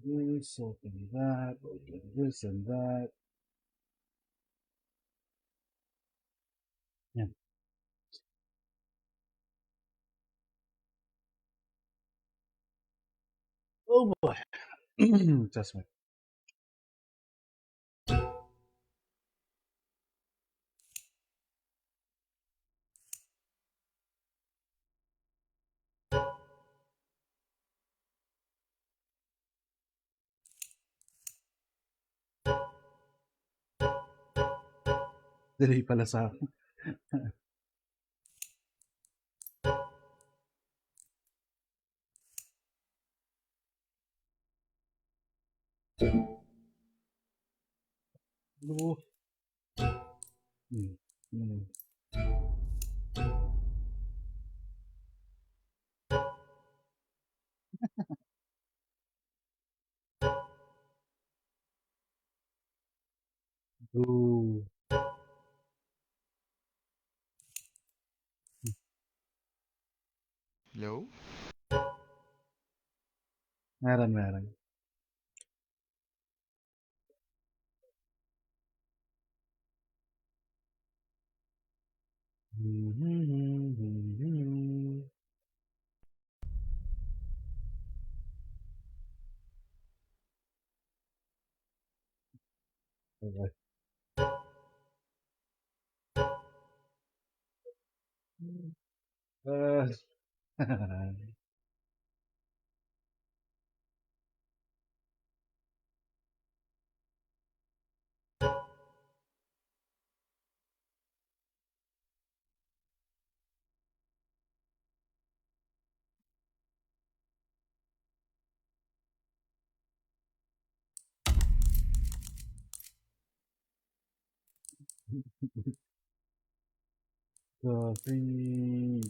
This, open that, open this and that. Yan. Oh boy. Just wait. Delay pala sa akin. Oh. Ooh. Hello? Meron. Okay. Uh, Coffee.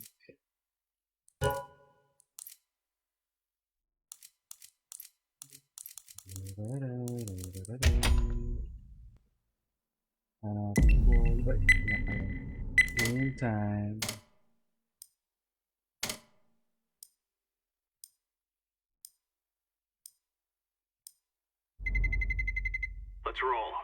Game time. Let's roll.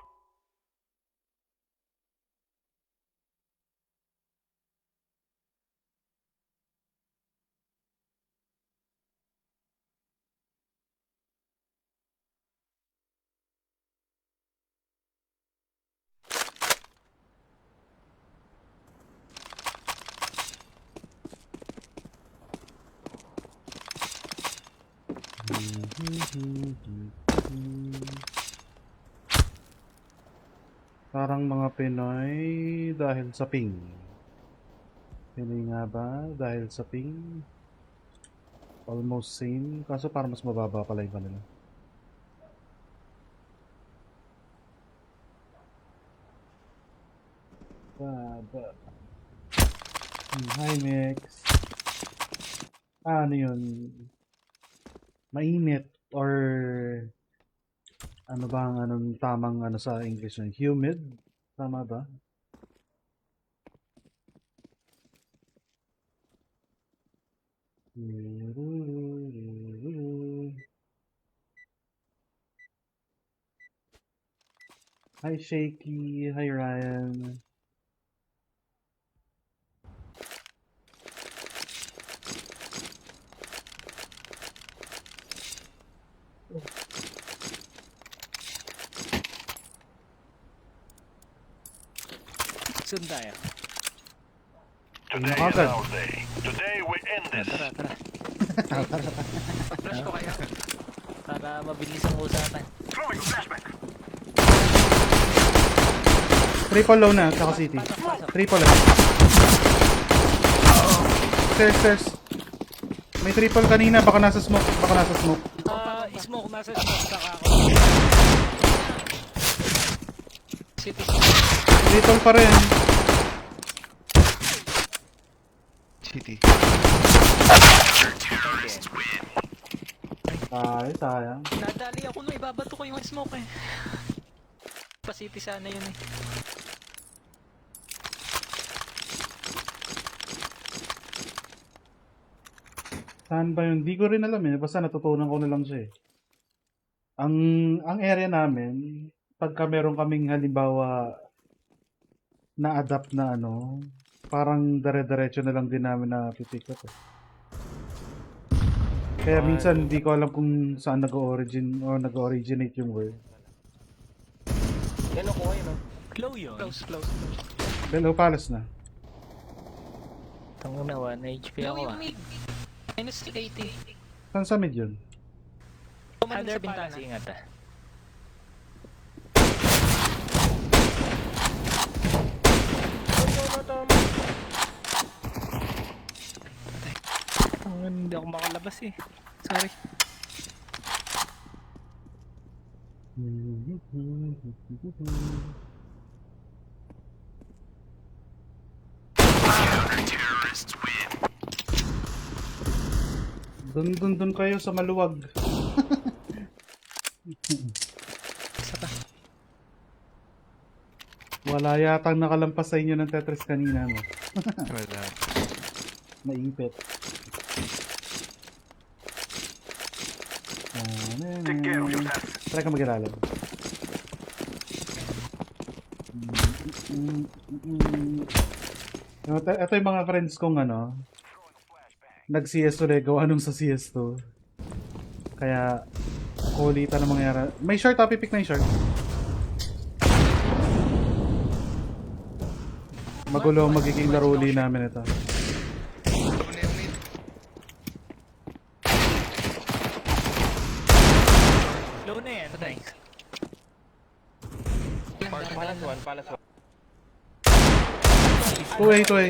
Parang mga Pinoy dahil sa ping. Pinoy nga ba dahil sa ping? Almost same. Kaso parang mas mababa pala yung kanila. Baba. Hi, Mix. Ano yun? Mainit or ano ba ang anong tamang ano sa English yun? Humid? Tama ba? Hi, Shaky. Hi, Ryan. Saan tayo? Today is Nakagad. our day. Today we end this. Tara. Flash ko kaya. Para mabilis ang usapan. Throwing flashback. Triple low na, tsaka city. Triple low. Stairs. May triple kanina, baka nasa smoke. Smoke, nasa smoke saka ako. City. Triple pa rin. City. Sayang. Nadali ako nung ibabato ko yung smoke eh. Pa-city sana yun eh. Saan ba yun? Di ko rin alam eh. Basta natutunan ko na lang siya eh. Ang area namin, pagka meron kaming halimbawa na-adapt na ano, parang dire-diretso na lang din namin na pipick up eh. Kaya minsan di ko alam kung saan nag-origin o nag-originate yung word. Yan ako ngayon, no? Low yun. Close. Hello, Palace na. Tangin na 1 HP ako ah. Minus 80. Saan sa mid yun? Under bintana. Ingat ah. Hindi ako makalabas eh. Sorry. Dun kayo sa maluwag. Wala yatang nakalampas sa inyo ng Tetris kanina, no? Wala. Naipit. Take care of yourself. Try ka mag-ilalim. Ito yung mga friends kong ano, nag-CS2 ulit, gawa nung sa CS2. Kaya, kulitan na mangyari. May short, pipick na yung short. Magulo ang magiging laruli namin ito. Ano na yung mid? Low na yan. Nice. Palas 1. 2A, 2A.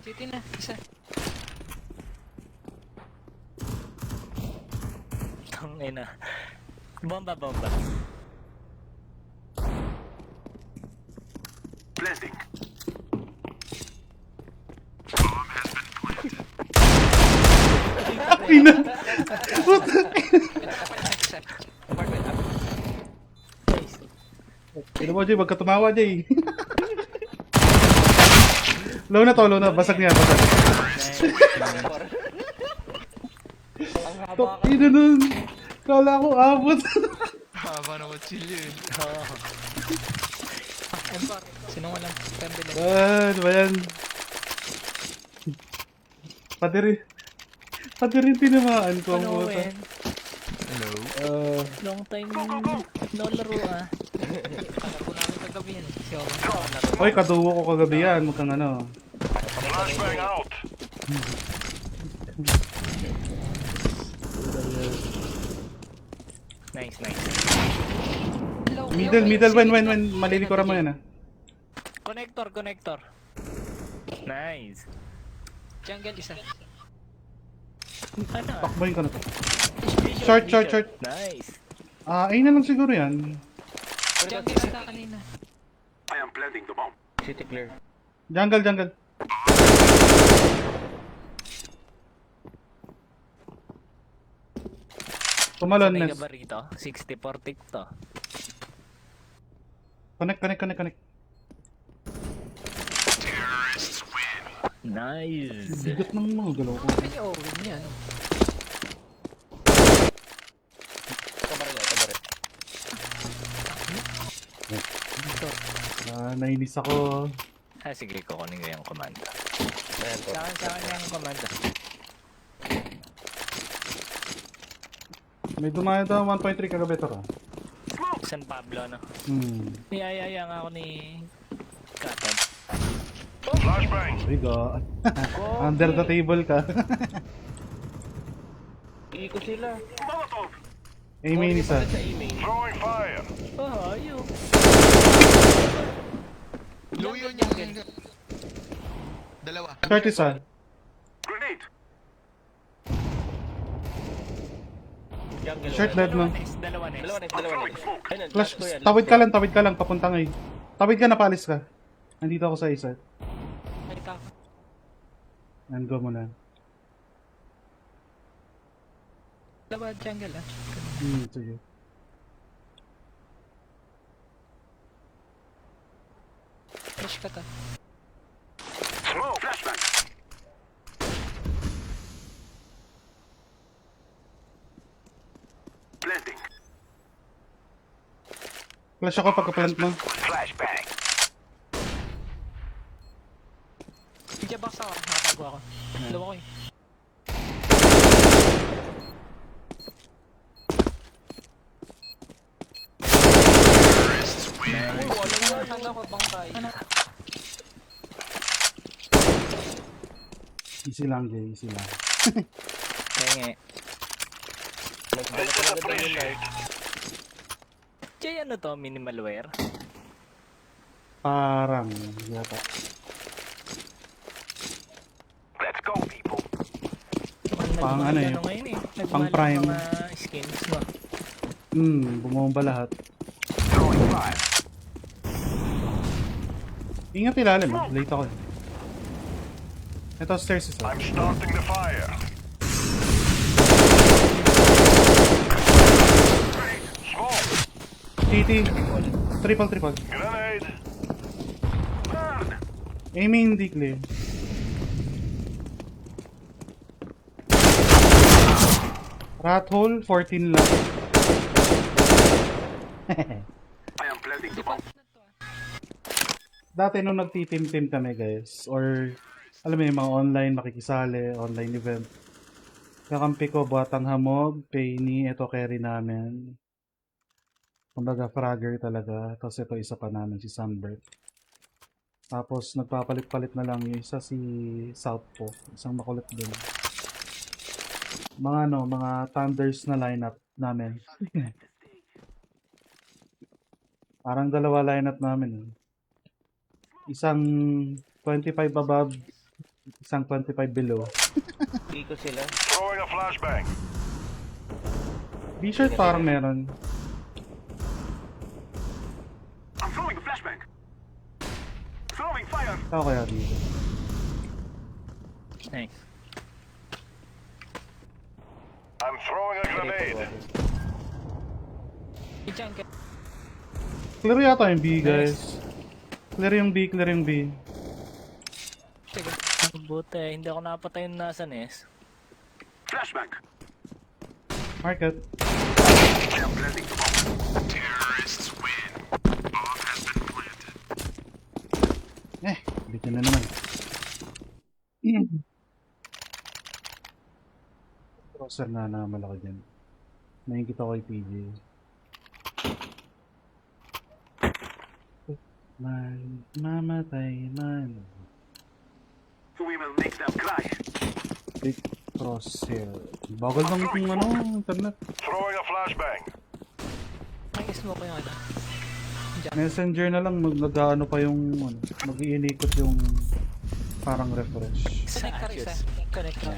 City na, isa. Tangin na. Bomba. Blessing. Ina! Apartment up. Ino mo, Jay, magka tumawa, Jay. Low na. Basag niya. Ang haba Tok, ina nun. Kala ko abot. Haba na kutsilyo yun. M4. Sino nga lang? Pembele. Ano ba yan? Pati rin tinamaan ko ang Ano puta. eh? Hello? Long time no laro ah. Kalaro namin kagabi yan. Si Owen. Oy, kaduwo ko kagabi yan. Mukhang ano. Flashbang out. Nice. Middle, when. Malilikuran mo yan ah. Connector. Nice. Jungle isa. Ano? Takboyin ko na to. Short. Nice. Ayun na lang siguro yan. Jungle isa kanina. I am planting the bomb. City clear. Jungle. Tumalon, Sanay Nes. ka ba rito? 64 tick to. Connect. Nice. Bigat ng mga galaw ko. Sabi ni Owen yan. Kabaril. Nainis ako. Sige, kukunin ko yung komanda. Ayan po. Sa akin yung komanda. May dumayo daw 1.3 kagabi ito ka. San Pablo, no? Niyayaya nga ako ni Katad. Flashbang. Bigo. Under the table ka. Iko sila. Molotov. Aiming isa. Sa email. Throwing fire. Ayun. Low yun yung... Dalawa. Short isa. Grenade. Jungle. Short dead no. Dalawa next. Ayun, Flash. last ko yan. Tawid ka lang. Papuntang A. Tawid ka na, palis ka. Nandito ako sa isa. Ay, ka. And go muna. Dalawa jungle ah. Sige. Flash ka ta. Smoke. Flashbang. Flash ako pagka-plant mo. Flashbang. DJ box ako, nakatago ako. Dalawa ko eh. Uy, wala nga. Tanda ko, bangkay. Easy lang, Jay. Easy lang. Kaya This is appreciate. Jay, ano to? Minimalware? Parang, yata. Let's go, people. Pang ano eh, Ngayon eh. pang Nagmahal prime. yung mga skins mo. Bumomba lahat. Throwing fire. Ingat ilalim, ah. Late ako eh. Ito, stairs isa. I'm starting the fire. Smoke. TT. Triple. Grenade. Burn. Aiming hindi clear. Rat hole, 14 lang. I am planting the bomb. Dati nung nagtitim-tim kami guys, or alam mo yung mga online makikisali, online event. Kakampi ko, Batang Hamog, Penny, ito carry namin. Kumbaga fragger talaga. Tapos ito isa pa namin, si Sunbird. Tapos nagpapalit-palit na lang yung isa si Southpaw, isang makulit din. Mga Thunders na lineup namin. Parang dalawa lineup namin. Eh. Isang 25 above, isang 25 below. Iko sila. Throwing a flashbang. B-shirt parang meron. I'm throwing a flashbang. Throwing fire. Ito kaya dito. Nice. I'm throwing a grenade. Diyan ka. Clear yata yung B guys. Clear yung B. Sige. Buti, hindi ako napatay yung nasa NES. Flashbang. Market. I am planting the bomb. Bitin na naman. Crosser na malaki dyan. Nakikita ko kay PJ. Man, mamatay man. We will make them cry. Big crosshair. Bagal lang kung internet. Throwing a flashbang. May smoke ko yung ano. Messenger na lang, nag-ano pa yung, mag-iinikot yung parang refresh. Connect ka rin isa. Connect ka.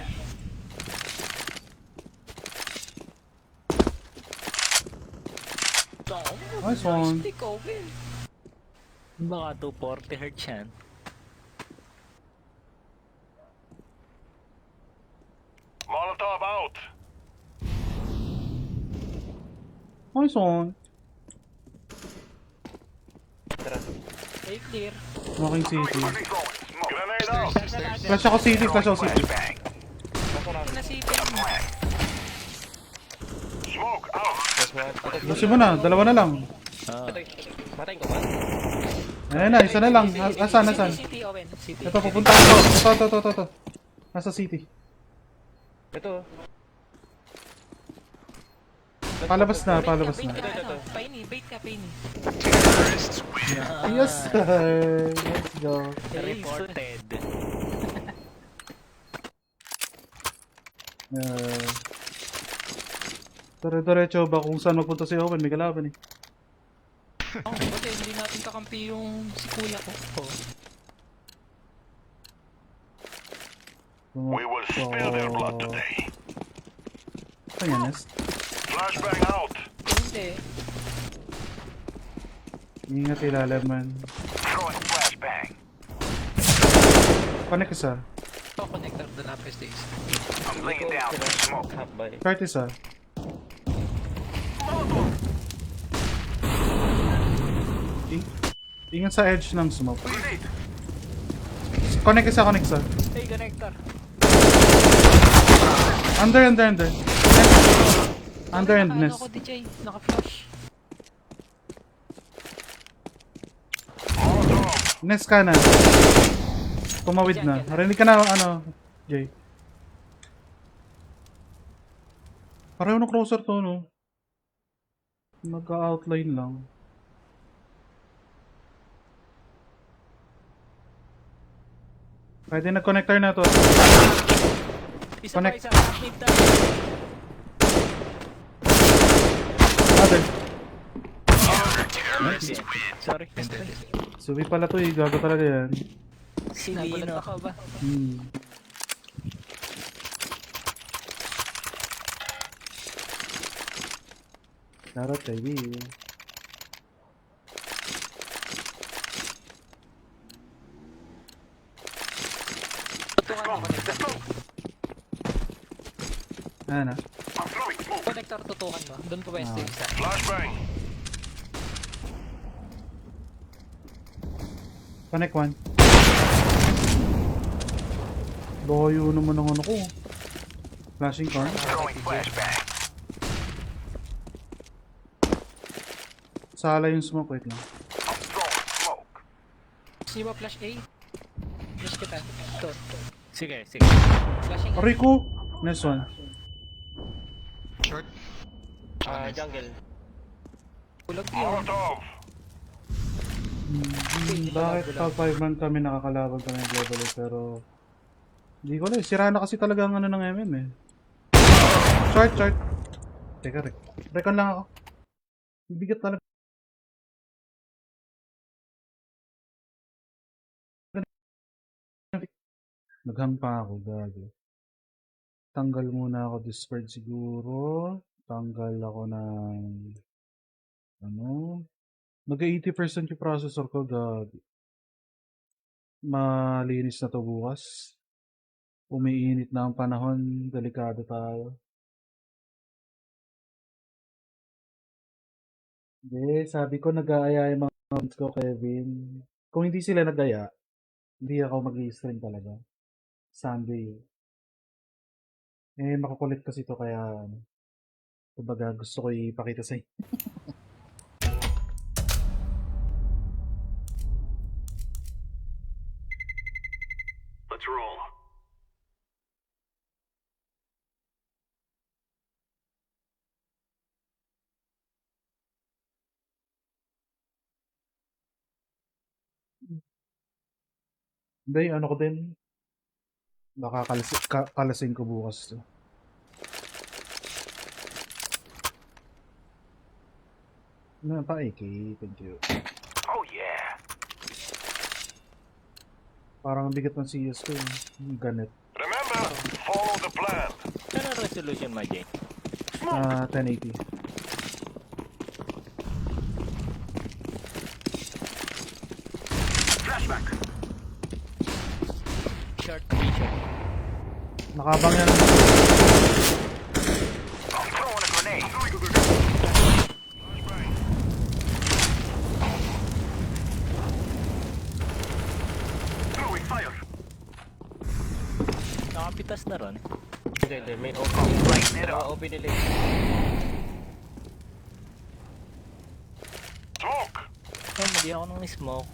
Nice one. Stick open. Baka 240 Hz yan. Molotov out. Nice one. Stay clear. Walking city. Grenade out. Flash ako city. Flashbang. Nasipin. Smoke out. Gusto mo na, dalawa na lang. Ayun na, isa na lang. Asan? City, Owen. City. Ito, pupunta ko. Ito. Nasa city. Ito. Palabas na. Bait ka, ano? Bait ka, Paini. Yes, sir. Let's go. Reported. Dire-diretso ba kung saan magpunta si Owen? May kalaban eh. Oh, buti hindi natin kakampi yung si kuya ko. Oh. We will spill their blood today. Saan yan, Nest? Flashbang out. Hindi. Ingat ilalim man. Throwing flashbang. Connect isa. Ito, connector doon na stage. I'm laying down some smoke. Half by. Cart isa. Ingat sa edge ng smoke. Grenade. Connect isa. Hey, connector. Under. Under and Ano Nest. ako, DJ? Naka-flash. Nest ka na. Tumawid na. Narinig ka na, ano, Jay. Pareho ng crosser to, no? Nagka-outline lang. Pwede nag-connector na to. Isa Connect. pa, isa. Mid tayo. Other. Sorry. Subi pala to eh. Gago talaga yan. Si Lino. Ako ba? Hmm. Charot, baby. Ano? I'm throwing smoke. Connector tutukan mo. Doon po pwesto yung isa. Flashbang. Connect one. Loyo naman ang ano ko. Flashing car. Throwing flashbang. Sala yung smoke, wait lang. I'm throwing smoke. Gusto niyo ba flash A? Flash kita. Ito. Sige, sige. Flashing A. Aray ko! Next one. Short. Jungle. Kulog yun. Molotov. Bakit pag 5 man kami nakakalaban kami ng global pero hindi ko na eh. Sira na kasi talaga ang ano ng MM eh. Short, short. Teka, recon lang ako. Bigat talaga. Nagham pa ako, gago. Tanggal muna ako Discord siguro. Tanggal ako ng ano? Nag-80% yung processor ko, gago. Malinis na to bukas. Umiinit na ang panahon, delikado tayo. Hindi, sabi ko nag-aaya yung mga friends ko, Kevin. Kung hindi sila nag-aya, hindi ako mag-i-stream talaga. Sunday. Eh, makukulit kasi to kaya, kumbaga gusto ko ipakita sa inyo. Let's roll. Hindi, ano ko din. Baka kalasin ko bukas to. Na pa AK, thank you. Oh yeah. Parang bigat ng CS ko eh. Ganit. Remember, follow the plan. Ano ang resolution mo, Jay? 1080. Flashback. Short, B-short. Nakabang yan. I'm throwing a grenade. Throwing fire. Nakapitas na ron. Hindi, may OP. Lighten it up. OP delay. Smoke. Oh, mali ako ng smoke.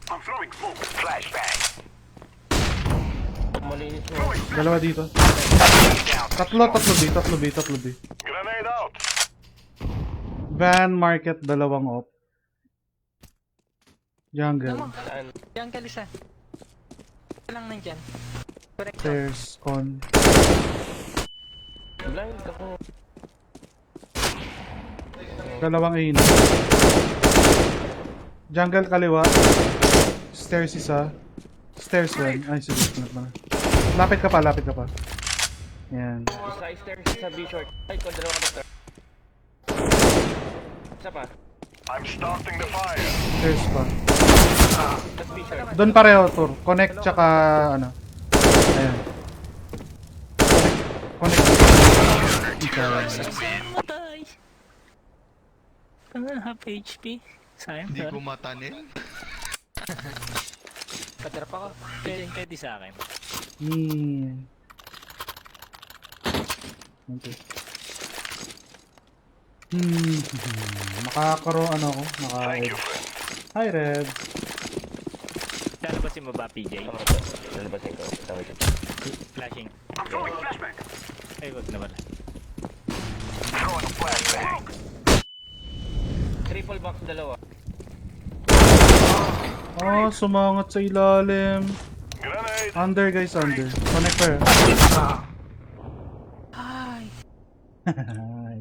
I'm throwing smoke. Flashbang. Malinis mo. Dalawa dito. Down. Tatlo B. Grenade out. Van Market, dalawang op. Jungle. Saan? Diyan ka, Lisa. Ito lang nandyan. Connector. Stairs, con. Blind ako. Dalawang A na. Jungle kaliwa. Stairs isa. Stairs one. Ay, sige. Sunod mo na. Lapit ka pa. Yan. Isa stairs sa B-short. Ay, kung dalawa ka doctor. Isa pa. I'm starting the fire. Stairs pa. Tapos B-short. Doon pareho, Tur. Connect tsaka ano. Ayan. Connect. Ikaw. Matay! Half HP. Sayang, Hindi sorry. ko matanin. Padrap ako. Pwede sa akin. Okay. Nakakaroon ano ako. Thank you, friend. Hi, Red. Lalabasin mo ba, PJ? Oo, lalabasin ko. Tama dyan. Flashing. I'm throwing a flashbang. Ay, wag na pala. Throwing a flashbang. Triple box dalawa. Oh, sumangat sa ilalim. Grenade. Under, guys, under. Connector. Ay, Hi.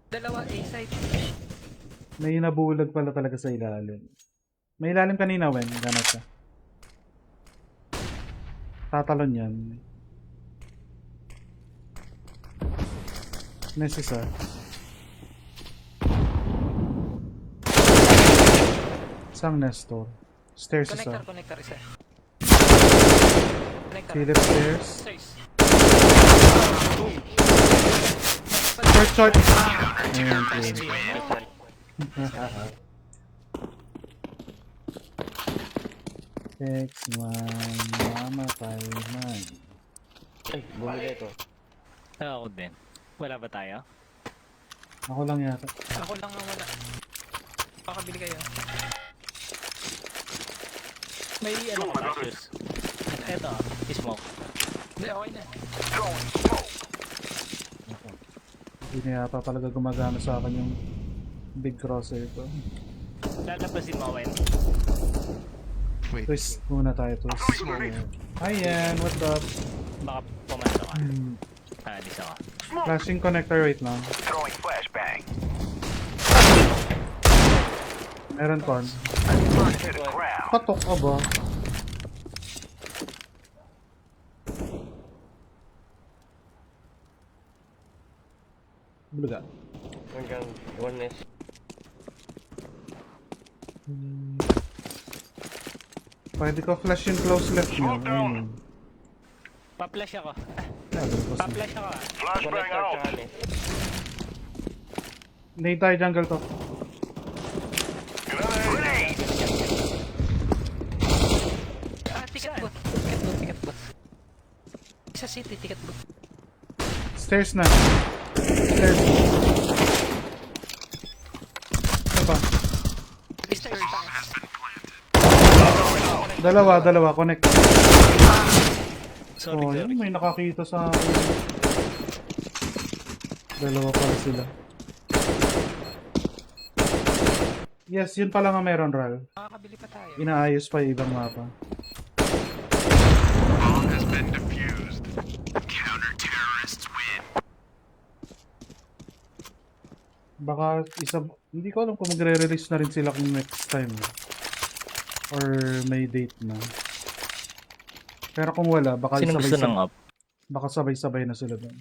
dalawa A-side. May nabulag pala talaga sa ilalim. May ilalim kanina, Wen. Ganap ka. Tatalon yan. Next isa. Isang Nestor. Stairs isa. Connector isa. Connector. Philip stairs. Stairs. Short. Ayan, cool. X1, mamatay man. Ay, bumili ito. Ako din. Wala ba tayo? Ako lang yata. Ako lang ang wala. Pakabili kayo. May ano ka ba, shoes? Eto, smoke. Hindi, okay na. Throwing smoke. Hindi na yata talaga gumagana sa akin yung big crosser ko. Lalabasin mo, Wen. Wait. Twist muna tayo, twist. Hi Yan, what's up? Baka pumasok ka. Alis ako. Flashing connector, wait lang. Throwing flashbang. Meron con. To the ground. Patok ka ba? Bulaga. Hanggang one is. Pwede ko flash yung close left nyo. Ayun. Pa-flash ako. Lagos na. Pa-flash ako. Flashbang Connector out. tsaka nest. Nade tayo jungle to. Grenade. Ticket bot. Ticket bot. Sa city, ticket bot. Stairs na. Stairs. Ano pa? Stairs. Dalawa. Connect. Sorry, Oh, sorry. yun, may nakakita sa akin. Dalawa pala sila. Yes, yun pala nga meron, Ral. Makakabili pa tayo. Inaayos pa yung ibang mapa. Bomb has been defused. Counter-terrorists win. Baka isa... Hindi ko alam kung magre-release na rin sila kung next time. Or may date na. Pero kung wala, baka Sino gusto ng up? baka sabay-sabay na sila doon.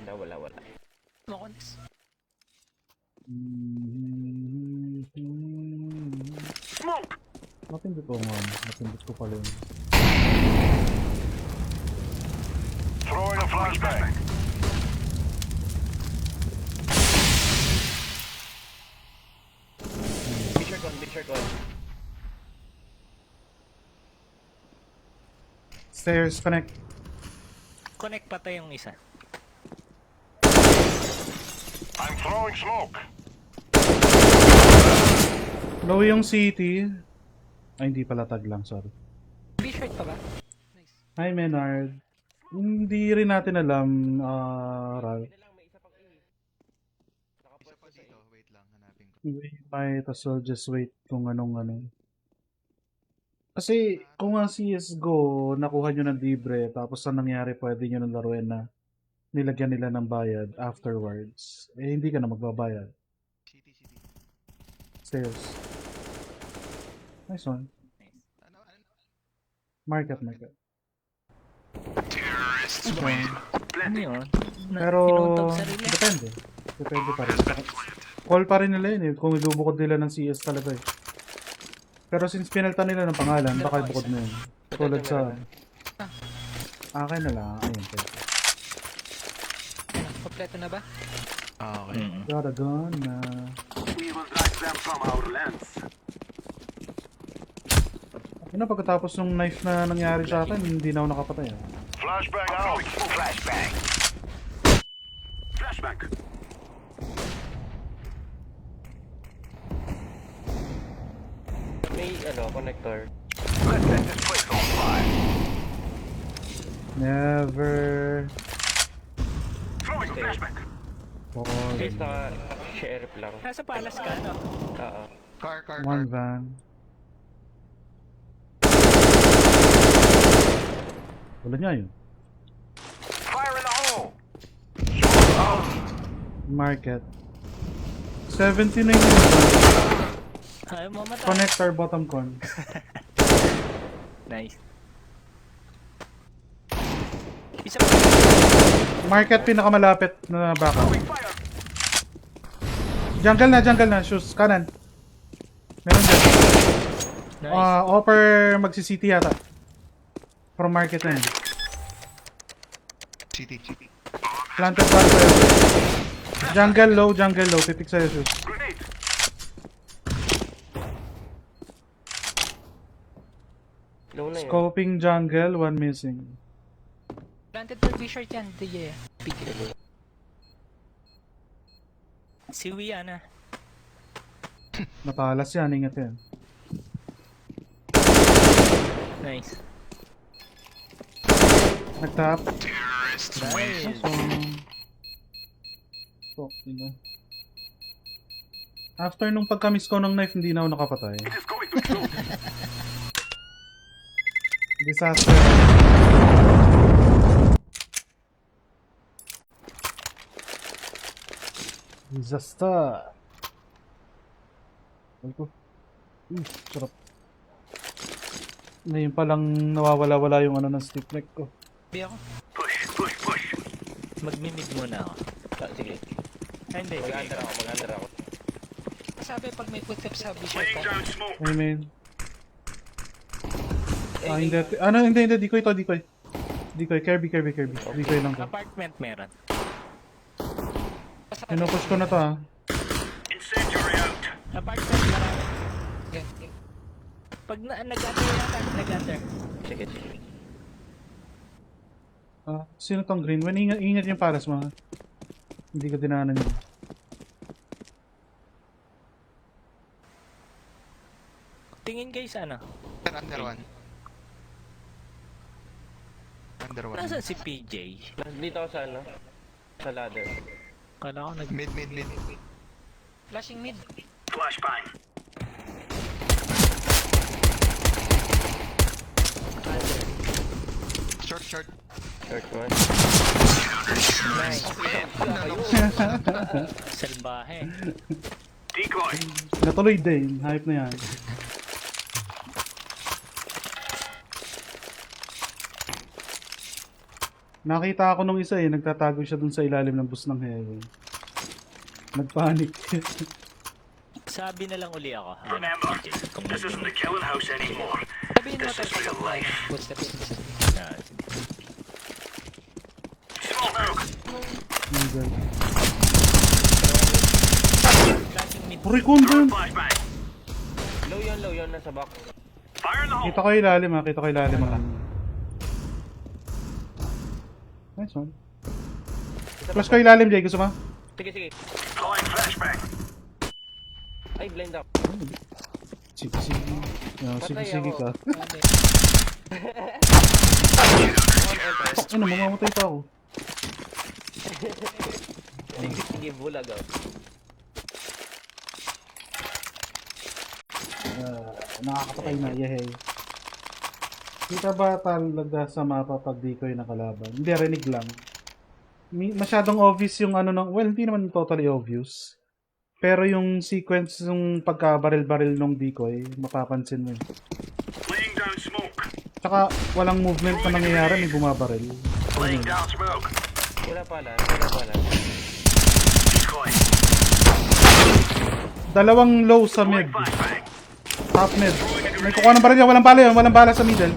Wala. Makonis. Smoke. Matindot ko nga. Matindot ko pala yun. Throwing a flashbang. Be sure one. Stairs, connect. Connect pa tayong isa. I'm throwing smoke. Low yung city. Ay, hindi pala tag lang, sorry. B-shirt pa ba? Nice. Hi, Menard. Hindi rin natin alam, Ral. Isa pa dito. Wait lang, hanapin ko. Might as well just wait kung anong ano. Kasi kung ang CSGO, nakuha nyo ng libre, tapos ang nangyari pwede nyo ng laruin na nilagyan nila ng bayad afterwards. Eh, hindi ka na magbabayad. City. Stairs. Nice one. Ano? Market. Terrorists Okay. win. Ano yun? Pero, Pinuntog sarili. depende. Depende pa rin. Call pa rin nila yun eh, kung ibubukod nila ng CS talaga eh. Pero since pinalta nila ng pangalan, baka ibukod na yun. Tulad sa... Akin na lang. Ayun, pwede. Kompleto na ba? Okay. Got a gun na... We will drive them from our lands. Ano, pagkatapos ng knife na nangyari sa akin, hindi na ako nakapatay. Ah. Flashbang out. Flashbang. Flashbang. connector. Let's set this place on fire. Never. Throwing flashback. Fall. Guys, naka-sheriff lang. Nasa palas ka, no? Oo. Car. One van. Wala niya yun. Fire in the hole. Market. 70 na yun. Ayaw mo matay. Connector bottom con. Nice. Isa pa. Market pinakamalapit na backup. Fire. Jungle na. Shoes. Kanan. Meron dyan. Nice. Offer magsi-city yata. From market na yun. City. Planted barber. Jungle low. Pitik sa'yo shoes. Grenade. Low na yun. Scoping jungle. One missing. Planted for B-short yan. DJ. Pigil. Si Wiana. Matalas yan. Ingat yan. Nice. Nagtap. Nice. Fuck, ina. After nung pagka-miss ko ng knife, hindi na ako nakapatay. It is going to explode. Disaster. Disaster. Ay ko. Sarap. Ngayon palang nawawala-wala yung ano ng stick neck ko. B ako. Push. Magmimig muna ako. Sige. Ay, hindi. Mag-under ako. Sabi pag may footstep sa B-short Laying ka. down smoke. I mean. Hindi. Ano, hindi. Decoy to, decoy. Decoy. Kirby. Decoy lang to. Apartment meron. Pinupush ko na to ha. Incendiary out. Apartment meron. Yan. Pag nag-under yata, nag-under. Sige. Sino tong green? When ingat yung paras mo ha. Hindi ko dinanan yun. Tingin kayo sa ano? Under one. Nasaan si PJ? Dito ako sa ano? Sa ladder. Kala ko nag... Mid. Flashing mid. Flashbang. Short. Short one. Nice. Salbahe. Decoy. Natuloy din. Hype na yan. Nakita ako nung isa nagtatago siya dun sa ilalim ng bus ng heaven. Nagpanic. Sabi na lang uli ako. Remember, PJ, kung this isn't the killing house anymore. Sabihin mo tayo This is real life. footsteps. Smoke out. Nandun. Flashing mid. Purikon dun! Flashbang. Low yun. Nasa box. Fire in the hole. Kita ko ilalim ha. Kita ko ilalim ha. Nice one. Flash ko ilalim, Jay. Gusto mo? Sige. Deploying flashbang. Ay, blind up. Sige. Sige ka. Ano, mamamatay pa ako. Sige, bulag ako. Nakakapatay na, yehey. Kita ba talaga sa mapa pag di ko yung nakalaban? Hindi, rinig lang. Masyadong obvious yung ano ng... Well, hindi naman totally obvious. Pero yung sequence yung pagka-baril-baril nung decoy, mapapansin mo yun. Laying down smoke. Tsaka walang movement na nangyayari, may bumabaril. Laying down smoke. Wala pala. Decoy. Dalawang low sa mid. Flashbang. Top mid. May kukuha ng baril yan, walang bala yun, walang bala sa middle.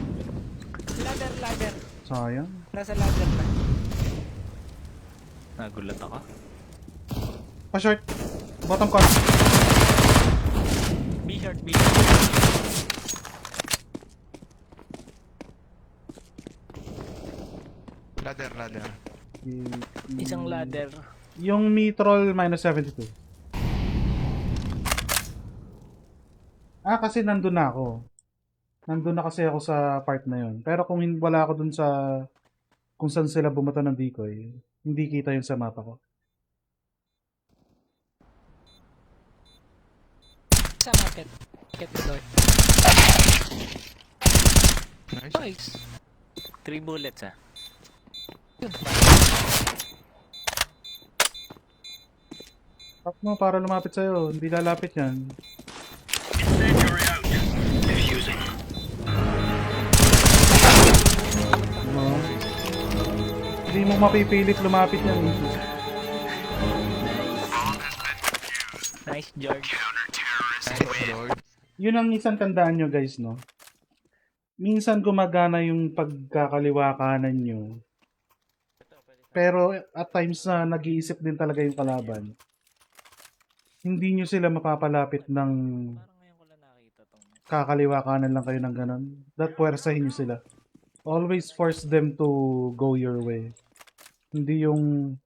Ladder. Sayang. Nasa ladder na. Nagulat ako. Pa-short. Bottom corner. B short. Ladder. Isang ladder. Yung Mitrol minus 72. Kasi nandun na ako. Nandun na kasi ako sa part na yun. Pero kung wala ako dun sa kung saan sila bumato ng decoy, hindi kita yun sa mapa ko. Sa market. Market door. Nice. Nice. 3 bullets ah. Yun. Tap mo para lumapit sa'yo. Hindi lalapit yan. Incendiary out. Diffusing. No? Hindi mo mapipilit lumapit yan. Nice, George. Nice, Lord. Yun ang isang tandaan nyo guys, no? Minsan gumagana yung pagkakaliwa kanan nyo. Pero at times na nag-iisip din talaga yung kalaban. Hindi nyo sila mapapalapit ng Parang ngayon ko lang nakita tong... kakaliwa kanan lang kayo ng ganun. That puwersahin nyo sila. Always force them to go your way. Hindi yung...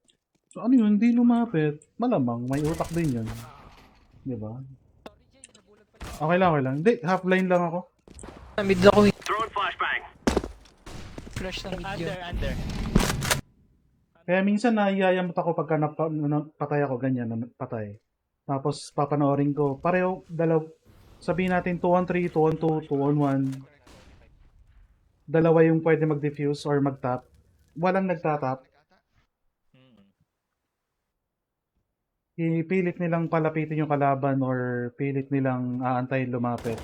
So ano yun? Hindi lumapit. Malamang, may utak din yun. Diba? Okay lang, okay lang. Hindi, half line lang ako. Sa mid ako eh. Throwing flashbang. Flash ng mid yun. Under. Kaya minsan naiyayamot ako pagka patay ako, ganyan, patay. Tapos papanoorin ko, pareho, sabihin natin 2 on 3, 2 on 2, 2 on 1. Dalawa yung pwede mag-defuse or mag-tap. Walang nagtatap. Ipilit nilang palapitin yung kalaban or pilit nilang aantayin lumapit.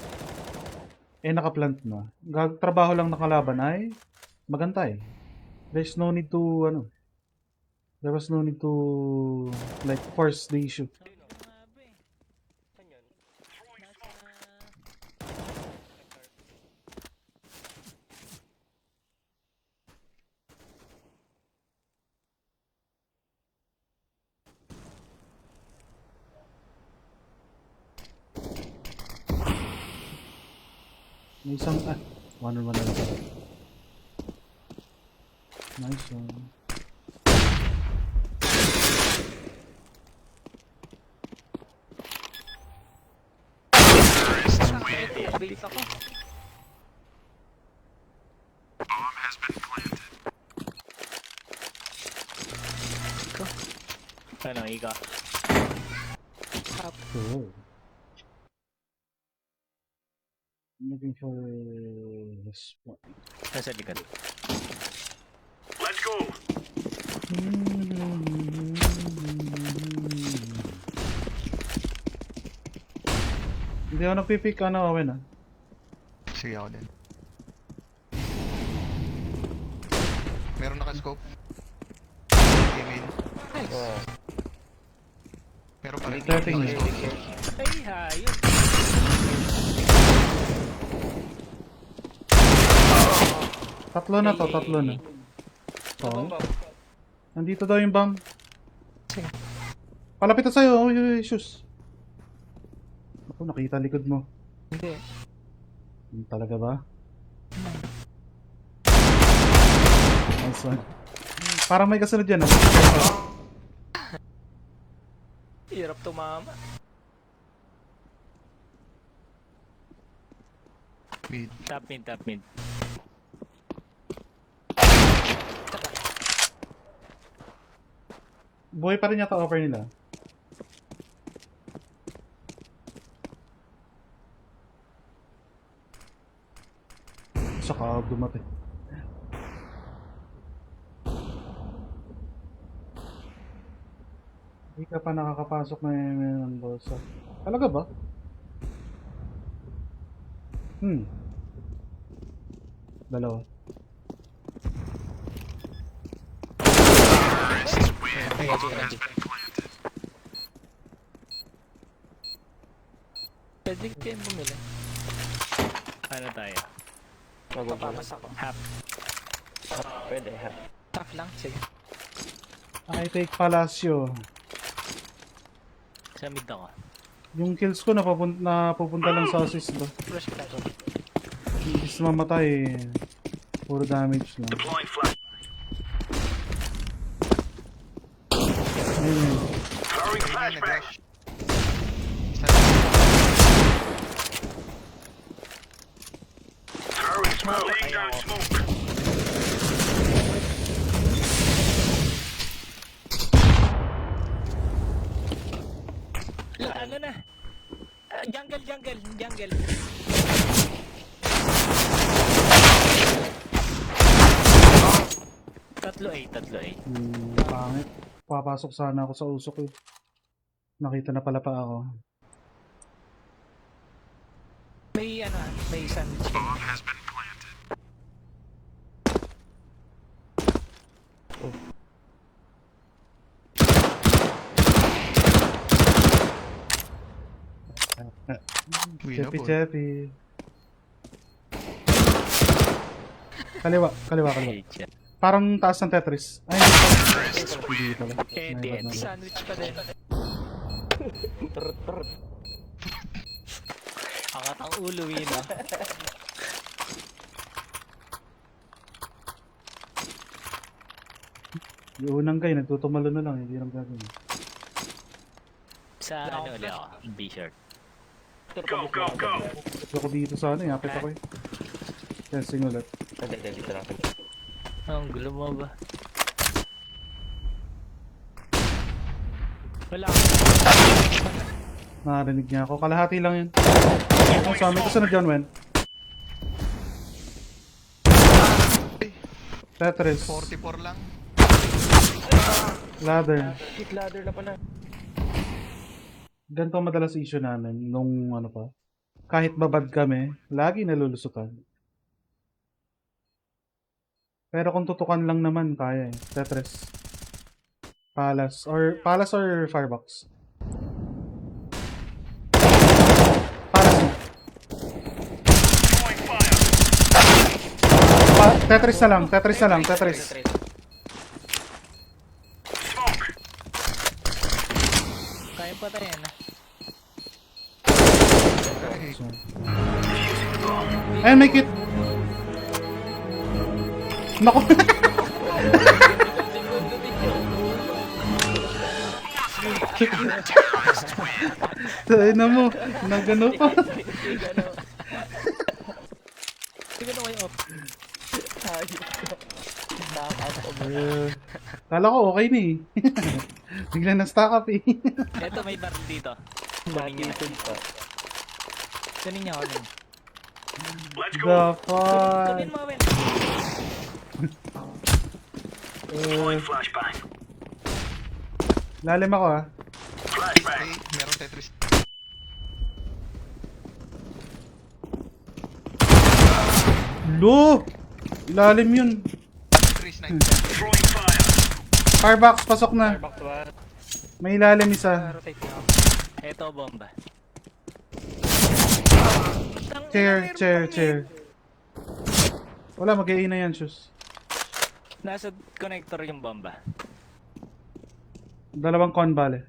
Eh nakaplant na. Trabaho lang ng kalaban ay magantay. There's no need to there was no need to like force the issue. May isang, 1-on-1 na lang. Nice one. Base ako. Bomb has been planted. Ano, ikaw? Cool. I'm looking for this one. Nasa likod. Let's go. Hindi ako nagpipick, Owen ah. Sige ako din. Meron naka-scope. Email. Nice. Meron pa rin. Setting eh. Ay, hayop. Tatlo na to, tatlo na. Oh. Nandito daw yung bomb. Sige. Palapit na sa'yo, oy, shoes. Ako, nakita likod mo. Hindi. Talaga ba? Nice one. Parang may kasunod yan, ah. Hirap tumama. Mid. Top mid, top mid. Buhay pa rin yata offer nila. Saka dumating. Hindi ka pa nakakapasok ng bolsa. Talaga ba? Dalawa. Pwede kayong bumili. Ano tayo? Papamas ako. Half. Pwede, ha. Tough lang. Sige. I take Palacio. Sa mid ako. Yung kills ko napupunta lang sa assist ba? Flash ka to. Imbis na mamatay, puro damage lang. Deploying flash. Ayun. Throwing Ayun na, flashbang. nag-rush. down smoke. Ano na? Jungle. Tatlo A. Pangit. Papasok sana ako sa usok eh. Nakita na pala pa ako. May sandwich kayo. Bomb has been planted. Cheppy Winnable. cheppy. Kaliwa. Headshot. Parang taas ng Tetris. Ay, hindi pala. Hindi. Sandwich pa din. Turut. Angat ang ulo yun, no? Yung unang guy, nagtutumalo na lang. Hindi lang gagawin. Sa ano ulit ako? B-shirt. Go, go, go. Gusto ko dito sa ano, yapit ako eh. Testing ulit. Hindi, dito na ako. Ang gulo mo ba? Wala Nakarinig niya ako. Kalahati lang yun. Ang sa amin, kasunod yun, Wen. Tetris. 44 lang. Ladder. Hit ladder na pala. Ganito ang madalas issue namin nung ano pa. Kahit babad kami, lagi nalulusutan. Pero kung tutukan lang naman, kaya eh. Tetris. Palace or Firebox. Palace mo. Throwing fire. Tetris na lang. Tetris. Smoke. Kaya pa tayo na. So. Ayun, make it. Naku. Tayo na mo. Nagano pa. Sige na kayo off. Kala ko okay na eh. Bigla na stack up eh. Eto, may baril dito. Kunin nyo na. Kunin nyo. Let's go. The fuck. Kunin mo, Wen. Deploying flashbang. Lalim ako ah. Flashbang. Meron Tetris. Lo! Lalim yun. Tetris 9. Throwing fire. Firebox, pasok na. Back to one. May ilalim isa. Rotate nyo. Eto, bomba. Chair. Wala, mag-i na yan, shoes. Nasa connector yung bomba. Dalawang con bale.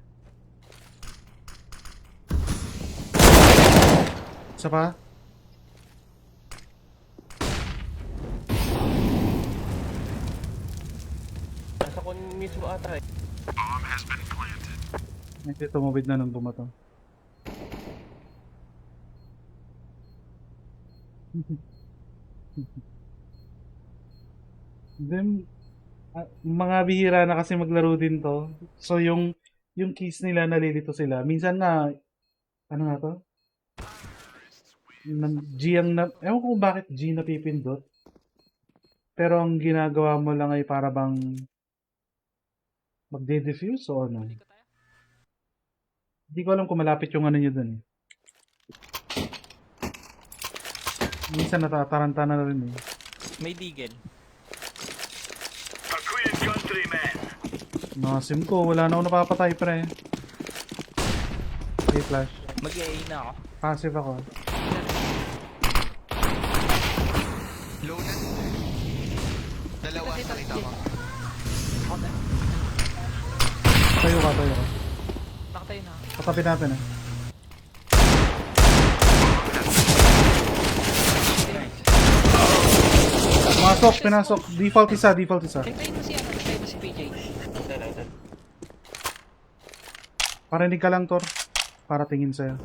Isa pa? Nasa kon mismo ata eh. Bomb has been planted. Hindi, tumubid na nung bumato. Then, mga bihira na kasi maglaro din to. So, yung keys nila, nalilito sila. Minsan na, ano nga to? G ang ewan ko kung bakit G napipindot. Pero ang ginagawa mo lang ay para bang magde-diffuse o ano. Hindi ko alam kung malapit yung ano nyo dun eh. Minsan natataranta na rin eh. May deagle. A clear countryman. Nakasim ko, wala na ako napapatay pre. Okay, flash. Mag-A na ako. Passive ako. Low na. Dalawa nakita ko. Ako na. Tayo ka. Nakatayo na. Patabi natin eh. Pinasok. Default isa. Hintayin mo si ano, hintayin mo si PJ. Parinig ka lang, Tor. Para tingin sa'yo.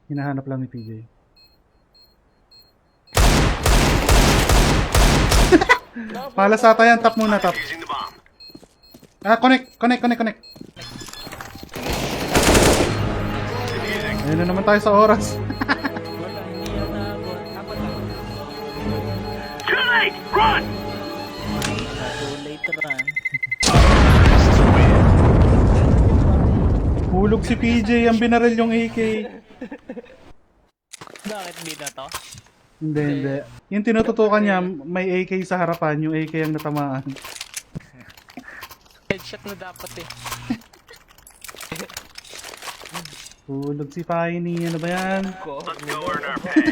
Hinahanap lang ni PJ. Palas ata yan. Tap muna, tap. Using the bomb. Connect. Ayun na naman tayo sa oras. Wala, hindi yan naabot. Apat lang. Too late! Run! Too late run. Hulog si PJ. Ang binaril yung AK. Bakit di na to? Hindi. Yung tinututukan niya, may AK sa harapan. Yung AK ang natamaan. Headshot na dapat eh. Hulog si Piney. Ano ba yan? Let's go earn our pay.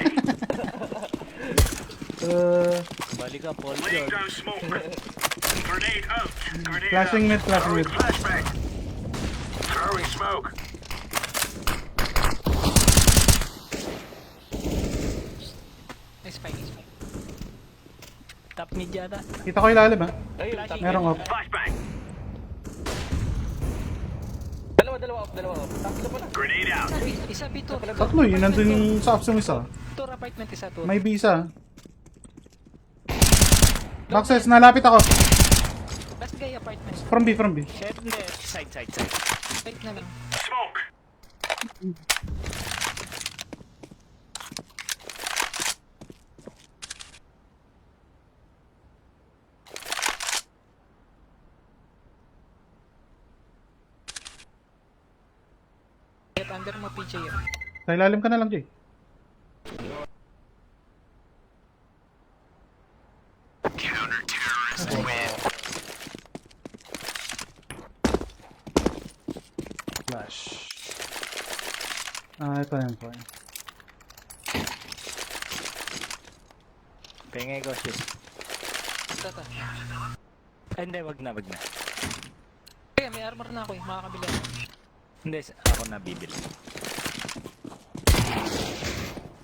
Balik ka, Paul Laying George. down smoke. Grenade out. Grenade Flashing out. mid, flashing mid. Flashbang. Throwing smoke. Nice fight. Top mid yata. Kita ko ilalim ha. Ayun, top. Merong off. Flashbang. Dalawa off. Tatlo pala. Grenade out. Isa B2. Tatlo yun. Nandun yung sa ops yung isa. Tour apartment isa tour. May bisa. Access, nalapit ako. Last guy apartment. From B. Shed, hindi. Side. Wait na lang. Smoke. Get under mo PJ eh. Sa ilalim ka na lang, Jay. Counter-terrorist win. Flash. Ito yan po. Pengay ko, shoot. Tata. Ay, hindi, wag na. Kaya may armor na ako eh. Makakabila. Hindi, ako na bibili.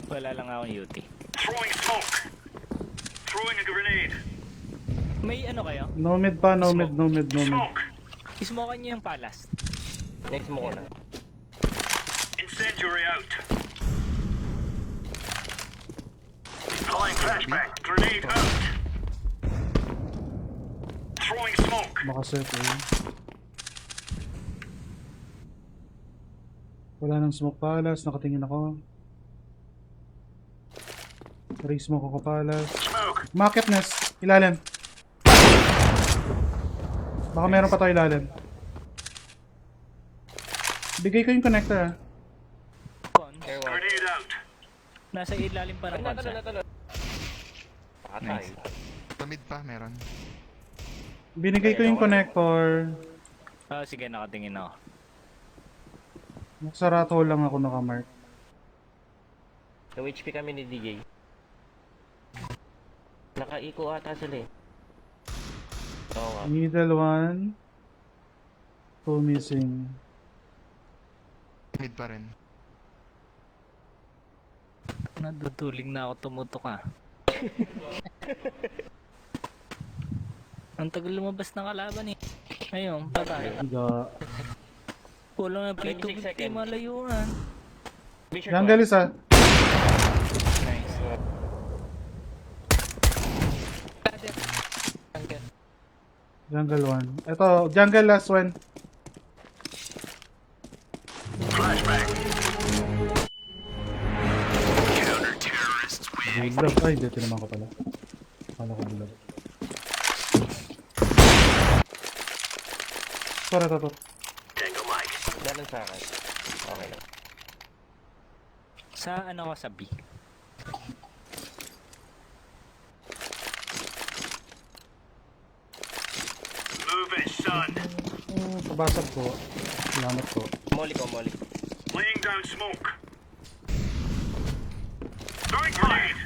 Wala lang akong UT. Throwing smoke. Throwing a grenade. May ano kayo? No mid pa, no mid. Smoke. Ismokan niyo yung palas. Next mo ko na. Incendiary out. Deploying flashbang. Grenade out. Throwing smoke. Baka set eh. Wala nang smoke palas, nakatingin ako. Smoke ako palas. Smoke. Market nest, ilalim. Baka meron pa tayo ilalim. Bigay ko yung connector ah. Con, Airwall. Grenade out. nasa ilalim pa ng konsa. Natalo. Patay. Nice. Sa mid pa, meron. Binigay ko yung connector. Oh, sige, nakatingin ako. Sa rat hole lang ako nakamark. Low HP kami ni DJ. Naka-eco ata sila eh. Oo nga. Middle one. Two missing. Mid pa rin. Naduduling na ako tumutok ah. Ang tagal lumabas ng kalaban eh. Ayun, patay. Higa. Kulang na 26 P250 seconds. malayuan. Vision Jungle isa. Nice. Ladder. Jungle. Jungle one. Ito, jungle last one. Flashbang. Counter-terrorists win. Bulag. Ay, dito naman ko pala. Kala ko bulag. Ito. Tango Mike. Dalan sa akin. Okay lang. Sa ano ko sa B? Move it, son. Pabasag ko. Salamat ko. Molly ko. Laying down smoke. Throwing grenade.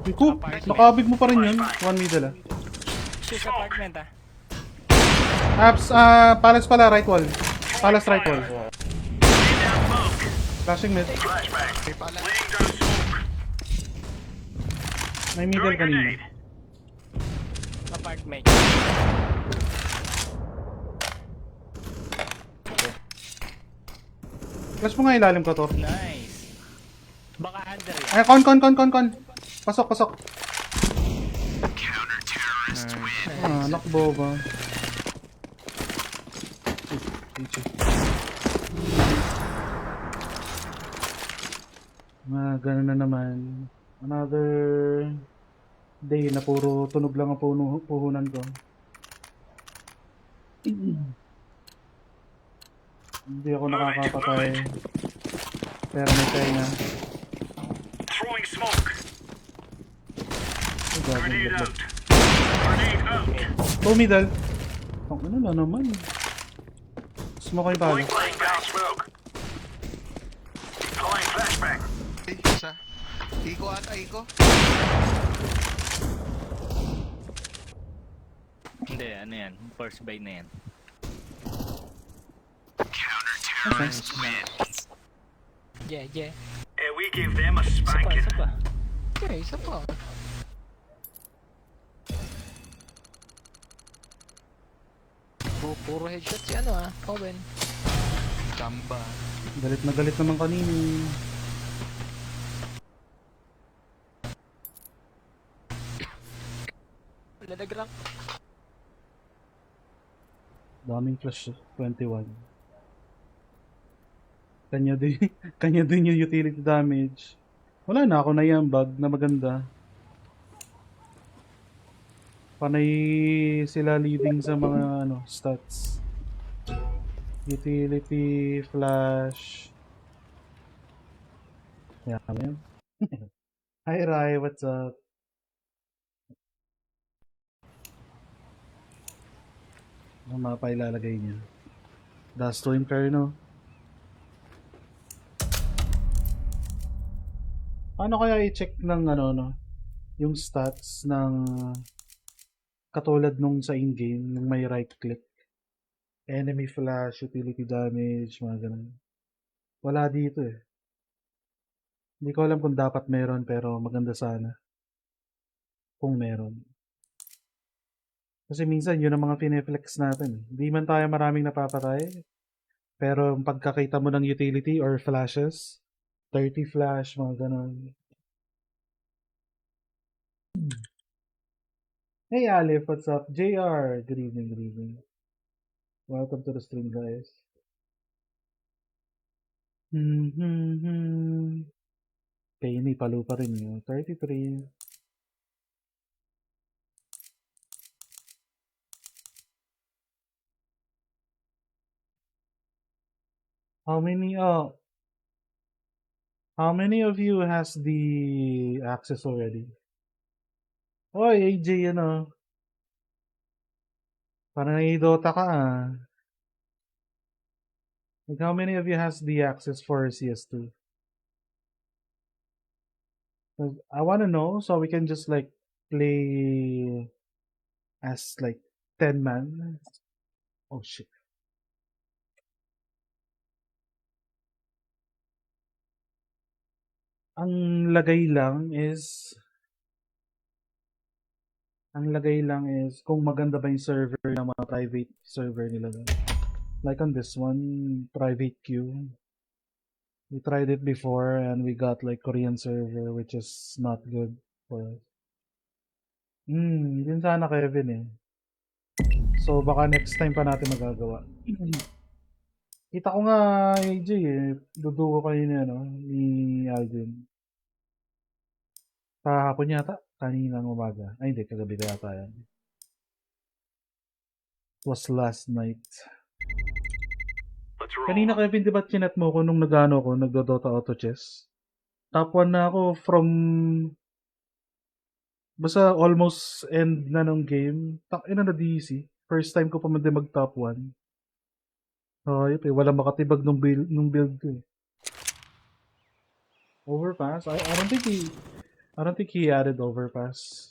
Okay ko. Nakabig mo pa rin yun. One middle ah. Shoot apartment ah. Apps, palace pala, right wall. Palace right wall. Laying down smoke. Flashing mid. Flashbang. May pala. Laying down smoke. May middle Throwing kanina. grenade. Apartment. Flash mo nga ilalim ko to. Nice. Baka under yan. Ay, con. Pasok, pasok. Counter-terrorists win. Ah, nakbo ba? Ganun na naman. Another day na puro tunog lang ang puhunan ko. Hindi ako nakakapatay. Pero may tenga. Throwing smoke. Ay, gagawin Grenade laglag. out. Grenade out. Oh, middle. Ang ano na naman. Smoke yung pala. Laying down smoke. Deploying flashbang. Ay, isa. Iko ata, Iko. Hindi, ano yan? First buy na yan. Counter-terrorists win. Yeah, yeah. And we give them a Isa pa, spanking. isa pa. Okay, isa pa. Puro headshot si ano Owen. Chamba. Galit na galit naman kanina. Wala nag-rank. Daming flash 21. Kanya din, kanya din yung utility damage. Wala na ako na yung bug na maganda. Panay sila leading sa mga ano, stats. Utility, flash. Yan. Hi Rai, what's up? Ang mapa ilalagay niya. Dust to Inferno. Paano kaya i-check ng ano no? Yung stats ng katulad nung sa in-game, yung may right click. Enemy flash, utility damage, mga ganun. Wala dito eh. Hindi ko alam kung dapat meron pero maganda sana. Kung meron. Kasi minsan yun ang mga pineflex natin. Hindi man tayo maraming napapatay. Pero yung pagkakita mo ng utility or flashes, 30 flash, mga ganun. Hey Alif, what's up? JR, good evening, good evening. Welcome to the stream, guys. Penny, palo pa rin yun. 33. How many of you has the access already? Oy, AJ, ano? Parang nai-Dota ka ah. Like, how many of you has the access for CS2? 'Cause I want to know so we can just like play as like 10 man. Oh shit. Ang lagay lang is kung maganda ba yung server ng mga private server nila doon. Like on this one, private queue. We tried it before and we got like Korean server which is not good for us. Yun sana Kevin eh. So baka next time pa natin magagawa. Kita ko nga AJ eh. Dudugo kayo ni, ni Alvin. Kahapon yata. Kaninang umaga. Ay hindi, kagabi ka yata yan. It was last night. Let's roll. Kanina Kevin, di ba chinat mo ko nung nagdo-Dota Auto Chess? Top 1 na ako from basta almost end na ng game. Ina na DC. First time ko pa man din mag top 1. Yun, wala makatibag nung build ko eh. Overpass? I don't think he added overpass.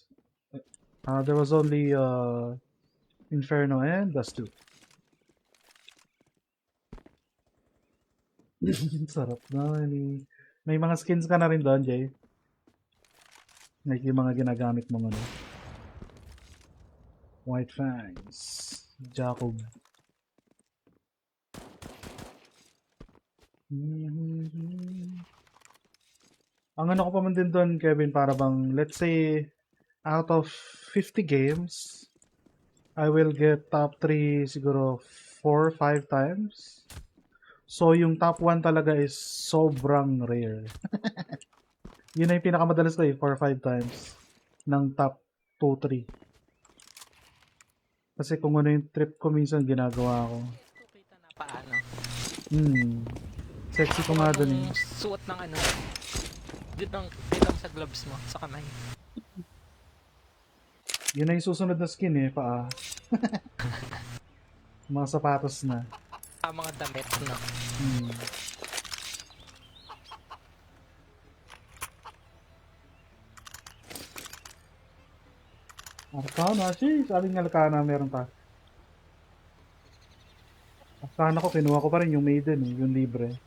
There was only Inferno and Dust 2. Sarap na. May mga skins ka na rin doon, Jay. Like yung mga ginagamit mong ano. White Fangs. Jacob. Ang ano ko pa man din doon, Kevin, para bang, let's say, out of 50 games, I will get top 3 siguro 4 5 times. So, yung top 1 talaga is sobrang rare. Yun na yung pinakamadalas ko 4 5 times ng top 2 3. Kasi kung ano yung trip ko minsan ginagawa ko. Kita na paano. Sexy ko nga dun eh. Yung suot ng ano. Dito sa gloves mo, sa kamay. Yun na yung susunod na skin eh, paa. Mga sapatos na. Mga damit, no? Arcana, sheesh. Aling Arcana meron pa. Arcana ko, kinuha ko pa rin yung Maiden eh, yung libre.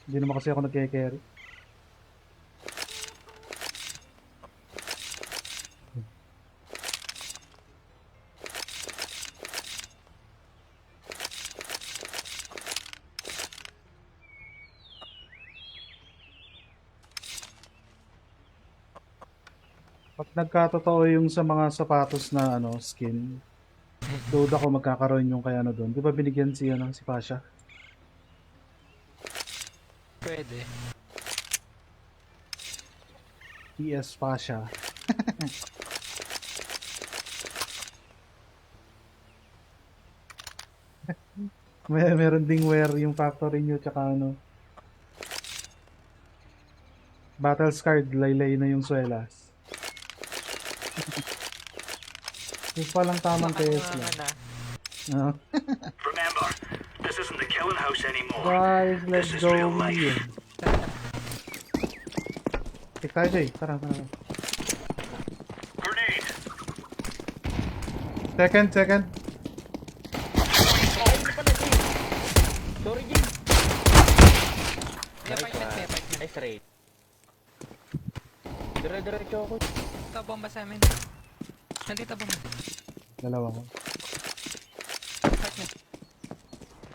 Hindi naman kasi ako nagke-carry. Pag nagkatotoo yung sa mga sapatos na ano, skin, duda ko magkakaroon yung kaya ano doon. Di ba binigyan siya ng si Pasha? Pwede. PS Pasha. Meron ding wear yung factory nyo tsaka ano. Battle Scarred, laylay na yung swelas. Yung palang tamang PS lang. Ah. Remember, this isn't the killing house anymore. Guys, let's This is go. real life. Take tayo, Jay. Tara. Grenade. Second. Sorry, Jim. May appointment. Ay, straight. Dire-diretso ako. Ito bomba sa amin. Nandito bomba. Dalawa ko.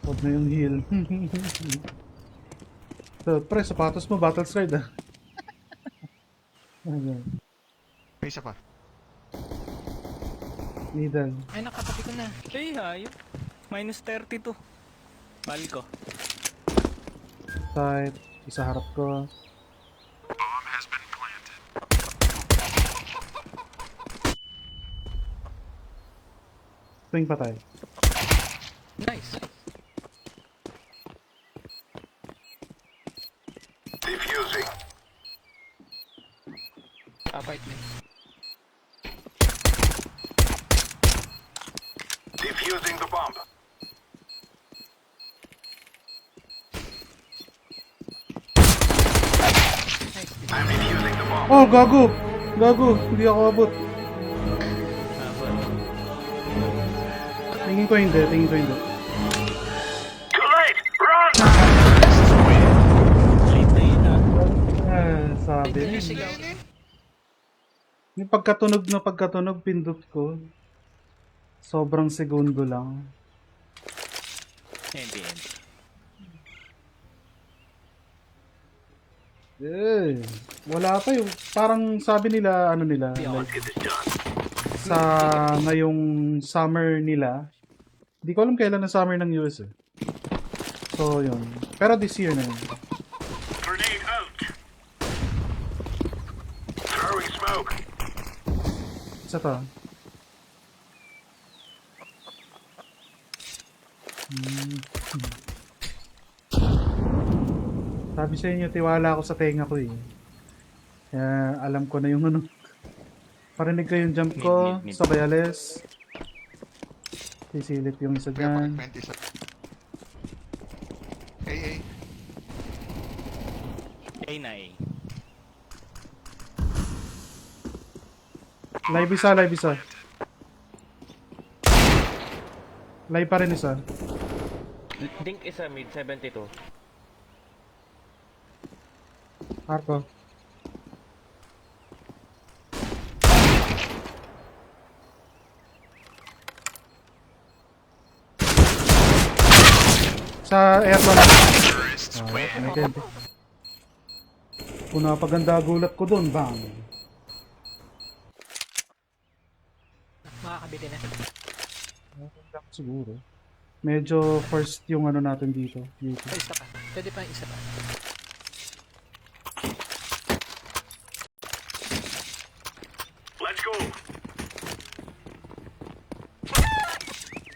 Huwag na yung heal. So, pre, sapatos mo, battle stride ah. Ano? May isa pa. Needle. Ay, nakatabi ko na. Ay, hayop. Minus 32. Bali ko. Side. Isa harap ko. Bomb has been planted. Swing patay. Nice. Defusing. Apartment. Defusing the bomb. Nice. I'm defusing the bomb. Oh, gago! Hindi ako abot. Tingin ko hindi. Too late. Run. Late na yun, Sabi. Yung sigaw. Yung pagkatunog pindot ko. Sobrang segundo lang. Hindi. Wala pa yung parang sabi nila Let's like, get this done. sa ngayong summer nila. Di ko alam kailan na summer ng US eh. So yun. Pero this year na yun. Grenade out. Throwing smoke. Isa to. Sabi sa inyo, tiwala ako sa tenga ko eh. Kaya alam ko na yung ano. Parinig ko yung jump ko Mid. sa Bayales. Sisilip yung isa May dyan. apartment isa. AA. A na A. Live isa. Live pa rin isa. Dink isa mid 72. Arko. Sa airlock. Terrorists win. Okay. Kung napaganda gulat ko doon, bang. Makakabili na. Siguro. Medyo first yung ano natin dito. Ay, isa pa. Pwede pa yung isa pa. Let's go.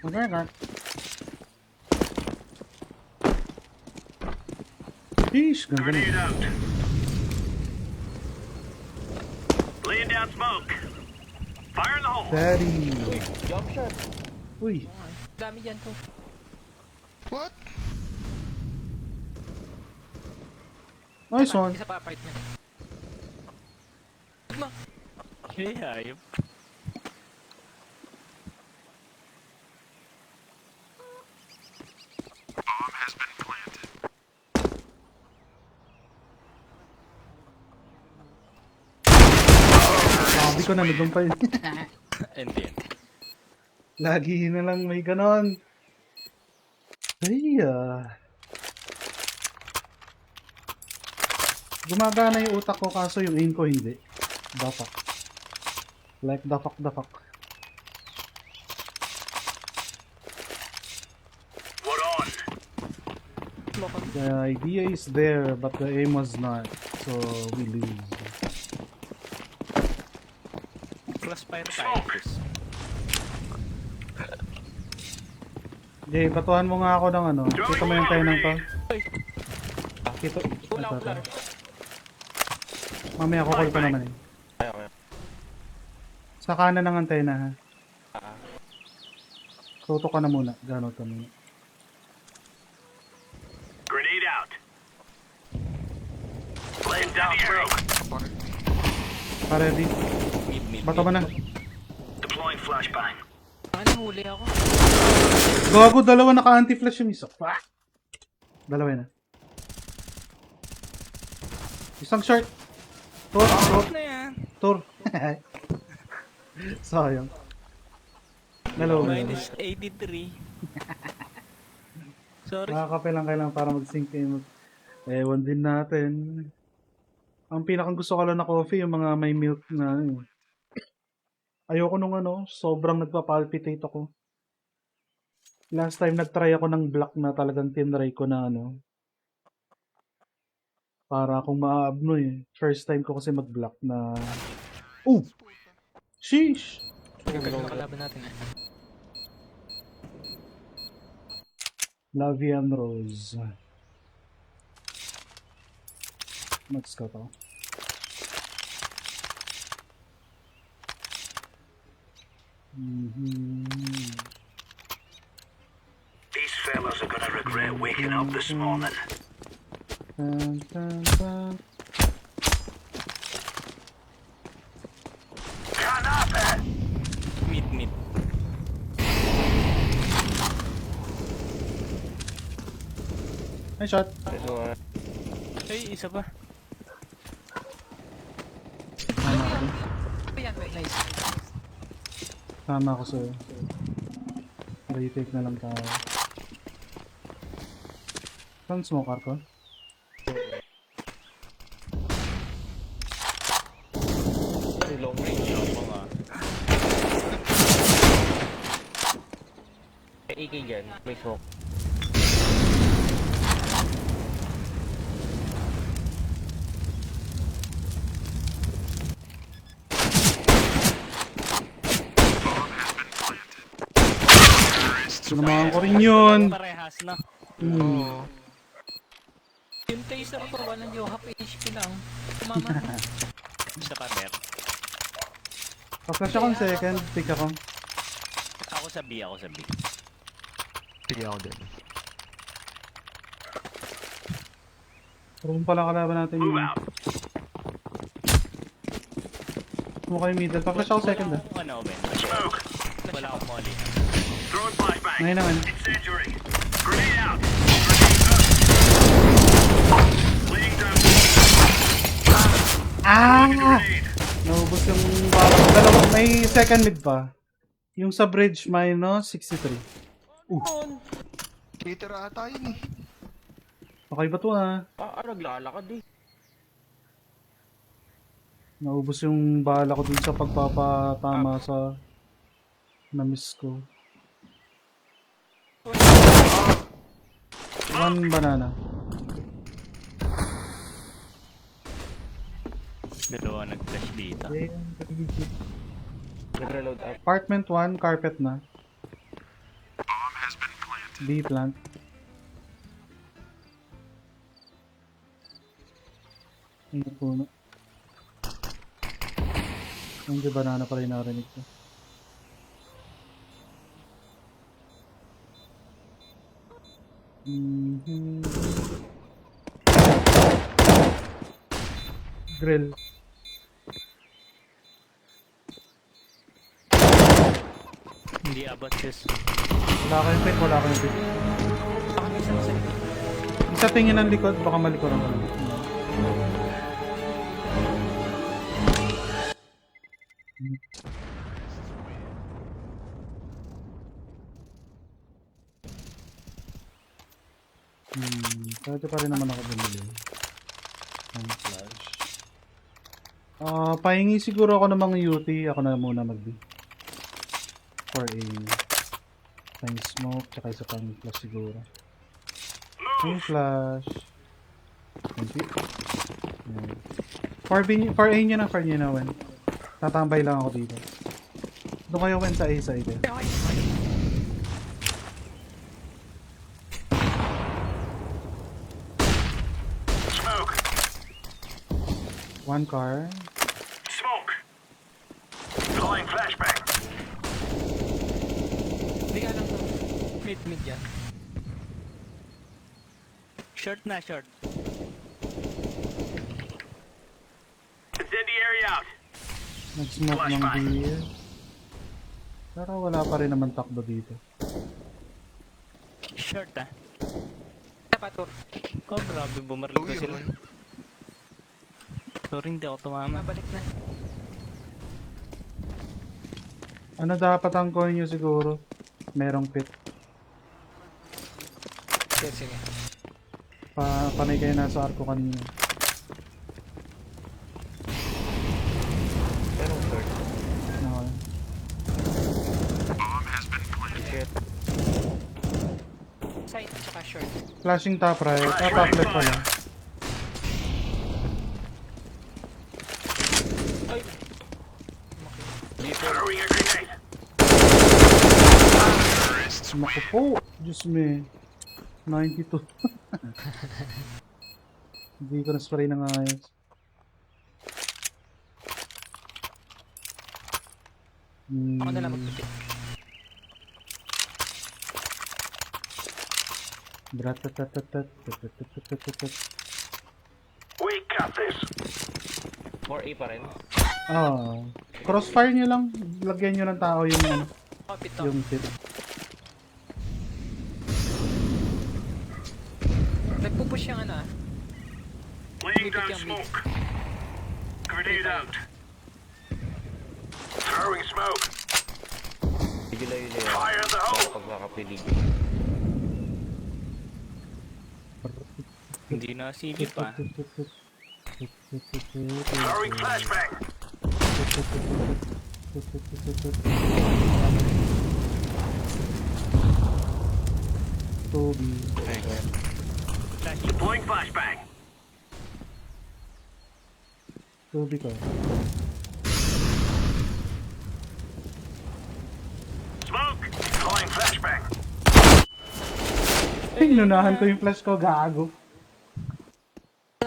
Okay, okay. Sheesh, ganda Grenade na. out. Laying down smoke. Fire in the hole. Daddy. Jump shot. Uy. Dami dyan to. What? Nice one. Isa pa apartment. Yeah, ayun. Bomb has been planted. Sabi ko na, nagong pa yun. Hindi yan. Lagi na lang may ganon. Ay, gumagana yung utak ko kaso yung aim ko hindi. The fuck. Like the fuck, the fuck. What on? The idea is there but the aim was not. So we lose. Crossfire tayo. Chris. Jay, batuhan mo nga ako ng ano. Kita mo yung tayo ng to. Kita. Wala ko lang. Mamaya ko call pa naman eh. Ayaw. Sa kanan ng antena ha. Ah. Toto ka na muna. Gano'n ka muna. Grenade out. Laying down smoke. Apart. Pa-ready. Mid. Bato mo na. Deploying flashbang. Ano, huli ako. Gago, dalawa naka-anti-flash yung isa. Fuck! Dalawa yun ah. Isang short. Tur. Ano yan? Tur. Sayang. Dalawa. Minus 83. Sorry. Makakape lang kailangan para mag-sync in. Ewan din natin. Ang pinakang gusto ko lang na coffee, yung mga may milk na ano. Ayoko nung ano, sobrang nagpa-palpitate ako. Last time nag-try ako ng black na talagang tinry ko na ano. Para kung maabno eh. First time ko kasi mag-black na... Oh! Sheesh! Gagawin na kalaban natin eh. Lavian Rose. Mag-scout ako. These fellas are gonna regret waking up this morning. Dun, dun, dun. Canapa! Mid. Ay, shot. Ay, isa pa. Tama ako dun. Ayan, wait, nice. Tama ako sa'yo. Retake na lang tayo. Saan smoker ko? Long range yung mga. May AK dyan. May smoke. Sinamahan ko rin yun. Parehas na. Oo. Yung taser ko, walang yung half HP lang. Tumama na. Isa pa, Mer. Pag-flash akong second, pick ako. Ako sa B. Sige ako din. Room pala kalaban natin Move yun. out. Mukha yung middle. Pag-flash ako second ah. Ano, Ben? Smoke. Wala akong molly. Throwing flashbang. Ngayon naman. Incendiary. Grenade out. Laying down Ah! grenade. Naubos yung parang dalawa. May second mid pa. Yung sa bridge minus 63. Peter ata yun eh. Okay ba to ah? Naglalakad eh. Naubos yung bala ko dun sa pagpapatama sa na-miss ko. One banana. Dalawa nag-flash dito. Nag-reload up. Apartment 1, carpet na. Bomb has been planted. B plant. Ano po na? Hindi banana pa rin narinig ko. Mhm. Grill. Hindi abot sis. Wala kayong pick, wala kayong pick. Baka may isang sa'yo. Isa tingin ng likod, baka malikuran ko lang. Pwede pa rin naman ako bumili. Ang flash. Pahingi siguro ako ng mga UT. Ako na muna mag-B. For a pang smoke, tsaka isa pang flash siguro. Yung flash. Thank you. Ayan. For A nyo na, for nyo na, Wen. Tatambay lang ako dito. Doon kayo, Wen, sa A side. Eh. Smoke. One car. Smoke. Deploying flashbang. Hindi ka lang to. Mid yan. Short na, short. Incendiary out. Nag-smoke ng beer. Pero wala pa rin naman takbo dito. Short ah. Patur. Oh, grabe, bumaril ko sila. Sorry, hindi ako tumama. Mabalik na. Ano dapat ang coin nyo siguro? Merong pit. Sige, sige. Panay kayo nasa arko kanina. Pero third. Okay. Bomb has been planted. Shit. Side, tsaka short. Flashing top right. Top left pala. Throwing a grenade. Terrorists Naku po. Diyos me. 92. Hindi ko na-spray ng ayos. Ako na lang magpipit. Bratatatat. We got this. 4A pa rin. Crossfire nyo lang. Lagyan nyo ng tao yung ano, Kapit to. yung pit. Nagpupush yung ano ah. Laying down Bibigyan mid. smoke. Grenade out. Throwing smoke. Medyo layo na yun. Fire in the hole. Pag nakapilig. Hindi na silip ah. Throwing flashbang. Toby. Deploying flashbang. Toby ka. Smoke. Deploying flashbang. Ay, nunahan ko yung flash ko. Gago.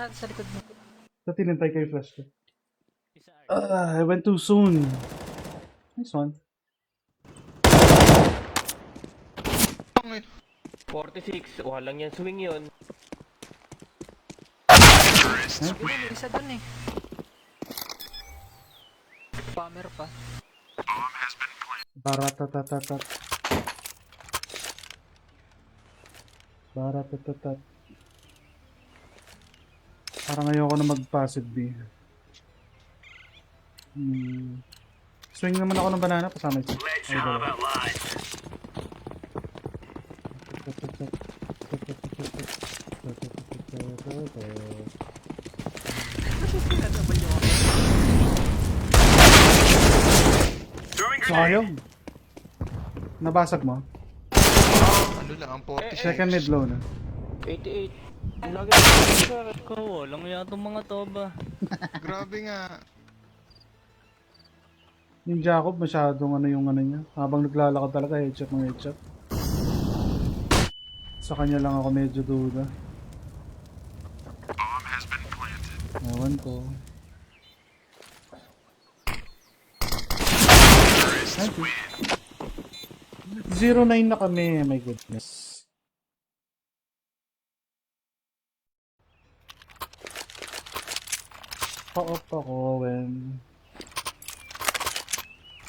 Sa likod mo. So, tinintay ko yung flash ko. Isa R. I went too soon. Nice one. 46. Walang yan. Swing yun. Terrorists Yun, may isa dun eh. Bomber pa. bomb has been planted. Baratatatat. Baratatatat. Parang ayoko na mag-passive B. Swing naman ako ng banana, pasama ito. Let's have a life. Sayang. Nabasag mo? Ano lang, ang 40. Second mid low na. 88. Lagi ako sir. Ko, walang yatong mga toba. Grabe nga. Yung Jacob masyadong ano yung ano niya. Habang naglalakad talaga, headshot ng headshot. Sa kanya lang ako medyo duda. Bomb has been planted. Ewan ko. Terrorists win. 0-9 na kami, my goodness. Pa-off ako when...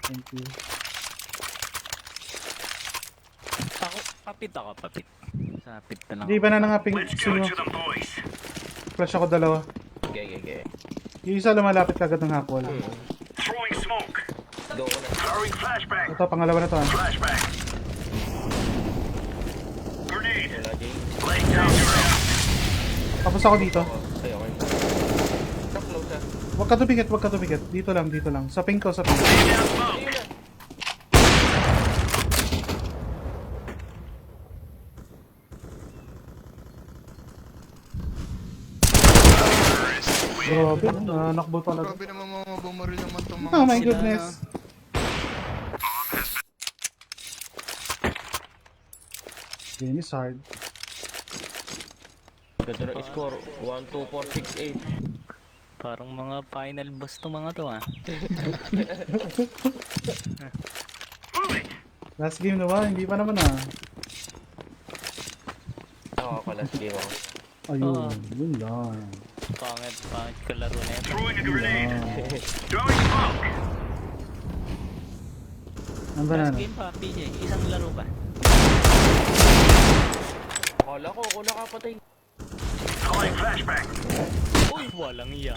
Thank you. Papit ako, papit. Sapit na lang. Di ba na nangaping Let's go sino? to the boys. Flash ako dalawa. Okay. Yung isa lumalapit kagad ng hakwal. Throwing smoke. Doon ko na. Throwing flashbang. Ito, pangalawa na to ah. Flashbang. Grenade. Wala, Jay. Laying down grenade. Tapos ako dito. Ay, okay. Stop close ah. Huwag ka tumikit, huwag ka tumikit. Dito lang, dito lang. Sa ping ko, sa ping. Laying down smoke. Grabe, nakbo talaga. Grabe naman mga bumaril naman itong mga Oh my sila goodness. Game is hard. Ganda ng score. 1, 2, 4, 6, 8. Parang mga final boss to mga to ah. Last game na ba? Hindi pa naman ah. Ako, last game ako. Ayun, yun lang. Pangit kalaro na ito. Throwing a grenade. Ah, Throwing smoke. ang banana. Last game pa, PJ. Isang laro ba? Akala ko, ako nakapatay. Calling flashbang. Uy, walang iya.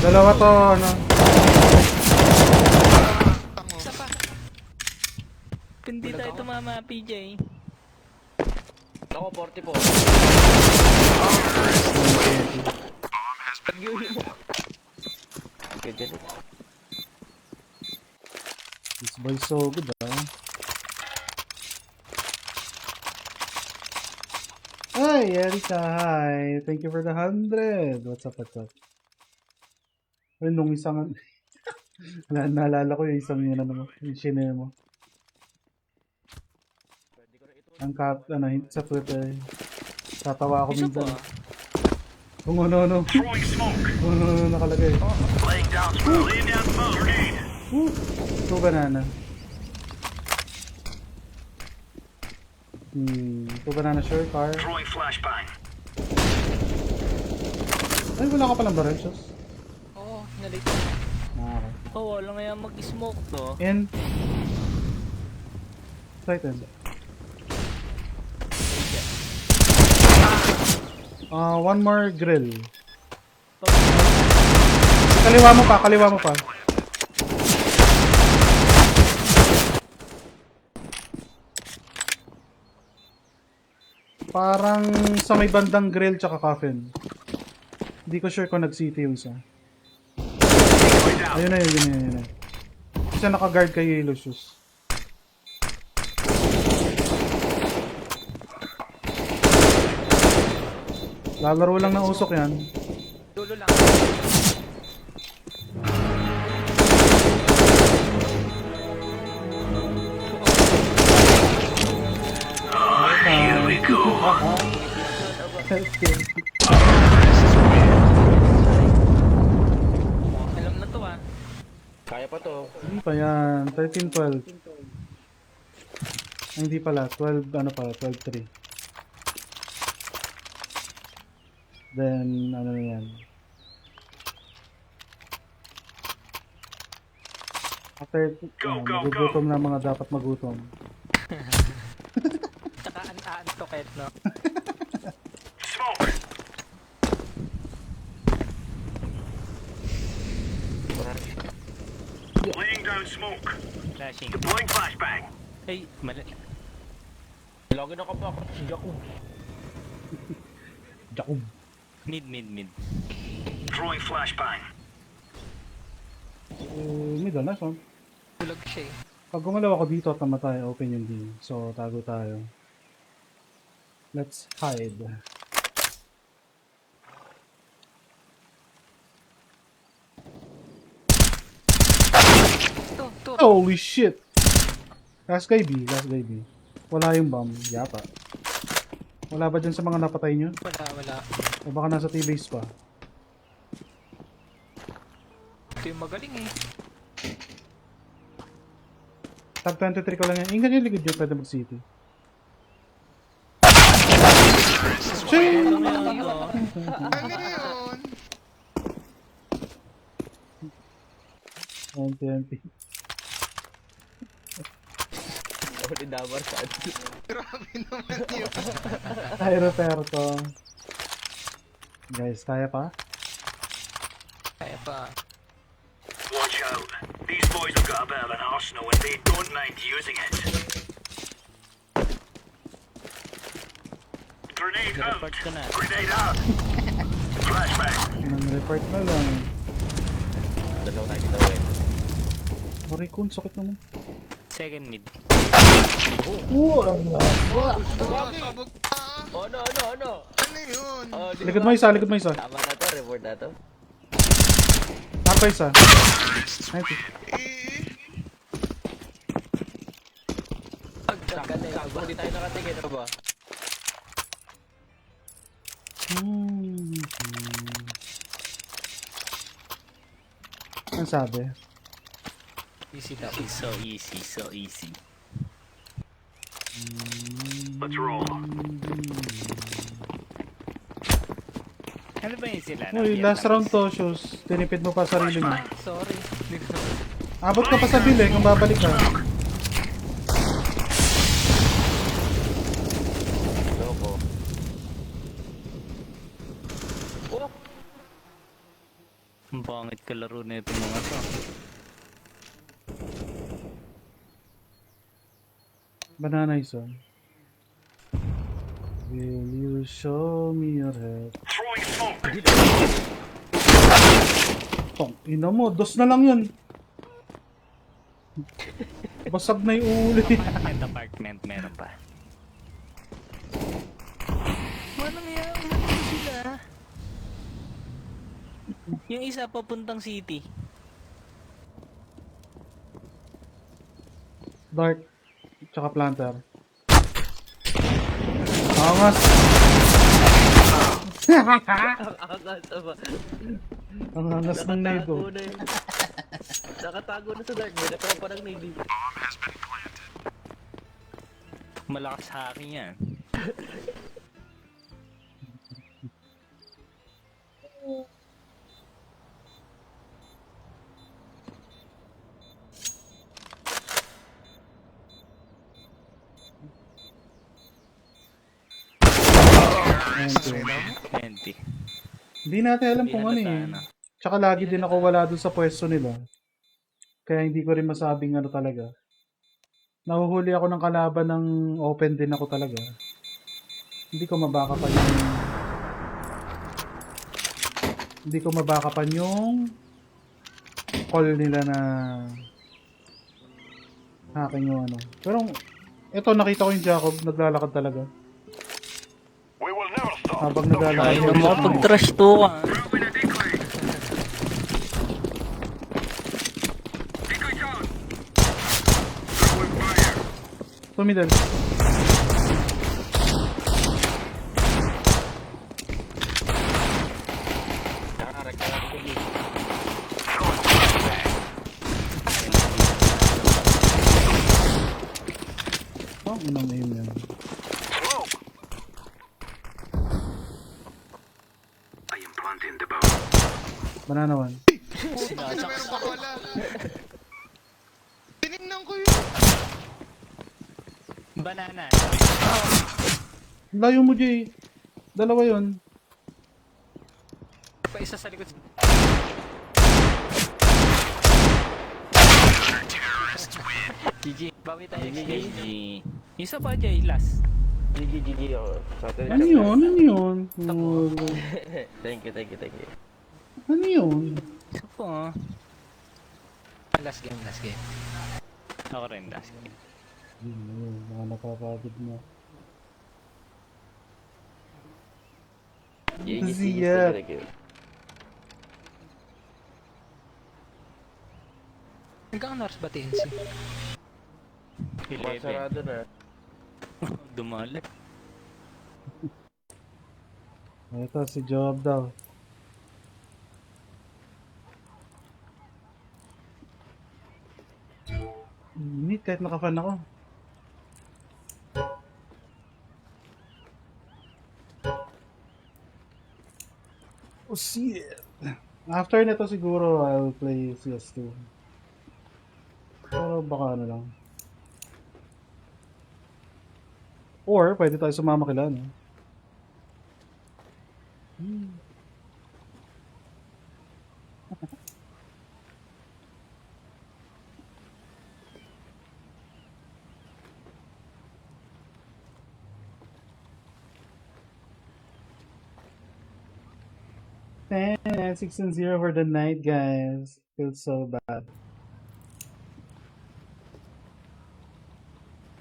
Dalawa to, ano. tango. Isa pa. Hindi tayo tumama, PJ. Ako, 44. Bomb has been Pag-yuli mo. Ganda rin. This boy's so good ah. Hi, Erika, hi. Thank you for the 100. What's up, what's up? Well, nung isang... Naalala ko yung isang yun, ano mo, yung shinare mo. Ang sa Twitter. Tatawa ako Isa po minsan. ah. Kung ano, throwing smoke. kung ano nakalagay. Laying down smoke. Laying down smoke. Grenade. Two banana. Two banana sure car. Throwing flashbang. Ay, wala ka palang barrel, Sos. Oo, nalito. Ah, okay. Oh, wala nga mag-smoke to. And... Titan. One more grill. Kaliwa mo pa, kaliwa mo pa. Parang sa may bandang grill tsaka coffin. Hindi ko sure kung nag-city yung isa. Ayun na yun. Isa naka-guard kay Lucius. Lalaro lang ng usok yan. Dulo lang. Here we go. Alam na to ah. Kaya pa to. Hindi pa yan. 13-12. Ay, hindi pala. 12, ano pa? 12-3. Then, ano na yan. After, magugutom na mga dapat magutom. Tsaka antoket no. Smoke. Laying down smoke. Flashing. Deploying flashbang. Ay, mali. Login ako pa ako. Jacob. Jacob. Mid. Throwing flashbang. Middle, nice one. Bulag siya eh. Pag gumalaw ako dito at namatay, open yung D. So, tago tayo. Let's hide. To. Holy shit! Last guy B, last guy B. Wala yung bomb, yata. Wala ba dyan sa mga napatay nyo? Wala. O baka nasa T-base pa? Ito yung magaling eh. Tag 23 ko lang yan. Ingan yung likod yun, pwede mag-city. Shing! Ano yun? 20. Uli dabar sa Grabe naman yun. Hi, Roberto. Guys, kaya pa? Kaya pa. Watch out. These boys have got a bit of an arsenal and they don't mind using it. Grenade out. Report ko na. Grenade out. Flashbang. Nang-report na lang. Dalaw na kita eh. Marikon, sakit naman. Second mid. Sabog pa. Ano? Ano yun? Oh, di Likod ba? mo isa, likod mo isa. Tama na to, report na to. Tapa isa. 90. Eh, Shotgun na yun. Hindi tayo nakatingin, ano ba? Ang sabi? Easy daw. So easy, so easy. Let's roll. Ano ba yun sila? Uy, last round to, shoes. Tinipid mo pa sarili mo. Sorry. Hindi ko Abot ka pa sa bili kung babalik ka. Loko. Oh! Ang pangit kalaro na itong mga to. Banana isa. Will you show me your head? Throwing smoke. Tong, ina mo, dos na lang yun. Basag na yung ulo eh. Apartment meron pa. Ano yan? Ano sila? Yung isa papuntang city. Dark. Tsaka planter. Angas. Angas ba? Ang angas ng nado. Nakatago na yun. Nakatago na sa dark. May nakarang parang navy. Malakas sa akin yan. Ayan, 20. hindi natin alam kung ano eh. Tsaka lagi din ako wala dun sa pwesto nila. Kaya hindi ko rin masabing ano talaga. Nahuhuli ako ng kalaban ng open din ako talaga. Hindi ko mabakapan yung... Hindi ko mabakapan yung... call nila na... hacking yung ano. Pero... Ito nakita ko yung Jacob. Naglalakad talaga. We will never stop. Habang naglalakad Ay, yung makapag-trash to ka. Moving a decoy. Decoy down. Throwing fire. Tumidal. Nakakarag ka lang ito. Oh, inang aim yan. Smoke. I am planting the bomb. Banana one. ano meron pa pala? Tinignan ko yun. Banana. Layo mo, Jay. Dalawa yun. Pa isa sa likod. GG. Bawi tayo. GG. Isa pa dyan, last. GG. Oh. Ano yun? Ano yun? Thank you. Ano yun? Isa pa. Last game, last game. Ako rin, last game. Yun, mga napapagod na. Ziyad! Hanggang ano oras ba TNC? 11. Dumali. Ito, si Job daw. Init kahit naka-fan ako. Oh shit! After nito siguro I'll play CS2. Pero baka ano lang. Or pwede tayo sumama kila, no? Man, 6-0 for the night, guys. Feels so bad.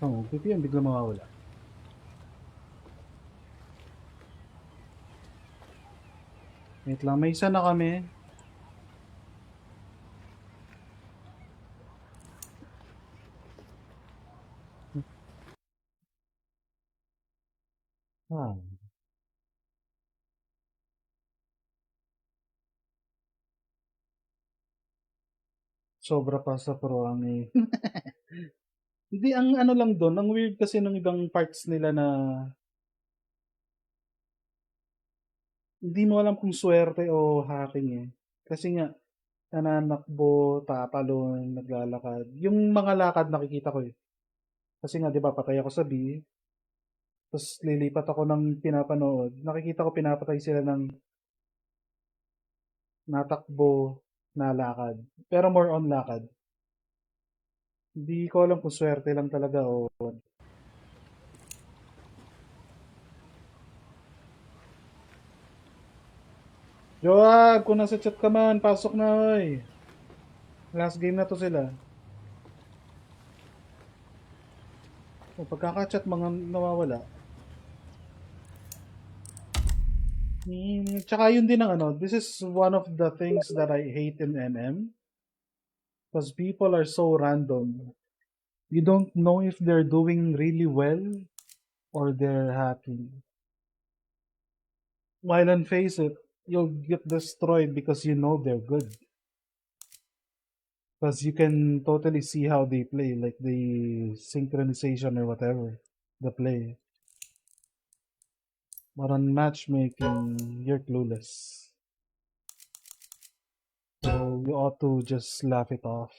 Oh, PPM bigla mawawala. Wait lang, may isa na kami. Ah. Sobra pa sa pro ang eh. Hindi, ang ano lang doon, ang weird kasi ng ibang parts nila na hindi mo alam kung swerte o hacking eh. Kasi nga, nananakbo, tatalon, naglalakad. Yung mga lakad nakikita ko eh. Kasi nga, di ba, patay ako sa B. Tapos lilipat ako ng pinapanood. Nakikita ko pinapatay sila ng natakbo na lakad. Pero more on lakad. Hindi ko alam kung swerte lang talaga o... Joab, kung nasa chat ka man, pasok na oy. Last game na to sila. O, pagkaka-chat mga nawawala. Tsaka yun din ang ano, this is one of the things that I hate in MM. Because people are so random. You don't know if they're doing really well or they're hacking. While on Face It, you'll get destroyed because you know they're good. Because you can totally see how they play, like the synchronization or whatever, the play. But on matchmaking, you're clueless. So you ought to just laugh it off.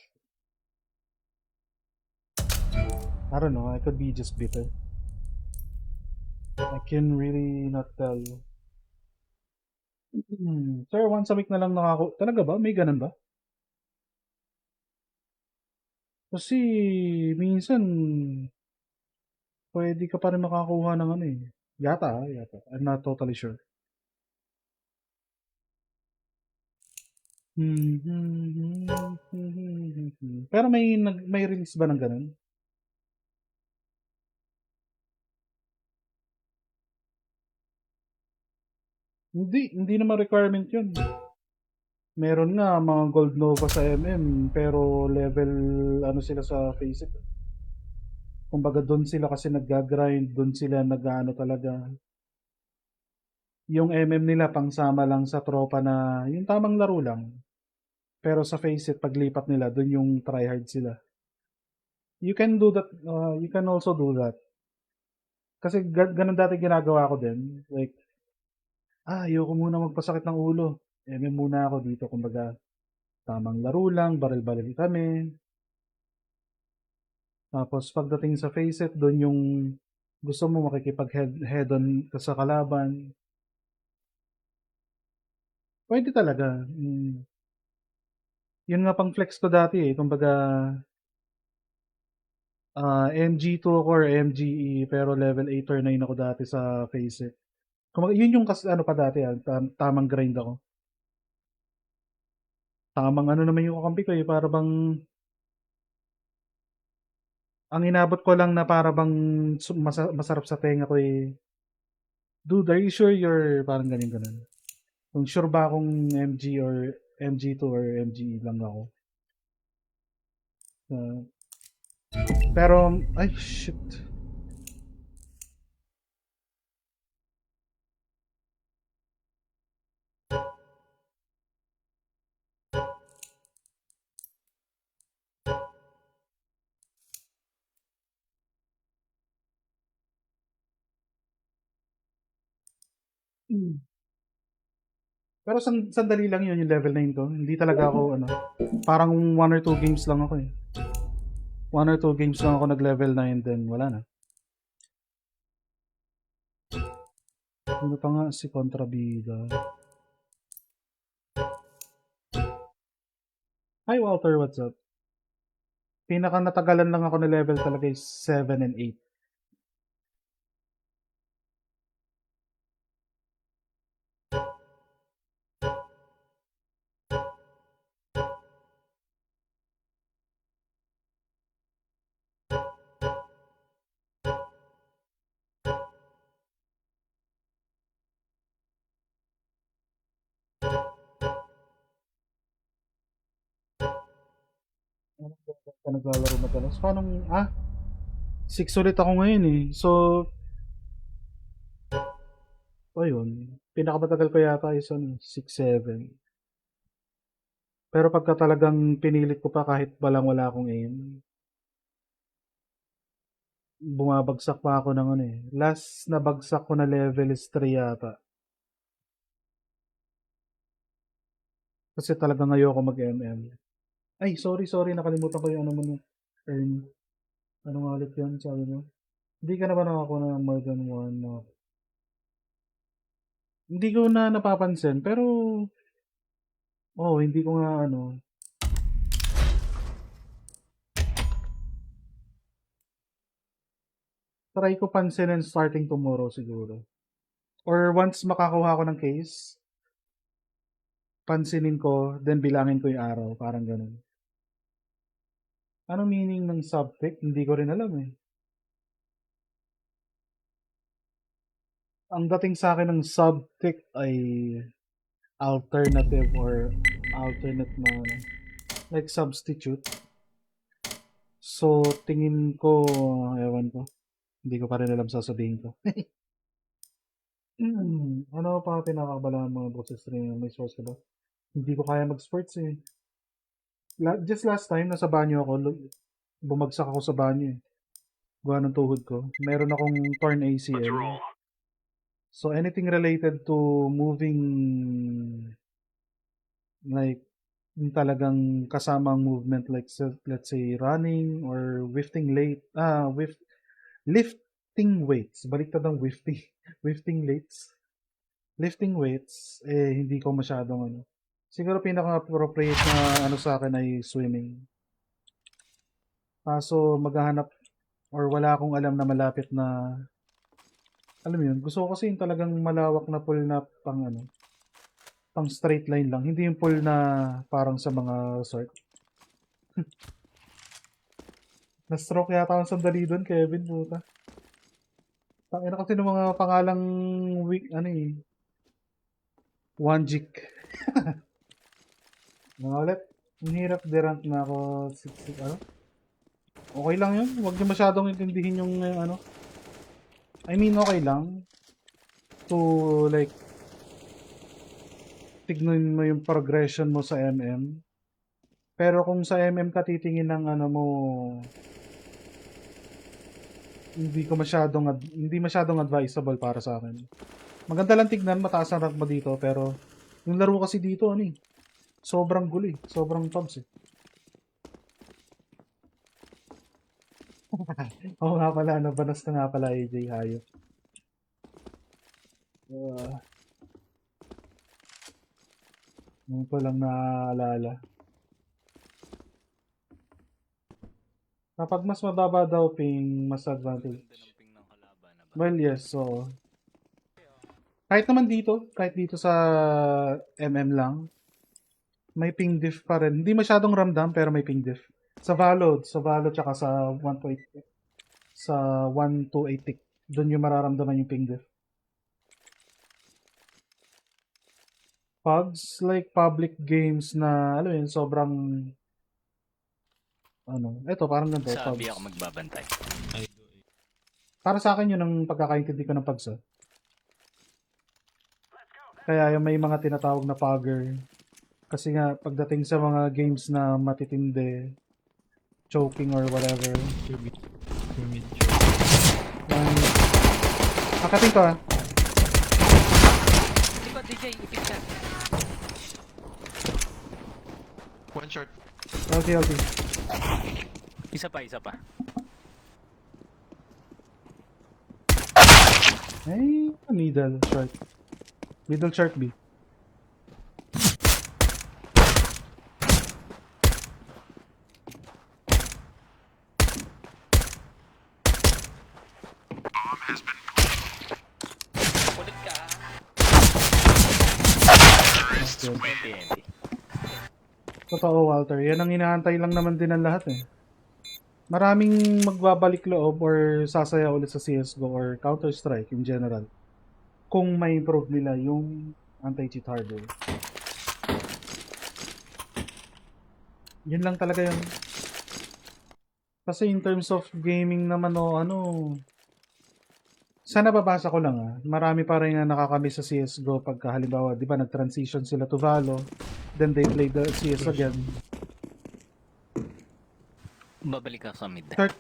I don't know, I could be just bitter. I can really not tell you. Sir, once a week na lang nakako... Talaga ba? May ganun ba? Kasi minsan pwede ka pa rin makakuha ng ano eh. Yata. I'm not totally sure. Pero may release ba ng ganun? Hindi naman requirement yun. Meron nga mga Gold Nova sa MM, pero level ano sila sa Faceit. Kumbaga doon sila kasi nag-grind, doon sila nag-ano talaga. Yung MM nila pangsama lang sa tropa na yung tamang laro lang. Pero sa Faceit, paglipat nila, doon yung tryhard sila. You can do that, you can also do that. Kasi ganun dati ginagawa ko din. Like, ayoko muna magpasakit ng ulo. MM muna ako dito, kumbaga, tamang laro lang, baril-baril kami. Tapos pagdating sa Faceit, doon yung gusto mo makikipag-head-on ka sa kalaban. Pwede talaga. Yun nga pang flex ko dati eh. Kumbaga, MG2 ako or MGE, pero level 8 or 9 ako dati sa Faceit. Kumbaga, yun yung ano pa dati, tamang grind ako. Tamang ano naman yung kakampi ko eh, para bang ang inabot ko lang na para bang masarap sa tenga ko eh. Dude, are you sure you're parang ganun? Kung sure ba akong MG or MG2 or MGE lang ako. Uh, pero, ay shit. Pero sandali lang yun yung level 9 ko. Hindi talaga ako ano. Parang 1 or 2 games lang ako eh. 1 or 2 games lang ako nag-level 9 then wala na. Ano pa nga si Contrabida. Hi Walter, what's up? Pinaka natagalan lang ako na level talaga is 7 and 8. Ka naglalaro madalas. Paano, 6 ulit ako ngayon eh. So, ayun. Pinakamatagal ko yata is 6, 7. Pero pagka talagang pinilit ko pa kahit wala akong aim, bumabagsak pa ako ng ano eh. Last na bagsak ko na level is 3 yata. Kasi talagang ayoko mag-MM. Ay, sorry. Nakalimutan ko yung ano mo na earn. Ano nga ulit yan? Sabi mo? Hindi ka na ba nakakuha ng more than one? No? Hindi ko na napapansin, pero hindi ko nga ano. Try ko pansinin starting tomorrow siguro. Or once makakuha ko ng case, pansinin ko, then bilangin ko yung araw. Parang ganun. Ano meaning ng subtick? Hindi ko rin alam eh. Ang dating sa akin ng subtick ay alternative or alternate na ano, like substitute. So, tingin ko, ewan ko. Hindi ko pa rin alam sasabihin ko. Ano pa pinakabala ng mga boses rin? May source ka ba? Hindi ko kaya mag-sports eh. Just last time, nasa banyo ako. Bumagsak ako sa banyo eh. Gawa ng tuhod ko. Meron akong torn Let's ACL. roll. So, anything related to moving, like, yung talagang kasamang movement, like, let's say, running or lifting weights. Baliktad ang lifting. Lifting weights, hindi ko masyadong ano. Siguro pinaka-appropriate na ano sa akin ay swimming. Kaso maghahanap or wala akong alam na malapit na, alam mo yun, gusto ko kasi yung talagang malawak na pool na pang straight line lang. Hindi yung pool na parang sa mga resort. Na-stroke yata akong sandali doon, Kevin, puta. Tangina kasi ng mga pangalang Wanjik. Mga ulit. Ang hirap dirant na ako. Okay lang yun. Huwag niyo masyadong intindihin yung I mean, okay lang. To like, tignan mo yung progression mo sa MM. Pero kung sa MM ka titingin ng mo, hindi masyadong advisable para sa akin. Maganda lang tignan, mataas ang rank mo dito, pero yung laro kasi dito, sobrang guli, sobrang togs eh. Oo nga pala, banas na nga pala AJ Hayop. Ngayon ko lang naaalala. Kapag mas mababa daw ping, mas advantage. Well, yes, so kahit dito sa MM lang, May ping diff pa rin. Hindi masyadong ramdam, pero may ping diff. Sa Valo tsaka sa 128 sa 128 tick. Doon yung mararamdaman yung ping diff. Pugs, like public games na, alam mo yun, sobrang, eto, parang ganito, Sabi Pugs. ako magbabantay. Para sa akin yun ang pagkakaintindi ko ng Pugs. Kaya yung may mga tinatawag na pugger. Kasi nga, pagdating sa mga games na matitindi, choking or whatever. Akating ko Likod, DJ, ipit ka. One shot. LT. Isa pa. Ay, middle short. Middle short B. Kulit ka. Good. TNT. Totoo, Walter. Yan ang inaantay lang naman din ng lahat eh. Maraming magbabalik loob or sasaya ulit sa CSGO or Counter-Strike in general kung may improve nila yung anti-cheat hardware. Yun lang talaga yun. Kasi in terms of gaming naman sa nababasa ko lang marami pa rin nga nakakamiss sa CSGO pagka halimbawa, di ba nag-transition sila to Valo, then they played the CS again. Babalik ako sa mid. Start.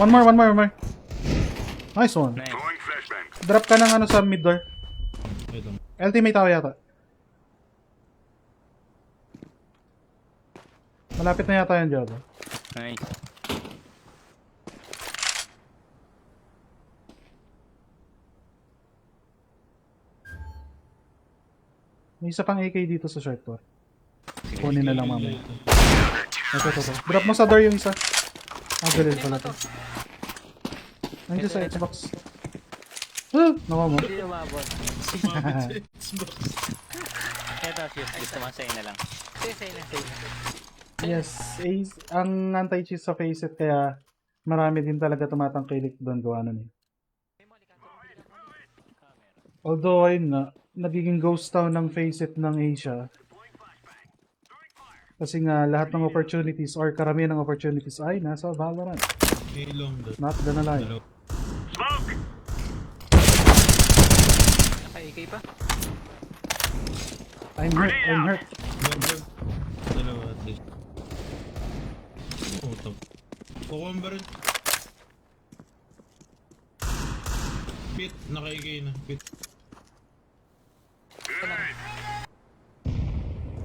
One more. Nice one. Nice. Throwing flashbang. Drop ka ng sa mid door. LT may tao yata. Malapit na yata yan, Java. Nice. May isa pang AK dito sa short door. Sige. Kunin na lang mamaya. Ito. Drop mo sa door yung isa. Galil pala to. Nandiyan sa Xbox. Nakuha mo. Hindi lumabot. Eto, shoot. Gusto mo sa'yo na lang. Say na. Yes, ang anti-cheat sa Faceit kaya marami din talaga tumatangkilik doon gawa nun eh. Although ayun nga, nagiging ghost town ng Faceit ng Asia. Kasi nga lahat ng opportunities or karamihan ng opportunities ay nasa Valorant. Not gonna lie. Smoke. Naka-AK pa. I'm hurt. Dalawa at least. Oh, top. Kukuha ba rin? Pit, nakaigay na. Pit.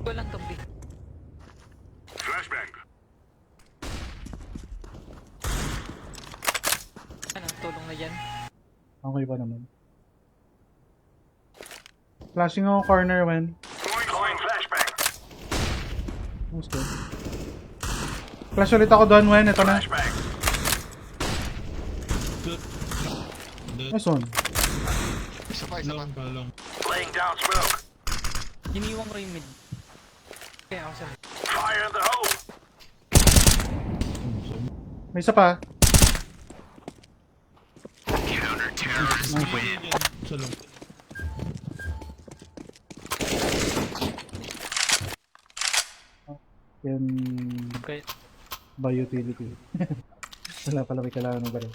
Walang tumbi. Flashbang. Tulong na dyan. Okay pa naman. Flashing ako corner when. Throwing flashbang. That's good. Flash ulit ako doon when. Ito na. Flashbang. Nice one. Isa pa. Long pa lang. Laying down smoke. Iniwang ko yung mid. Kaya ako sa mid. Fire in the hole. May isa pa. Sige dyan. Sa long. Yan Okay. by utility. Wala pala may kailangan ng baril.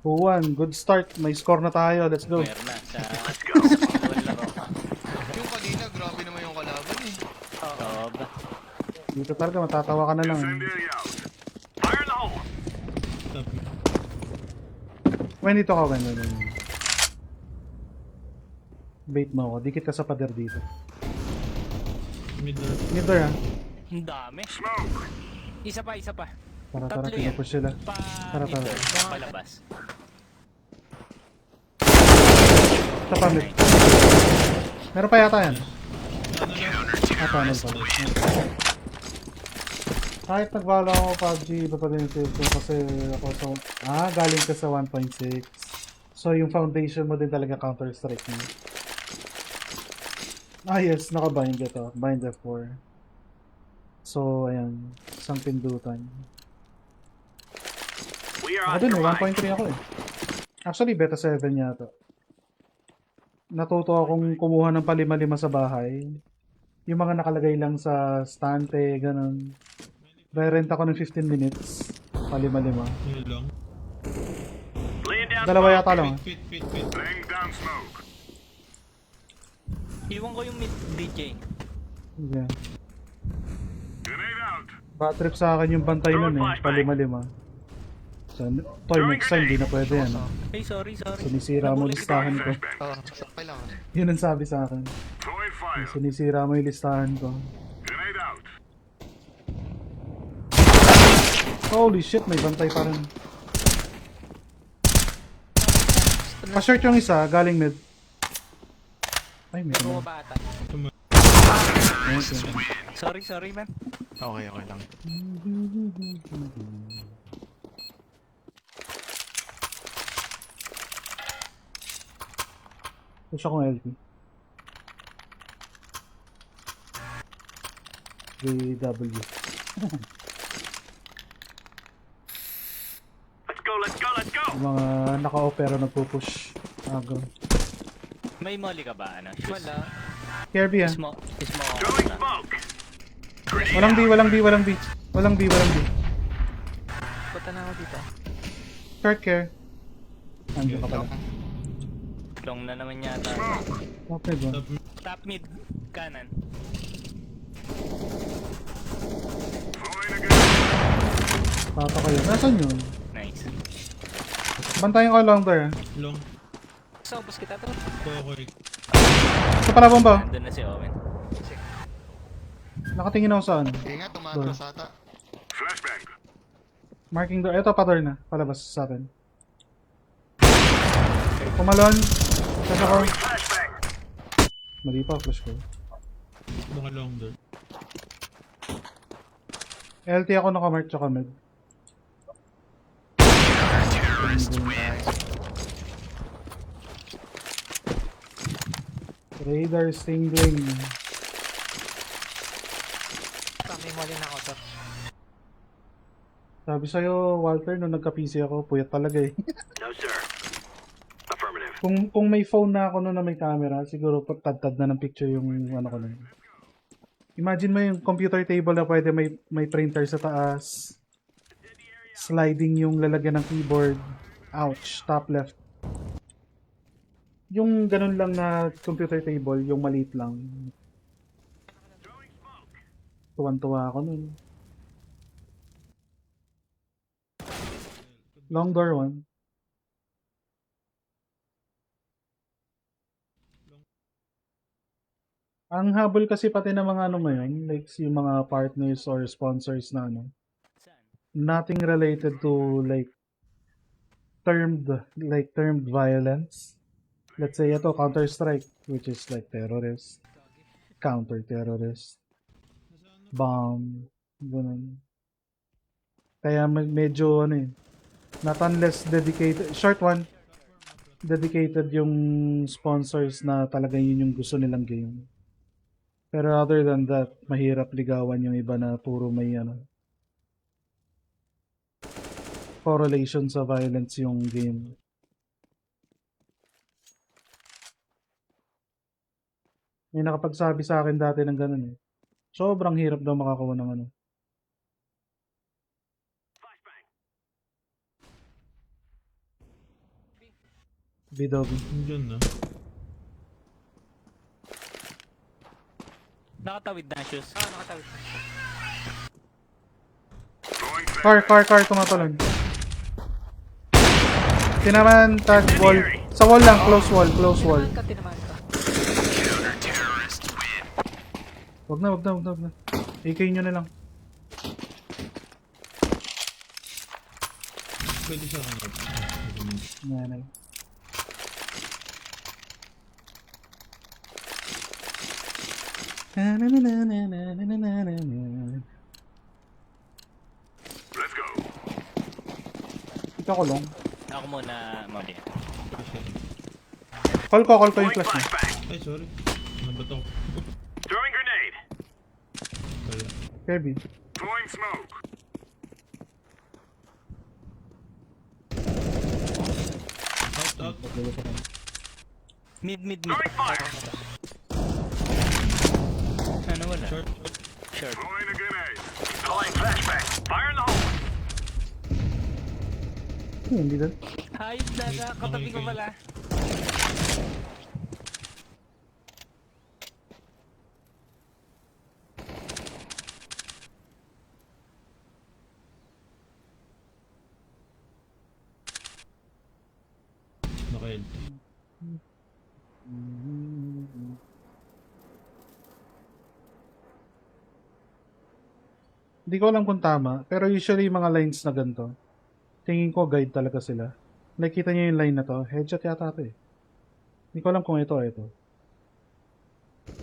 One, good start. May score na tayo. Let's go. Meron na sa... Let's go. Laro. Yung kanina, grabe naman yung kalaban eh. Sob. Dito talaga matatawa ka na lang. Incendiary out. Fire in the hole. Top. When dito ka, when. Bait mo ako. Dikit ka sa pader dito. Middle. Dito ha. Ang dami. Smoke. Isa pa. Tara, Tatlo yan. pinupush sila. Pa... Tara. Palabas. Sa pamit. Meron pa yata yan. Tunnel pala. Kahit nag-follow ako PUBG, iba pa din yung save ko kasi ako galing ka sa 1.6. So, yung foundation mo din talaga Counter-Strike mo. Ah, yes. Naka-bind ito. Bind F4. So, ayan. Isang pindutan. We are Ako din, Oscar eh, 1.3 Mike. ako eh. Actually, beta 7 yata. Natuto akong kumuha ng palima-lima sa bahay. Yung mga nakalagay lang sa stante, ganun. Rent ako ng 15 minutes. Palima-lima. Yun lang. Laying down Dalawa smoke. yata lang. ah. Fit. Laying down smoke. Iwan ko yung mid DJ. Yeah. Grenade out. Bad trip sa akin yung bantay nun eh. Palima-lima. So, toy next time, di na pwede yan. ah. Hey, sorry. Sinisira mo yung listahan ko. Oo, sakay lang. Yun ang sabi sa akin. Throwing fire. Sinisira mo yung listahan ko. Grenade out. Holy shit, may bantay pa rin. Pa-short yung isa, galing mid. Ay, may ano. Bumabata. Okay. Sorry, man. Okay lang. Push akong LP. JW. Let's go. Yung mga naka-opera nagpupush. Agro. May molly ka ba, ano? Shoes? Wala. Kirby ah. Small. Throwing smoke. Walang B. Punta na ako dito. Short care. Andiyo ka pala. Long na naman yata. Okay ba? Top mid. Kanan. Throwing a grenade. Pata kayo. Nasaan yun? Nice. Bantayan ko long door ah. Long. So, bus kita to. Kuya. Sa palabang ba? Nandun na si Owen. Nakatingin ako saan. Eh nga, tumatras ata. Flashbang. Marking door. Ito, pa-door na. Palabas sa atin. Pumalon. Flash ako. Flashbang. Mali pa, flash ko. Baka long door. LT ako nakamark tsaka med. Radar stingling. May mali na ako to. Sabi sa'yo, Walter, nung nagka-PC ako, puyat talaga eh. No, sir. Affirmative. kung may phone na ako noon na may camera, siguro patad na ng picture yung ano ko na yun. Imagine mo yung computer table na pwede may printer sa taas. Sliding yung lalagyan ng keyboard. Ouch, top left. Yung ganun lang na computer table, yung maliit lang. Tuwan-tuwa ako nun. Long door one. Ang habol kasi pati ng mga ano ngayon, like yung mga partners or sponsors na ano, Saan? nothing related to termed violence. Let's say ito Counter-Strike, which is like terrorist, counter-terrorist, bomb, ganun. Kaya medyo ano eh, not unless dedicated, short one, dedicated yung sponsors na talaga yun yung gusto nilang game. Pero other than that, mahirap ligawan yung iba na puro may ano, correlation sa violence yung game. May nakapagsabi sa akin dati ng ganun eh. Sobrang hirap daw makakuha ng ano. Bidobi. Diyan na. Nakatawid na shoes. Nakatawid. Throwing Car, tumatalon. Tinaman, tag, wall. Sa wall lang, close wall. Tinamaan ka. Wag na. AK nyo na lang. Pwede sa kanap. Nanay. Let's go. Ikaw ko lang. Ako muna, molly. Call ko yung Throwing flash mo. flashbang. Ay, sorry. Nabato ko. Throwing grenade. Wala. Kevin. Throwing smoke. Out. Mid. Throwing fire. Ano wala? Short. Short. Throwing a grenade. Deploying flashbang. Fire in the hole. Hindi doon. Hayop daga, katabi ko pala. Naka-LT. Hindi ko alam kung tama, pero usually yung mga lines na ganito, tingin ko guide talaga sila. Nakita niyo yung line na to, headshot yata ito eh. Hindi ko alam kung ito o ito.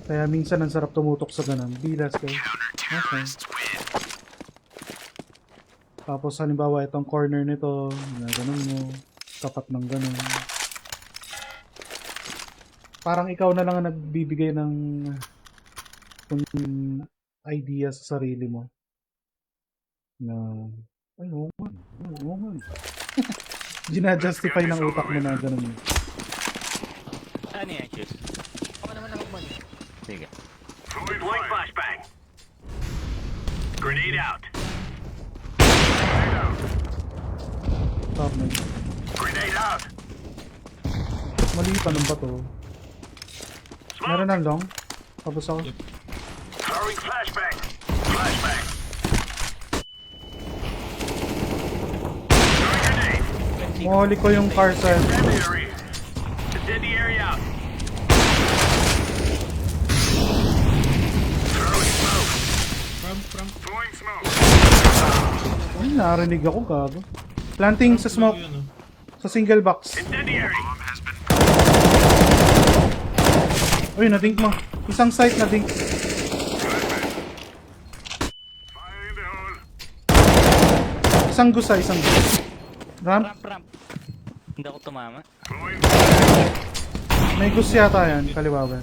Kaya minsan ang sarap tumutok sa ganun. Bilas ko. Okay. Tapos halimbawa itong corner nito, na ganun mo, tapat ng ganun. Parang ikaw na lang ang nagbibigay ng idea sa sarili mo. Na, ay, oo nga. Gina-justify ng utak mo na ganun. Ano yan, Chus? Ako naman na magmali. Sige. Deploying flashbang. Grenade out. Top na. Grenade out. Mali pa ng bato. Meron ng long. Tapos ako. Throwing flashbang. Flashbang. Throwing grenade. Mahuli ko yung car sa... Incendiary. Incendiary out. Throwing smoke. From. Throwing smoke. Ay, narinig ako, gago. Planting sa smoke. Yun, Sa single box. Incendiary. Uy, na-dink mo. Isang site na-dink. Fire in the hole. Isang gusa. Ramp. Ramp. Hindi ako tumama. Throwing May gus yata yan. Kaliwawan.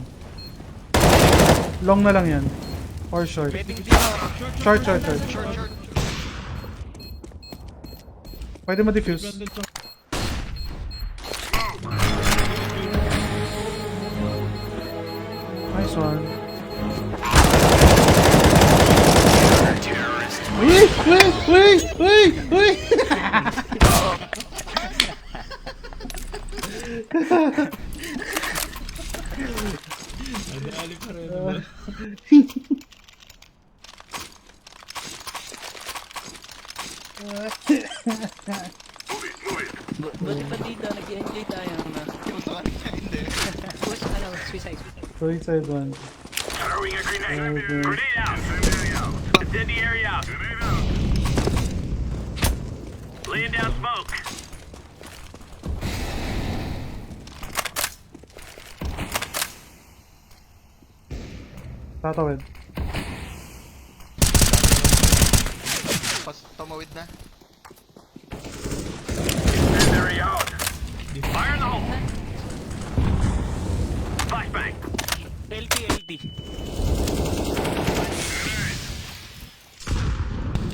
Long na lang yan. Or short. Pwedeng dito. Short. Short. Pwede ma-diffuse. Brandon from. Nice one. Uy! Ali pa rin. Diba? Buti pa dito, nag-enjoy tayo na. Yung sa kanila, hindi. Push, ano, suicide. Suicide one. Throwing a grenade. Okay. Grenade out. Incendiary out. Grenade out. Laying down smoke. Tatawid. Tumawid na. Incendiary out. Fire in the hole. Flashbang. LT.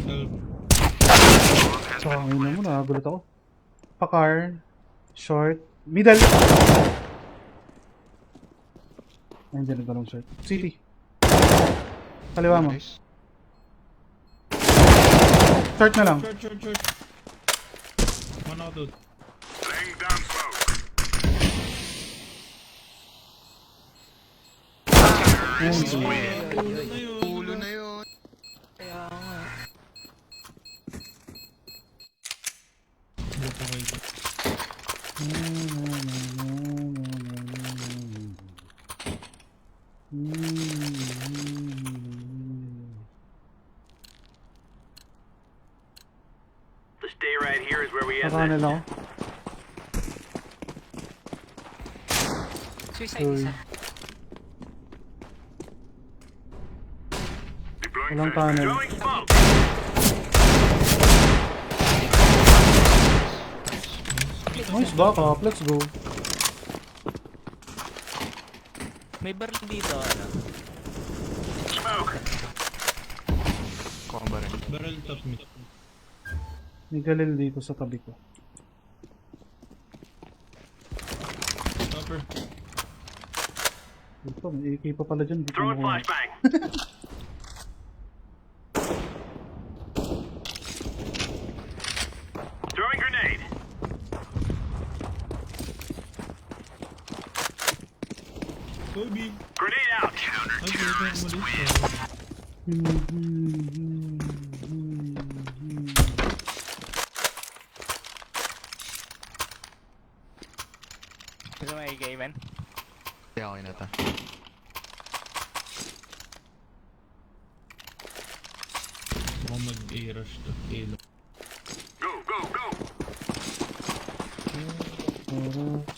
Help. Tsaka mo, nakagulat ako. Pakar. Short. Middle. Ayun, dyan nagtanong short. City. Kaliwa mo. Nice. Short na lang. Short. One out. Laying down smoke. Ayun, Ulo na yun. Kaya nga. Buta ko ito. The stay right here is where we end Saka this. nila ako. Suicide Uy. isa. Deploying Walang flashbang. tunnel. Throwing smoke. Nice backup. Let's go. May baril dito, ano? Smoke. Kuha ba rin? Barrel top mid. May galil dito sa tabi ko. Upper. Ito, may AK pa pala dyan. Di ko Throwing makuha. flashbang. Throwing grenade. Kobe. Grenade out. Ay, pwede mo dito. Gusto mo ikay, man? Hindi ako inata. Mukhang mag-A-rush to. A-lock. Go, go, go.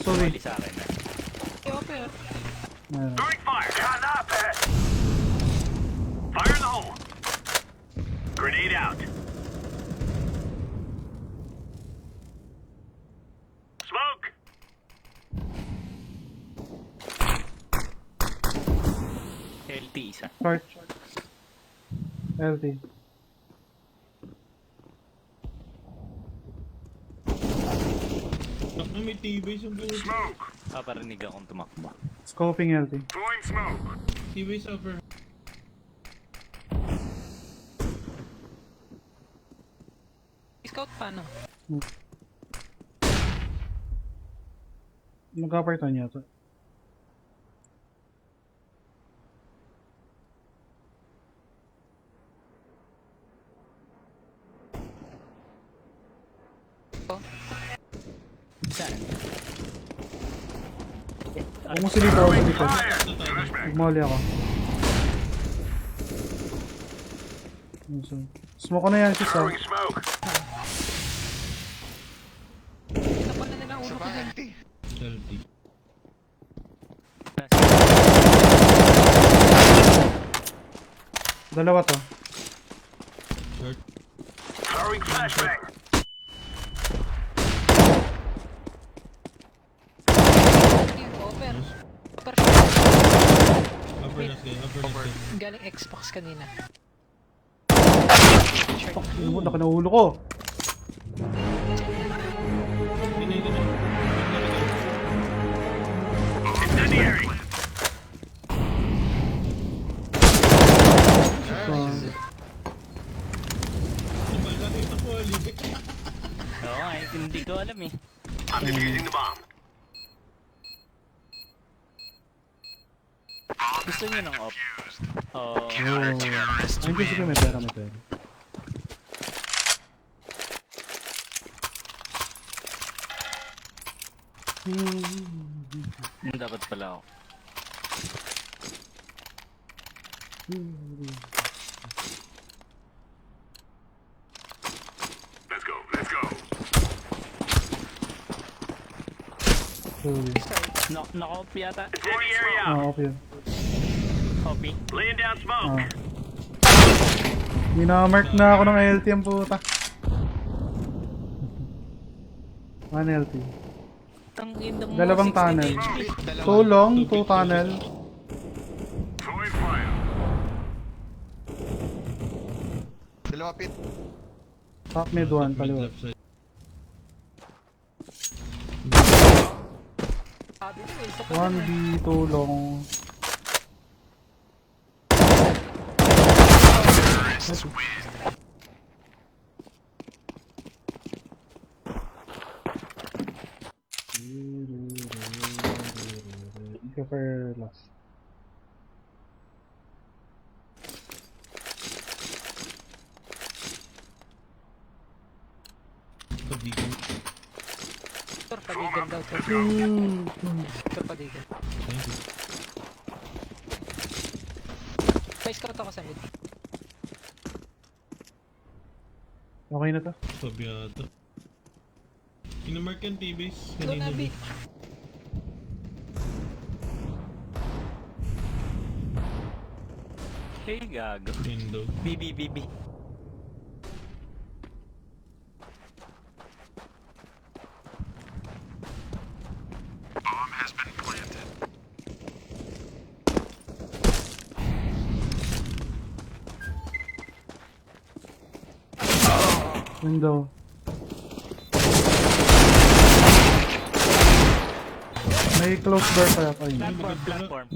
Sorry. Mali sa akin, ah. Ayun. Throwing fire. Got that bad. Fire in the hole. Grenade out. Smoke. LT isa. Short. LT. Ah, may T-base yung puto. Smoke. Paparinig akong tumakbo. Scoping LT. Throwing smoke. T-base upper. Scout paano? Magkapartan niya ito. Saan? Huwag mo silita ako dito. Fire. Magmali ako. Smoke ko na yan, sis. Throwing smoke. Tapan na nila ang ulo ko dyan. LT. LT. Dalawa to. Short. Throwing flashbang. Here, over. Upper Upper last guy. Upper last guy. galing Xbox kanina. Ano mo, laki na ulo ko. Hinay ka na. Incendiary. Malaki ito po. Oo nga, hindi ko alam eh. I'm defusing the bomb. Gusto niyo ng op? Oo. Oh. Ay, sige, may pera, may pera. Dapat pala ako. Let's go. Let's go. Sorry. Naka-op yata. Incendiary out. Ah, okay. Copy. Laying down smoke. Ah. Minamark na ako ng LT ang puta. 1 LT. Ang ina mo. Dalawang 16 tunnel. HP. Two long, 2 tunnel. Throwing fire. Dalawa pit. Top mid 1, kaliwa. Left side. Sabi ko, isa pa 1B, 2 long. Ika for last. Pagdigan. Tor, padigan daw. Tor, Tor, padigan. Thank you. May scout ako sa mid. Okay na to. Sabiata. Inamark yung T-base. Go na, B. Hey, gago. Window. BB. Window. May close door pa yata yun. Platform.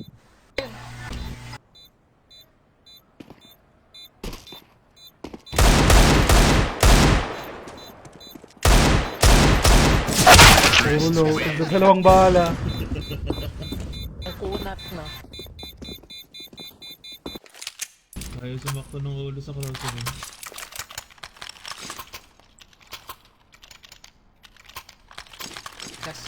Ulo. Dalawang bala. Ang kunat na. Ayaw sumakto ng ulo sa crosser. Gas.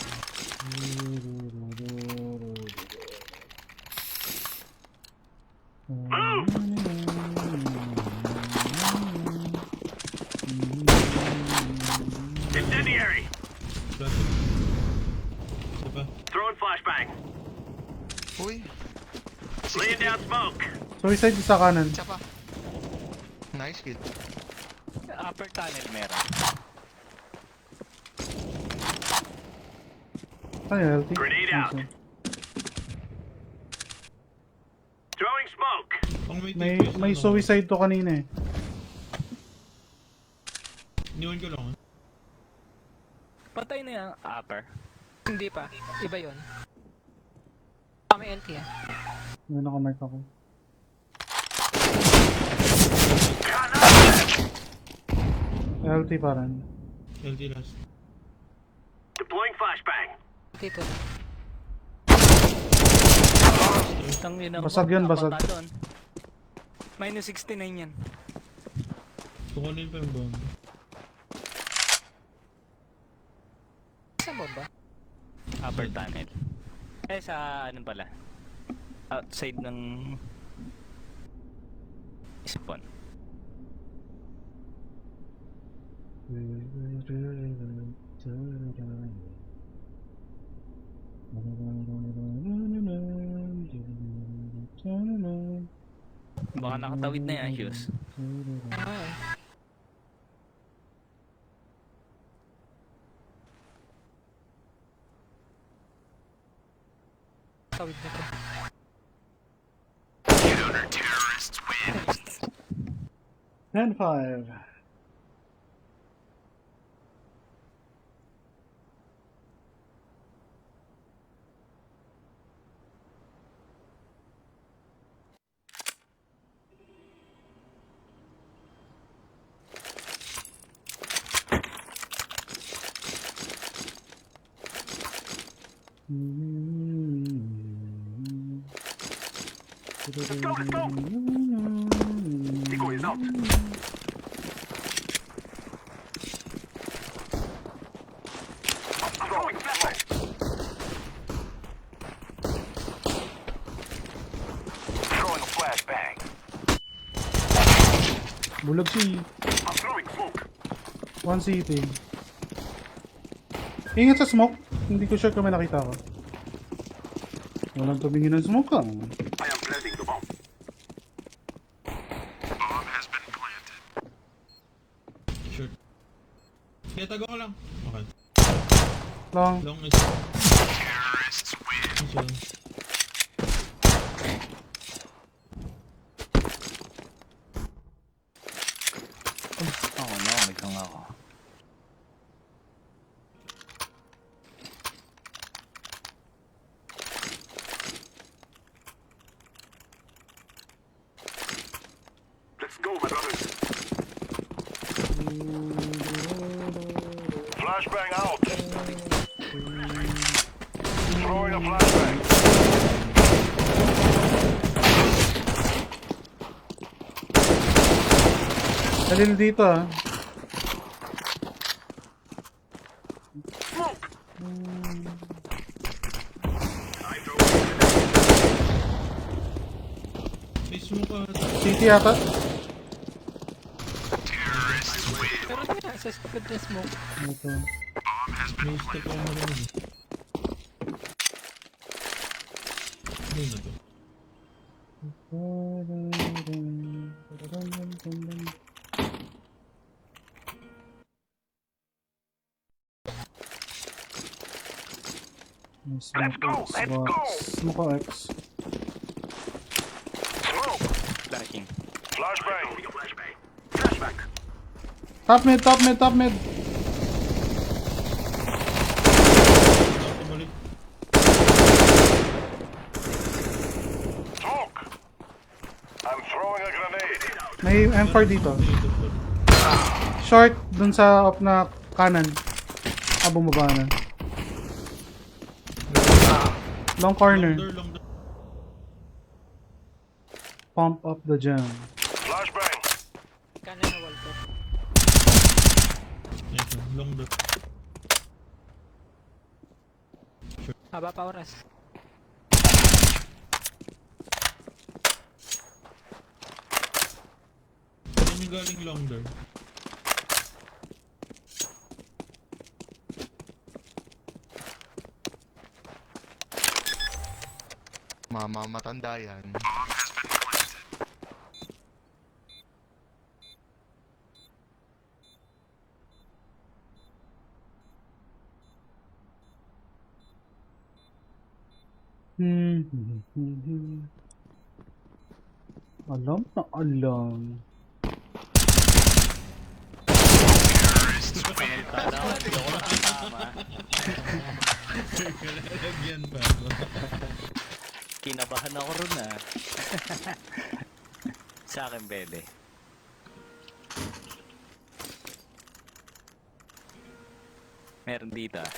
Incendiary. Flashing. Isa pa. Throwing flashbang. Uy! Laying down smoke. Suicide sa kanan. Isa pa. Nice kill. Upper tunnel meron. Ay, LT. Grenade out. Throwing smoke. Pang may May, TPS may ano, suicide to kanina eh. Iniwan ko lang. Patay na yung upper. Hindi pa. Iba yun. May LT ah. May nakamark ako. LT pa rin. LT last. Deploying flashbang. Dito. Tang ina mo, Basag yun, basag. napunta doon. Minus 69 yan. Kukunin pa yung bomb. Saan ba ba? Upper tunnel. Eh sa ano pala? Outside ng spawn. Baka nakatawid na yan, Shoes. Ah. Tawid na to. And 5. Let's go, let's go. Decoy is out. Throwing flashbang. Throwing a flashbang. Bulag si I'm throwing smoke. 1 CT. Ingat sa smoke. Hindi ko sure kung may nakita ko. Walang tumingin ng smoke ah. I am planting the bomb. Short. Kaya tago ko lang. Okay. Long. Long is... Isa. Oh no, may kang ako. Let's go, my brothers. Flashbang out. Throwing a flashbang. Dalil dito ah. Smoke. May smoke ka. CT yata. Pero hindi na. Sa stupid na smoke. Ito. May step ako marinig. Ano na to? Let's go, let's go. Smoke X. Smoke. Flashing. Flashbang. Flashbang. Flashback. Top mid, top mid, top mid. Balik. Smoke. I'm throwing a grenade. May M4 dito. Short, dun sa off na kanan. Bumaba na. Long corner. Long door. Pump up the jam. Flashbang. Kanan na wall ko. Yes, long door. Haba pa oras. Saan yung galing long door? Mama, matanda yan. Alam na alam. Tara, hindi ako nakatama. Lalagyan pa. Kinabahan ako ron ah. Sa akin, Bele. Meron dito ah.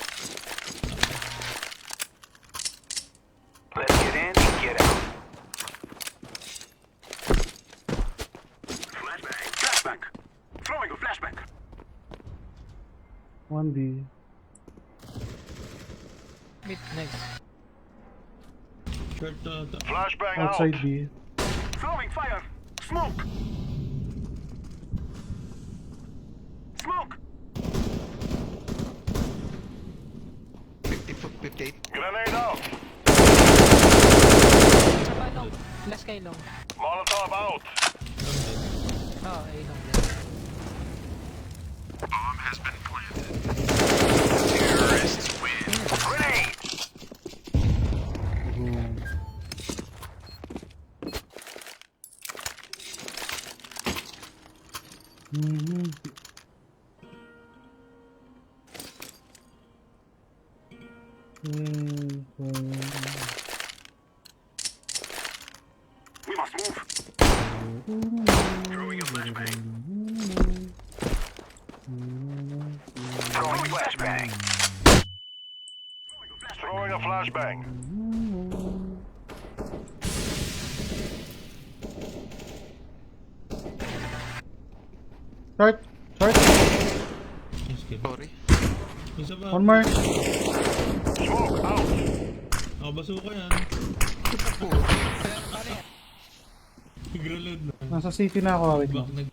Let's get in and get out. Flashbang. Flashbang. Throwing a flashbang. 1D. Mid, nice. Short Flashbang Outside out. B. Throwing fire. Smoke. Smoke. 58. Grenade out. Saba long. Last kay long. Molotov out. Oh, ay long. Bomb has been planted. Terrorists win. Grenade. We must move. Throwing a flashbang. Throwing a flashbang. Throwing a flashbang. Short, short. Sorry. Isa pa. One more. Smoke out. Basuka yan. Reload na. Nasa city na ako. Wait Back lang. nag...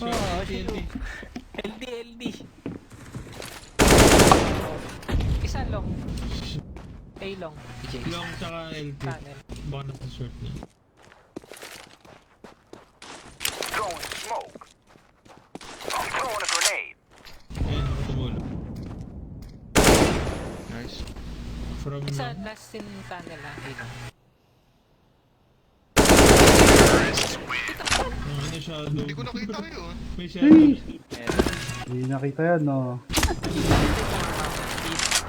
Oh, Short, sino? TNT. LD. Isa long. A long. PJ. Long tsaka LT. Tunnel. Baka nasa short na. Throwing smoke. I'm throwing a grenade. Ayan, tumulong. Nice. From Isa long. last in tunnel ah. A long. Ano shadow? Hindi ko nakita yun. May shadow. Hindi nakita yan, no.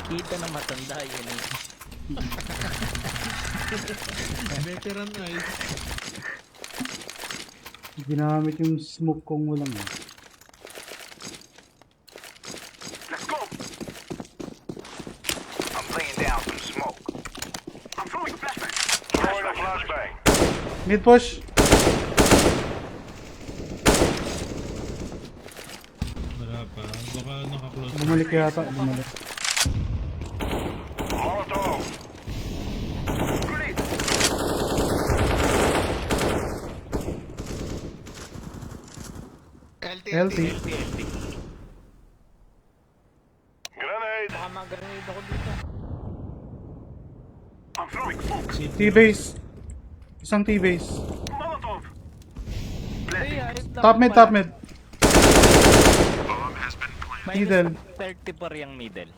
Kita ng matanda yun eh. Veteran eyes. Ginamit yung smoke kong walang. Let's go. I'm laying down some smoke. I'm throwing a flashbang. Throwing a flashbang. Mid push. Wala pa. Baka naka-close. Bumalik yata. Bumalik. Molotov. Grenade. LT. Grenade. Baka mag-grenade ako dito. I'm throwing smoke. T-base. Isang T-base. Molotov. Ay, ayos lang. Top mid, top mid. Bomb has been planted. Middle. 30 pa yung middle.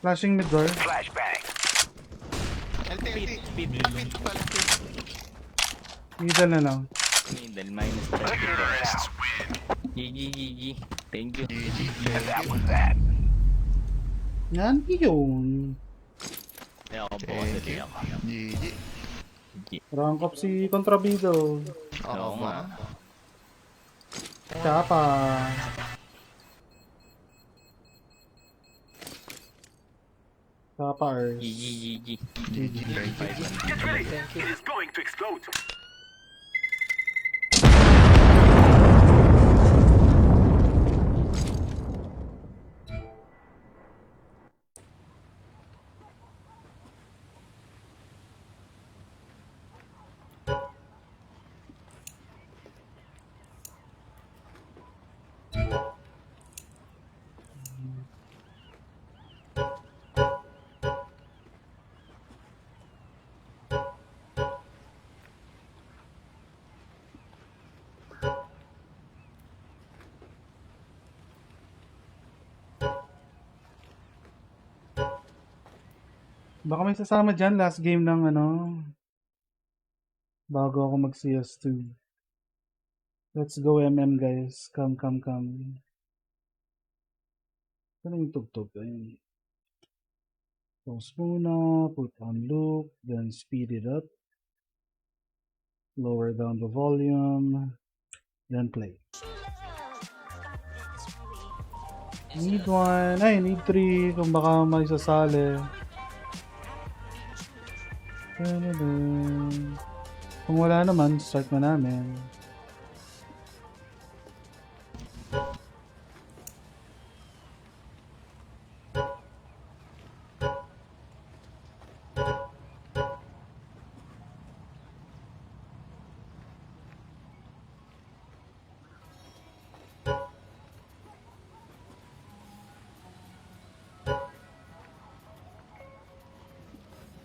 Flashing mid door. Flashbang. LT. Speed. Lapit pala. Middle na lang. Middle minus 30. Terrorists win. Gigi. Thank you. Yan yun. Kaya ako po kasi ako. GG. Rank up si Contrabido. Oo nga. Chapa. Chapa-ers. Gigi. GG. Get ready. It is going to explode. Baka may sasama dyan, last game ng ano, bago ako mag-CS2. Let's go MM guys, come. Ano yung tugtog? Ayun. Pause muna, put on loop, then speed it up. Lower down the volume, then play. Need 1, ay need 3 kung baka may sasali. Kung wala naman, start na namin.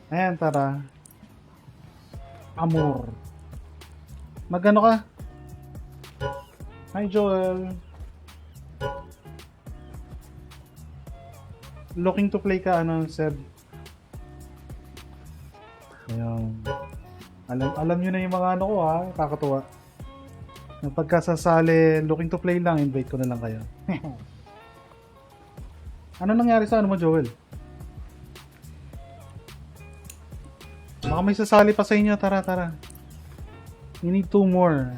Ayan, tara. Amor. Magano ka? Hi, Joel. Looking to play ka, ano, Seb? Ayan. Alam nyo na yung mga ano ko, ha? Kakatuwa. Pagkasasali, looking to play lang, invite ko na lang kayo. Ano nangyari sa ano mo, Joel? Baka may sasali pa sa inyo. Tara. We need 2 more.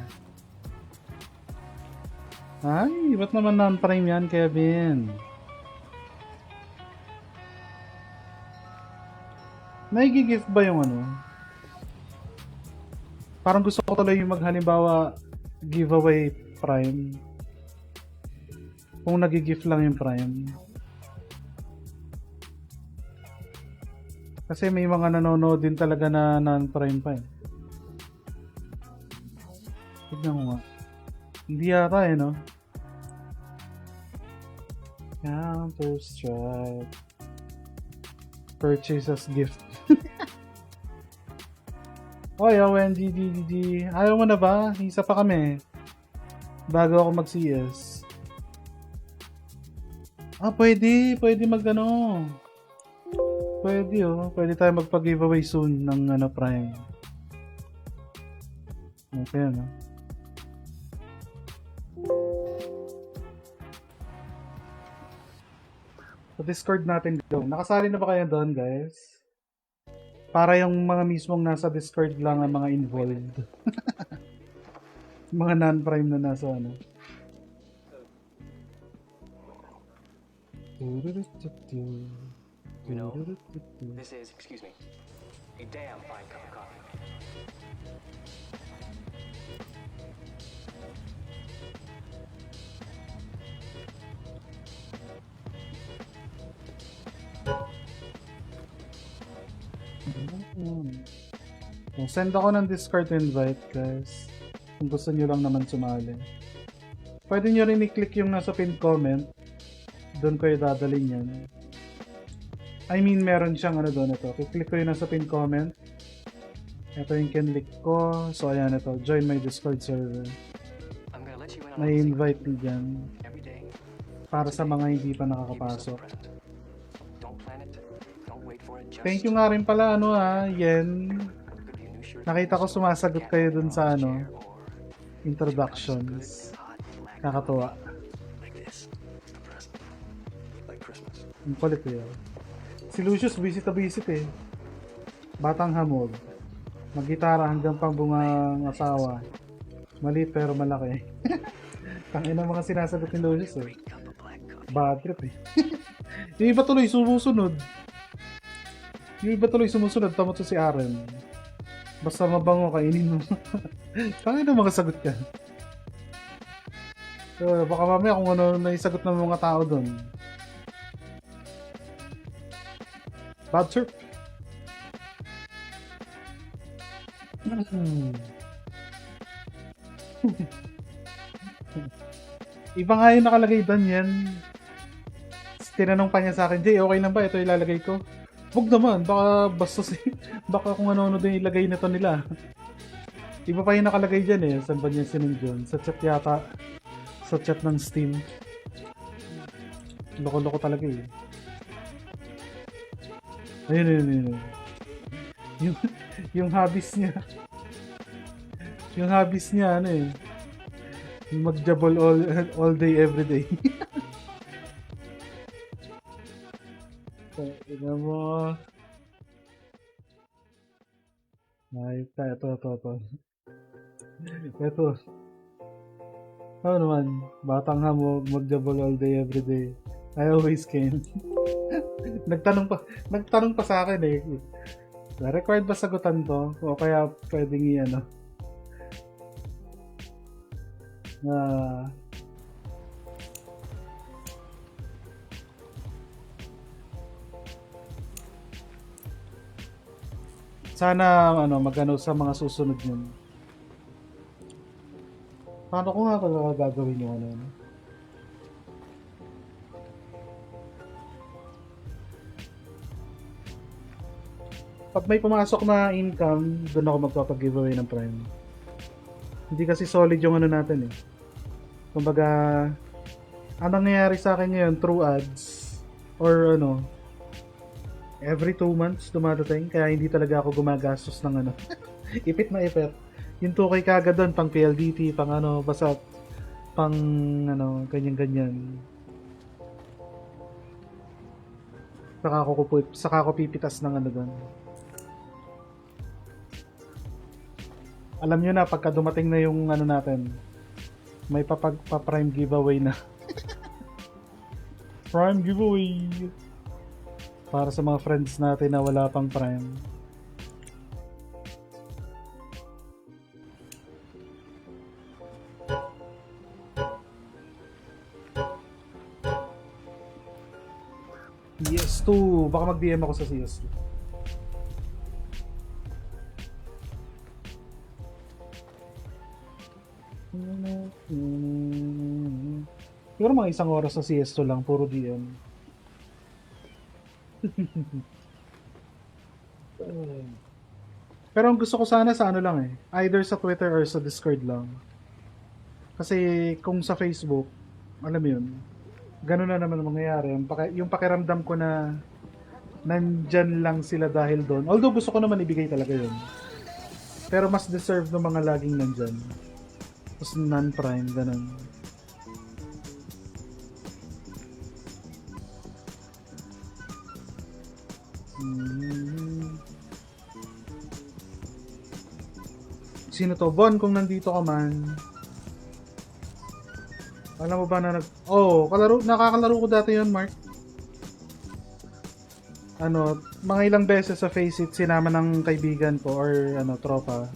Ay, ba't naman non-prime yan, Kevin? Nai-gift ba yung ano? Parang gusto ko tuloy yung maghalimbawa giveaway prime. Kung nag-gift lang yung prime. Kasi may mga nanonood din talaga na non-prime pa eh. Tignan mo nga. Hindi yata eh, no? Counter-Strike. Purchase as gift. Oy, ONGGGG. Ayaw mo na ba? Isa pa kami. Bago ako mag-CS. Pwede. Pwede mag-ano. Pwede Pwede tayo magpa-giveaway soon ng ano, Prime. Okay, ano? Sa Discord natin go. Nakasali na ba kayo doon, guys? Para yung mga mismong nasa Discord lang ang mga involved. Mga non-prime na nasa ano. You know, this is, excuse me, a damn fine cup of coffee. Send ako ng Discord invite, guys. Kung gusto nyo lang naman sumali. Pwede nyo rin i-click yung nasa pinned comment. Doon ko idadalhin yan. I mean, meron siyang ano doon ito. I-click ko yung nasa pinned comment. Ito yung kinlik ko. So, ayan ito. Join my Discord server. May invite din dyan. Para sa mga hindi pa nakakapasok. Thank you nga rin pala, ano Yen. Nakita ko sumasagot kayo dun sa ano, introductions. Nakakatuwa. Ang kulit eh. Si Lucius visit na visit eh. Batang hamog. Maggitara hanggang pangbungang asawa. Maliit pero malaki. Tangin ang mga sinasagot ni Lucius eh. Bad trip eh. Yung iba tuloy sumusunod. Tamot si Aaron. Basta mabango kainin mo. Tangin ang mga sagot ka. So, baka mamaya kung ano naisagot ng mga tao doon. Bad trip. Iba nga yung nakalagay doon yan. Tinanong pa niya sa akin, Jay, okay lang ba? Ito ilalagay ko. Huwag naman, baka basta baka kung ano-ano din ilagay nito nila. Iba pa yung nakalagay dyan eh. Saan ba niya sinend yun? Sa chat yata. Sa chat ng Steam. Loko-loko talaga eh. Ayun. Yung hobbies niya. Yung hobbies niya, ano eh. Yung magjabol all day, every day. Tignan mo. Ay, ito. Ito. Ano naman, batang hamog, magjabol all day, every day. I always can. Nagtanong pa sa akin eh. Required ba sagutan to? O kaya pwedeng i-ano? Sana magano sa mga susunod yun. Paano ko nga pala gagawin yung ano? Pag may pumasok na income, doon ako magpapag-giveaway ng Prime. Hindi kasi solid yung ano natin eh. Kumbaga, ang nangyayari sa akin ngayon, through ads, or every 2 months dumadating, kaya hindi talaga ako gumagastos ng ipit na ipit. Yung 2K kagad doon, pang PLDT, pang basta pang ganyan-ganyan. Saka ako pipitas ng doon. Alam nyo na, pagka dumating na yung natin, may pa-prime giveaway na. Prime giveaway! Para sa mga friends natin na wala pang prime. CS2! Baka mag-DM ako sa CS2. Siguro mga 1 oras sa CS2 lang, puro DM. Pero ang gusto ko sana sa lang eh, either sa Twitter or sa Discord lang. Kasi kung sa Facebook, alam mo yun, gano'n na naman mangyayari. Yung pakiramdam ko na nandyan lang sila dahil doon. Although gusto ko naman ibigay talaga yun. Pero mas deserve ng mga laging nandyan. Tapos non-prime, gano'n. Sino to? Bon, kung nandito ka man. Alam mo ba na nakakalaro ko dati yun, Mark. Mga ilang beses sa Faceit sinama ng kaibigan ko or tropa.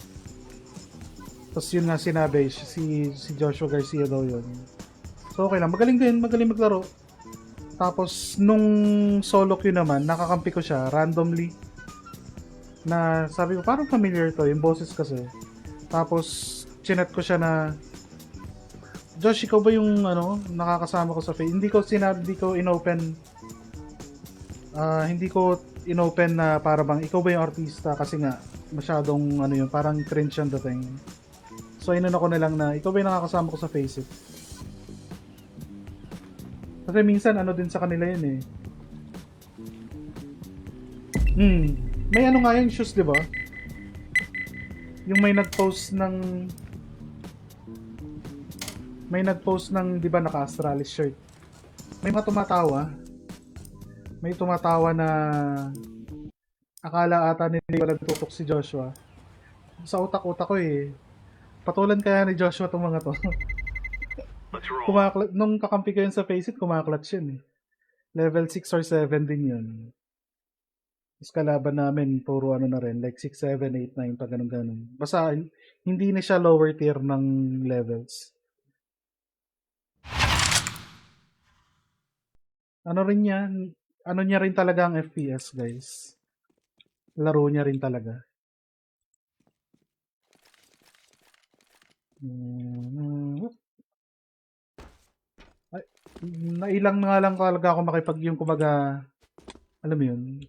Tapos yun nga sinabi, si Joshua Garcia daw yun. So okay lang, magaling maglaro. Tapos nung solo queue naman, nakakampi ko siya randomly. Na sabi ko, parang familiar to, yung boses kasi. Tapos chinat ko siya na, Josh, ikaw ba yung nakakasama ko sa Face? Hindi ko inopen na para bang ikaw ba yung artista, kasi nga masyadong parang cringe yung dating. So inano ko na lang na ikaw ba yung nakakasama ko sa Faceit? Kasi minsan din sa kanila yun eh. May nga yung shoes, di ba? Yung may nag-post ng may nag-post ng, di ba, naka-Astralis shirt. May mga tumatawa. May tumatawa na akala ata nila walang tutok si Joshua. Sa utak-utak ko eh. Patulan kaya ni Joshua itong mga to. Let's roll. Nung kakampi ko yun sa Faceit, kumaklatch yun eh. Level 6 or 7 din yun. Tapos kalaban namin, puro ano na rin, like 6, 7, 8, 9, pa ganun-ganun. Basta hindi na siya lower tier ng levels. Ano rin yan, ano niya rin talaga ang FPS, guys. Laro niya rin talaga. Ay, nailang nga lang talaga ako makipag yung kumaga, alam mo yun,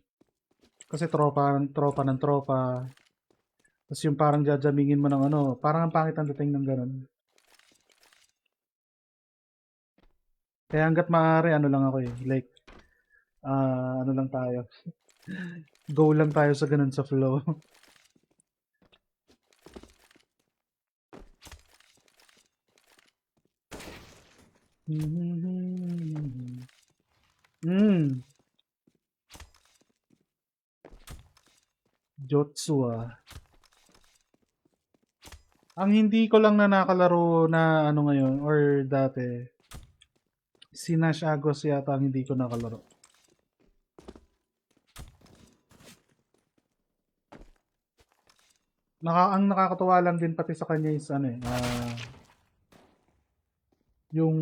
kasi tropa ng tropa. Tapos yung parang jajamingin mo ng ano, parang ang pangit ang dating ng ganun. Kaya hanggat maaari, ano lang ako eh, like, ano lang tayo. Go lang tayo sa ganun sa flow. Jotsua. Ang hindi ko lang na nakalaro na ano ngayon or dati, si Nash Agos yata ang hindi ko nakalaro. Ang nakakatuwa lang din pati sa kanya is ano eh, yung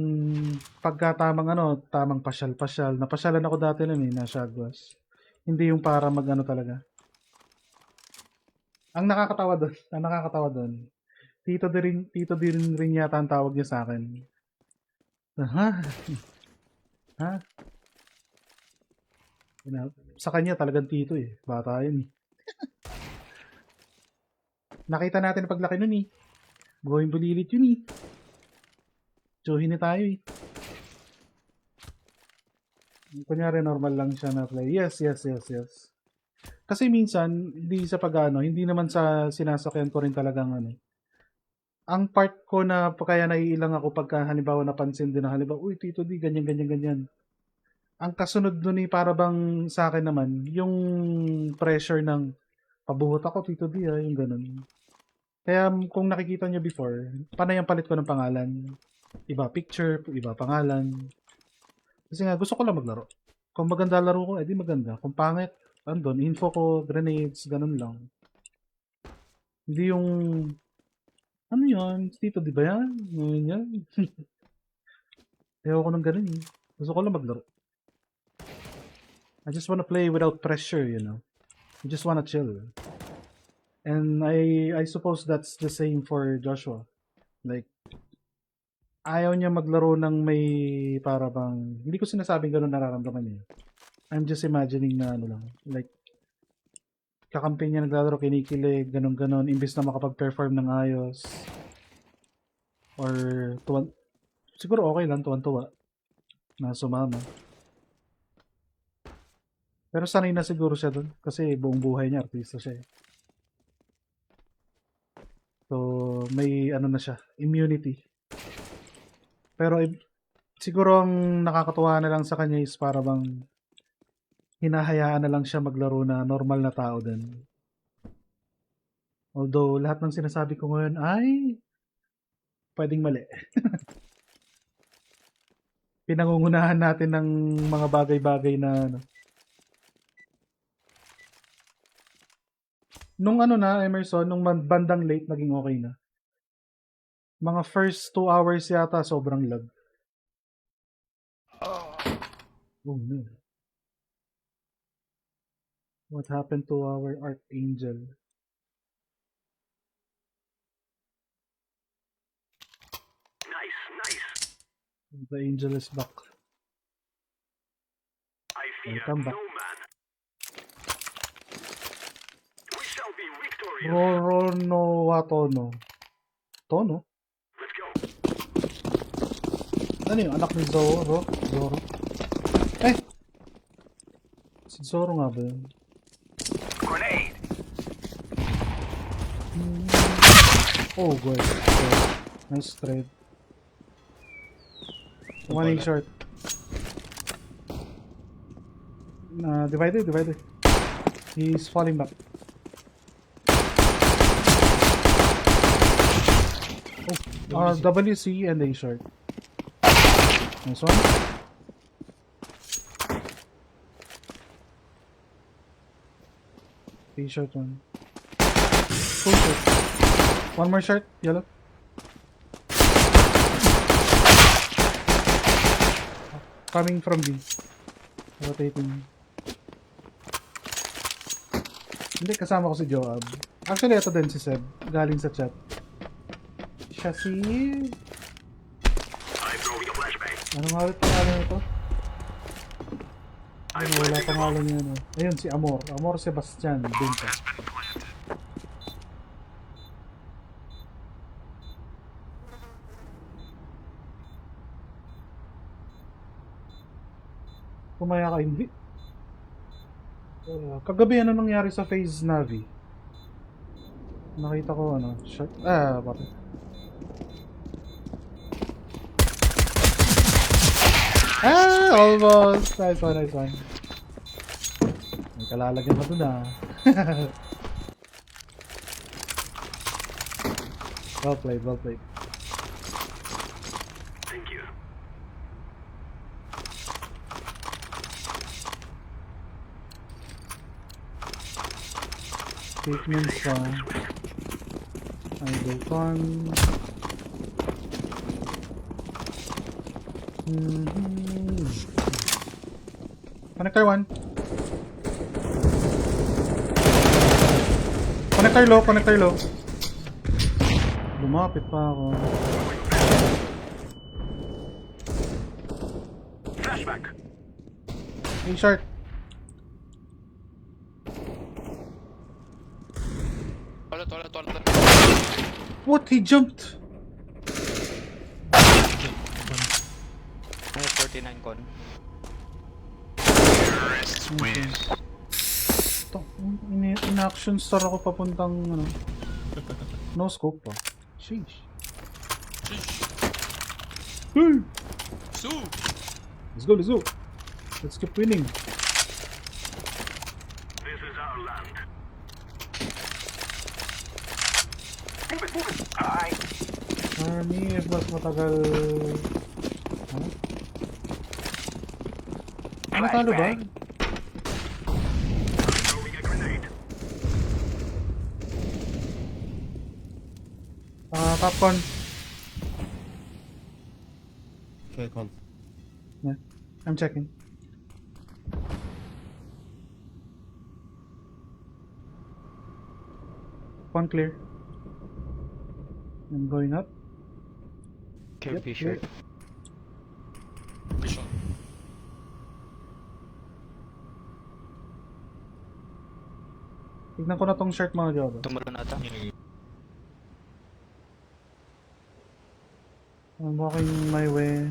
pagkatamang ano, tamang pasyal-pasyal. Napasyalan ako dati nun eh, Nash Agos. Hindi yung para mag-ano talaga. Ang nakakatawa doon, Tito din rin yata ang tawag niya sa akin. Ha? Ha? Sa kanya talagang Tito eh. Bata yun eh. Nakita natin ang paglaki nun eh. Buhay bulilit yun eh. Tsuhin na tayo eh. Kunyari normal lang siya na play. Yes. Kasi minsan, hindi sa pag-ano, hindi naman sa sinasakyan ko rin talagang ano. Ang part ko na kaya naiilang ako pagka halimbawa napansin din na halimbawa, uy Tito D, ganyan. Ang kasunod dun para bang sa akin naman, yung pressure ng pabuhot ako Tito D, yung ganun. Kaya kung nakikita nyo before, panay ang palit ko ng pangalan. Iba picture, iba pangalan. Kasi nga, gusto ko lang maglaro. Kung maganda laro ko, edi maganda. Kung pangit, andun, info ko, grenades, ganun lang. Hindi yung, ano yun, Tito, di ba yan? Ngayon yan. Ayaw ko ng ganun eh. Gusto ko lang maglaro. I just wanna play without pressure, you know. I just wanna chill. And I suppose that's the same for Joshua. Like, ayaw niya maglaro ng may para bang, hindi ko sinasabing ganun nararamdaman niya. I'm just imagining na ano lang, like, kakampi niya naglalaro, kinikilig, ganun, imbis na makapag-perform ng ayos. Or, siguro okay lang, tuwan-tuwa, na sumama. Pero sanay na siguro siya dun, kasi buong buhay niya, artista siya eh. So, may ano na siya, immunity. Pero, siguro ang nakakatuwa na lang sa kanya is para bang, hinahayaan na lang siya maglaro na normal na tao din. Although, lahat ng sinasabi ko ngayon ay pwedeng mali. Pinangungunahan natin ng mga bagay-bagay na ano. Nung ano na, Emerson, nung bandang late, naging okay na. Mga first 2 hours yata, sobrang lag. Oh no. What happened to our Archangel? Nice. The angel is back. I fear Welcome back. no man. We shall be victorious. Roro no Watono. Tono? Let's go. Ano yung anak ni Zoro? Eh! Si Zoro nga ba yun? Grenade. Oh, good. Nice trade. One in short. Divided. He's falling back. Oh, WC and A short. Nice one. A short one. Full short. One more short, yellow. Coming from B. Rotating. Hindi, kasama ko si Joab. Actually, ito din si Seb. Galing sa chat. Siya si... Ano nga ulit pangalan nito? Ano, wala pangalan niya, no? Ayun, si Amor. Amor Sebastian. Din siya. Pumaya ka, hindi. Kagabi, ano nangyari sa phase Navi? Nakita ko, ano, shot. Bakit? Almost! Nice one. May kalalagyan na dun, Well played. Thank you. Statements pa. Idle con. Connector 1. Connector low. Lumapit pa ako. Flashback. A short. Toilet. What? He jumped! Ano, 49 con. In-action star ako papuntang ano. No scope pa. Sheesh. Hey! Su! Let's go. Let's keep winning. This is our land. Move it. Aye. Army, mas matagal... Ano? Natalo ba? Throwing a grenade. Popcorn. Okay, con. Yeah, I'm checking. One clear. I'm going up. Carry Yep, shirt. Vision. Tignan ko na tong shirt mga job. Tumalo na ata. I'm walking my way.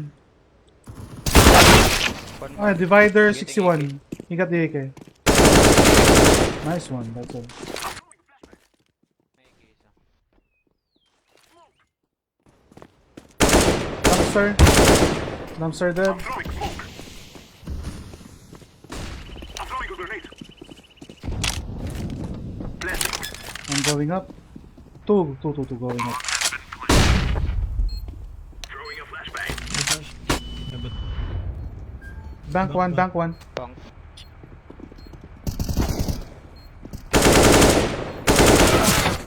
One Ah, more. divider Getting 61. He got the AK. Nice one, that's all. May isa. Dumpster dead. Throwing smoke. I'm throwing a grenade. Blessing. I'm going up. Two going up. Throwing a flashbang. Yeah, but Bank one. Pang.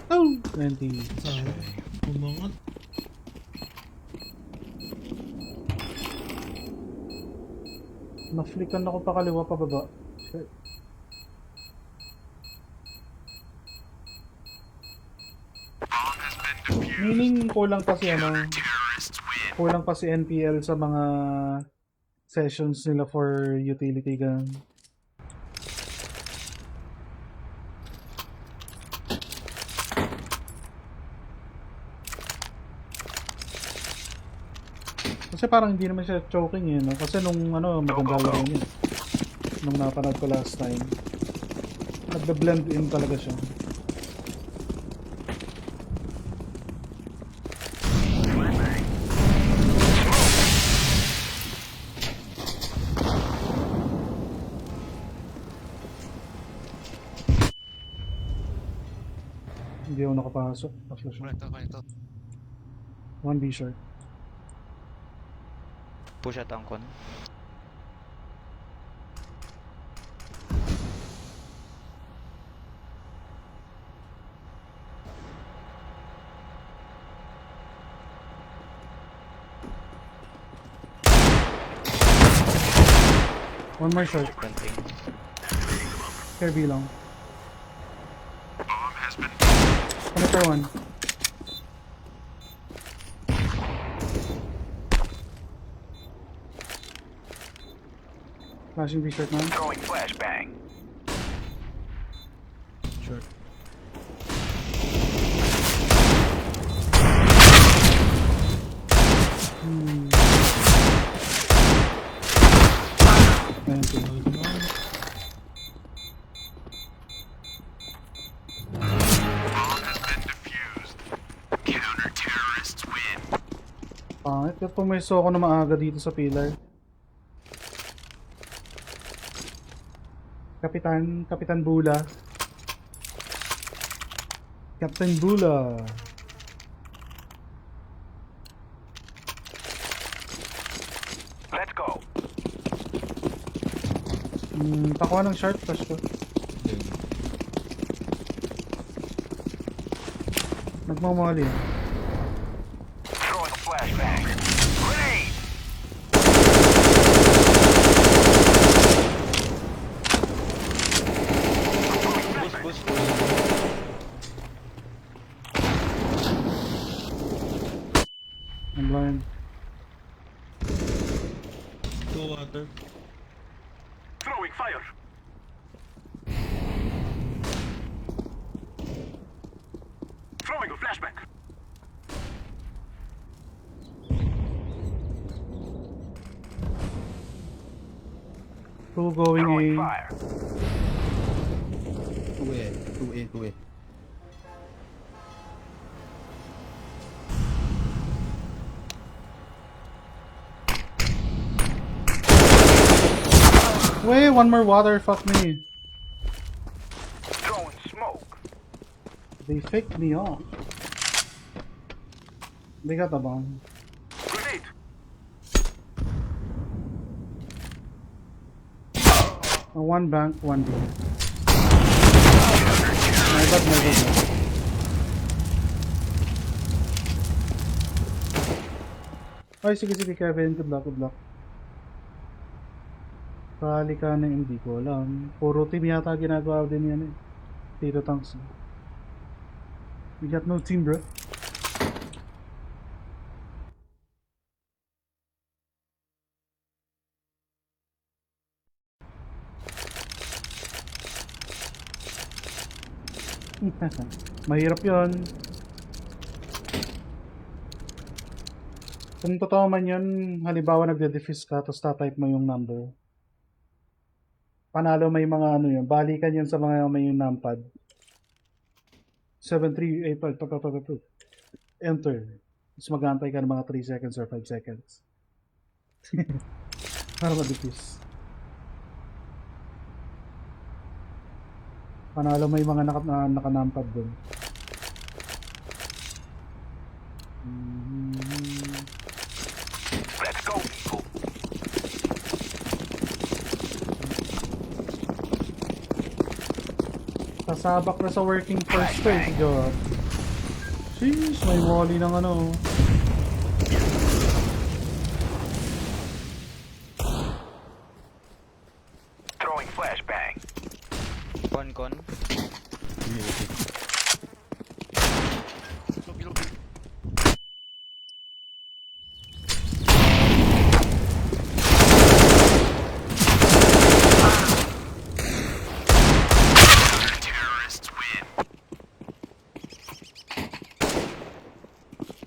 Oh! 20. umangat. Na-flickan ako pa kaliwa pa baba. Shit. Meaning kulang pa si NPL sa mga sessions nila for utility gun. Kasi parang hindi naman siya choking eh, no? Kasi nung maganda lang yun. Nung napanood ko last time. Nagbe-blend in talaga siya. Hindi ako nakapasok. Pa-flash ako. Connect to. 1B short. Push at angkon. One more short. Planting. Fair B lang. Connector 1. Flashing B short man. Throwing flashbang. Short. Planting. Pangit. Ba't pumayso ako na maaga dito sa pillar? Kapitan Bula. Captain Bula. Let's go. Pakuha ng short, flash ko. Nagmamali. Throwing a flashbang. Grenade. Boost. I'm blind. Go water. Throwing fire. Throwing a flashbang. Two going Throwing A. fire. 2A. Wait, one more water, fuck me. Throwing smoke. They faked me off. They got the bomb. Grenade. One bank, one B. My bad. Ay, sige, Kevin. Good luck. Kali ka na hindi ko alam. Puro team yata ginagawa din yan eh. Tito Tanks. We got no team, bro. Mahirap yon. Kung totoo man yun, halimbawa nagde-defuse ka, tapos tatype mo yung number. Panalo may mga ano yun, balikan yun sa mga may yung numpad. 7385 enter. Tapos mag-aantay ka ng mga 3 seconds or 5 seconds. Para ma-defuse. Panalo may mga naka-numpad dun. Let's go, people. Sasabak na sa working first phase, God. Sheesh, may volley ng ano. Throwing flashbang. Con.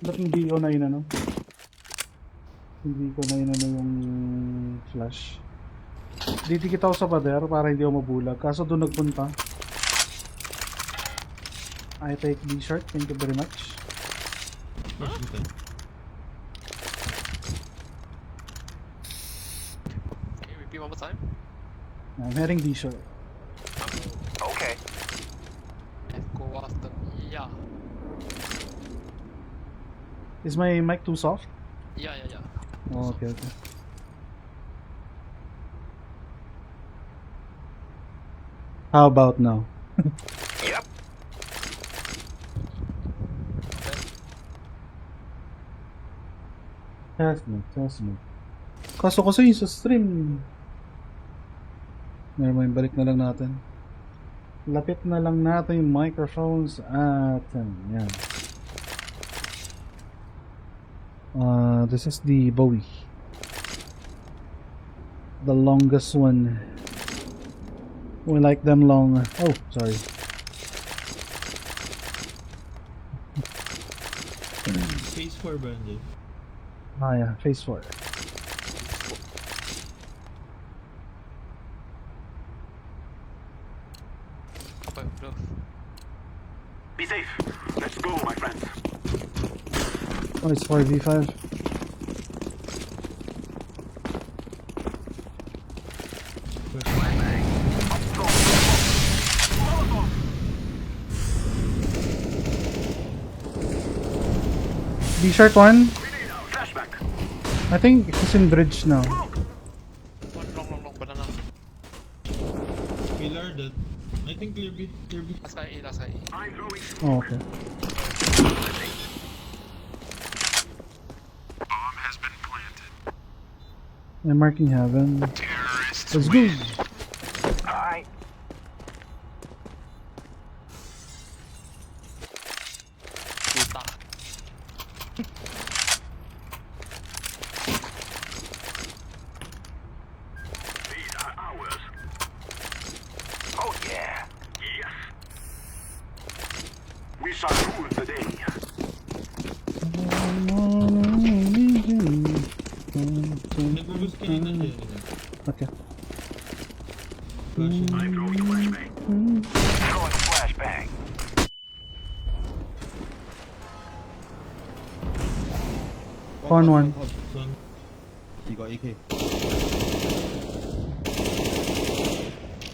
Ba't hindi ko na inano? Hindi ko na inano yung flash. Didikit ako sa pader para hindi ako mabulag. Kaso doon nagpunta. I take B short. Thank you very much. First dito. Okay, repeat one more time. I'm heading B short. Okay. Let's go after. Yeah. Is my mic too soft? Yeah. Oh, okay. How about now? Yep. Test me. Kaso kasi sa stream. Ngayon, balik na lang natin. Lapit na lang natin yung microphones at yan. This is the Bowie. The longest one. We like them long. Oh, sorry. Phase 4 ba hindi? Ah, yeah, phase 4. Okay, bro. Be safe. Let's go, my friends. Oh, it's 4v5. B-shirt 1. Flashback. I think he's in bridge now. Long, banana. Pillar dead. I think clear B. Last guy, last guy. I'm throwing. Oh, okay. Bomb has been planted. I'm marking heaven. Let's go. Alright. Puta. These are ours. Oh yeah. Yes. We shall rule the day. Nag-boost kanina siya. Okay. Flashing. I'm throwing a flashbang. Throwing a flashbang. On one. Son. He got AK.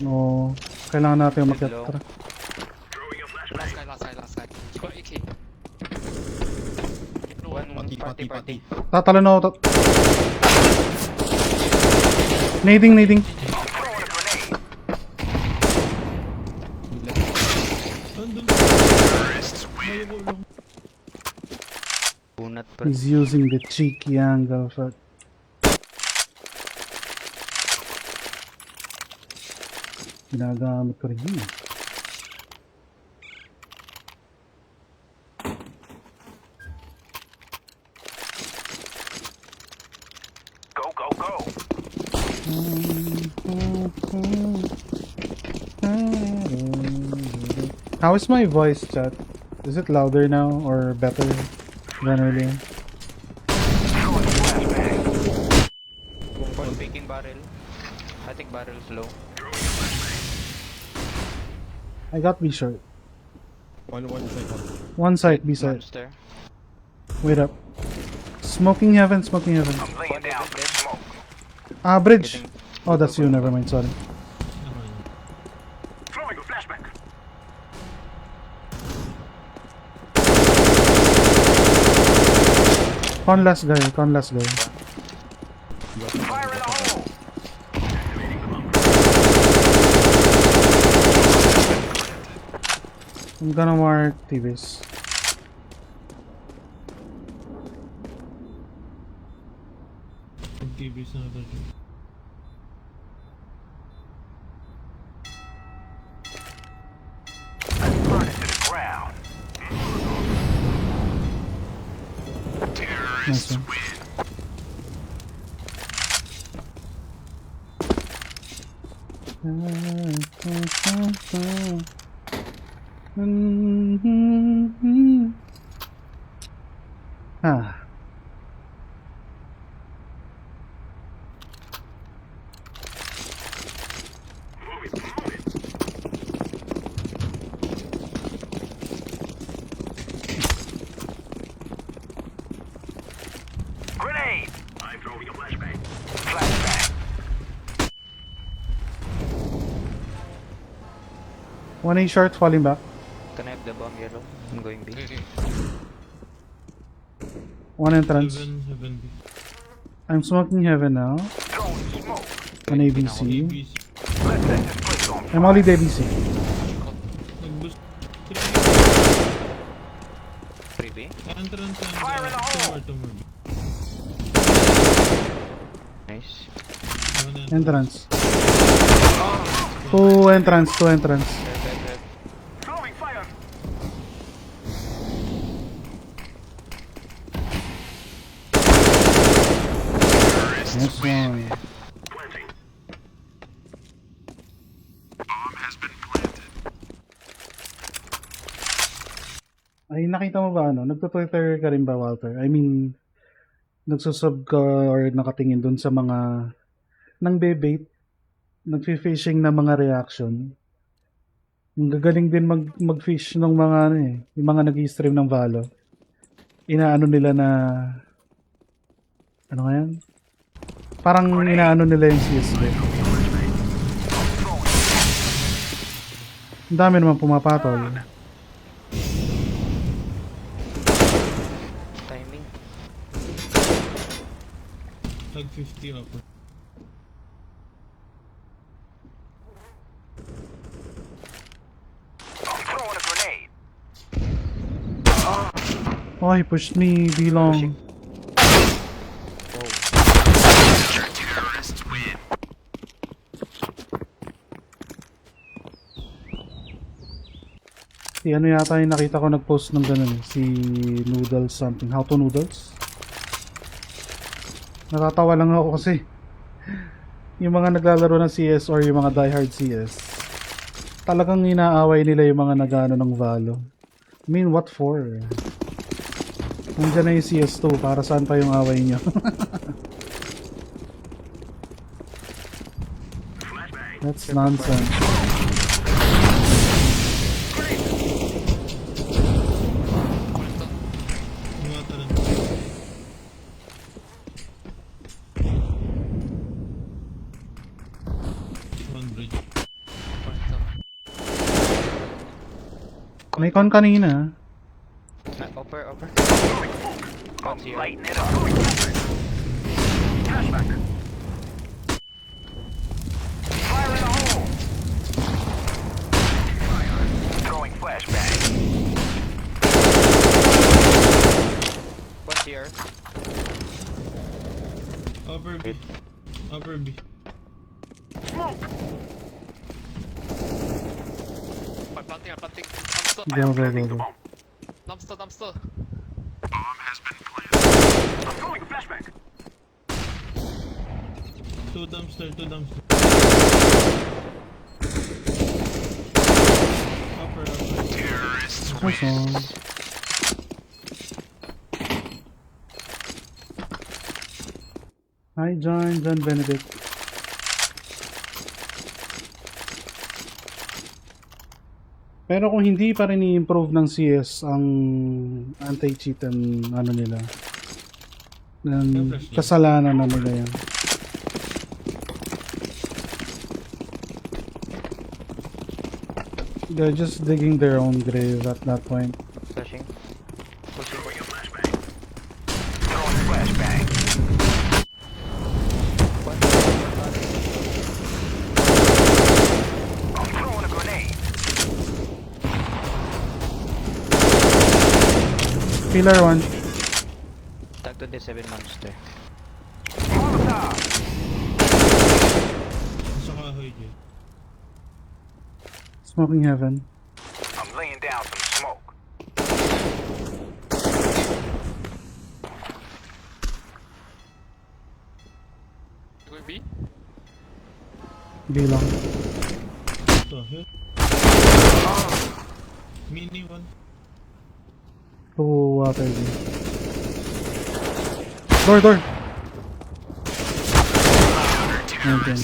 No. Kailangan natin umakyat. Tara. Throwing a flashbang. Last guy. Go AK. Pati. Tatalo na ako. Nading. Throwing a grenade. Andun. Bunat pa. He's using the cheeky angle. Fuck. Ginagamit ko rin yun. Go. How is my voice, chat? Is it louder now or better than earlier? Throwing a flashbang. One picking barrel. I think barrel is low. Throwing a flashbang. I got B short. One side one. One side, B side. Monster. Wait up. Smoking heaven. I'm laying down for the smoke. Ah, bridge. Getting- Oh, that's you. Never mind. Sorry. Throwing a flashbang. Con last guy. Fire in the hole. I'm gonna mark TVs. TV sa natin. Burn it to the ground. Nice one. Ah. Grenade. I'm throwing a flashbang. Flashbang. 1A short falling back. Can I have the bomb yellow? I'm going B. Okay. One entrance. Heaven B. I'm smoking heaven now. An ABC. ABC. I'm only the ABC. Nag-boost. Freebie. Entrance and tomorrow. Nice. One Entrance. Two entrance. Red. Throwing fire. Nice one. Planting. Ay, nakita mo ba ano? Nagto-Twitter ka rin ba, Walter? I mean, nagsusub ka or nakatingin dun sa mga nang bebait, nagfi-fishing na mga reaction. Ang gagaling din mag-fish ng mga ano eh, yung mga nag-i-stream ng Valo. Inaano nila na ano nga yan? Parang inaano nila yung CSG. Ang dami naman pumapatol. Timing. Nag 50 upper. I'm throwing a grenade. Oh, he pushed me, Bilong. Si ano yata yung nakita ko nag-post ng ganun eh, si Noodles something. How to Noodles? Natatawa lang ako kasi yung mga naglalaro ng CS or yung mga diehard CS, talagang inaaway nila yung mga nagano ng Valo. I mean, what for? Nandiyan na yung CS2, para saan pa yung away nyo? That's nonsense. Umata rin. One bridge. May con kanina. Upper. Comes here. Lighten it up. Flashback. Fire in the hole. Throwing flashbang. What's here? Upper B. Upper B. Smoke. Planting. Go. Dumpster. I'm throwing flashback. Two dumpster. Upper. Nice one. Hi John Benedict. Pero kung hindi pa rin i-improve ng CS ang anti-cheat and ano nila, ng kasalanan na nila yan. They're just digging their own grave at that point. Flashing. Pushing. Throwing a flashbang. Throwing flashbang. I'm throwing a grenade. Pillar 1. Tag to the 7 monster. Molotov. Sa kahoy dyan. Smoking heaven. I'm laying down some smoke. Will be? Bilang. Ito, here. Mini one. To water din. Door. Okay.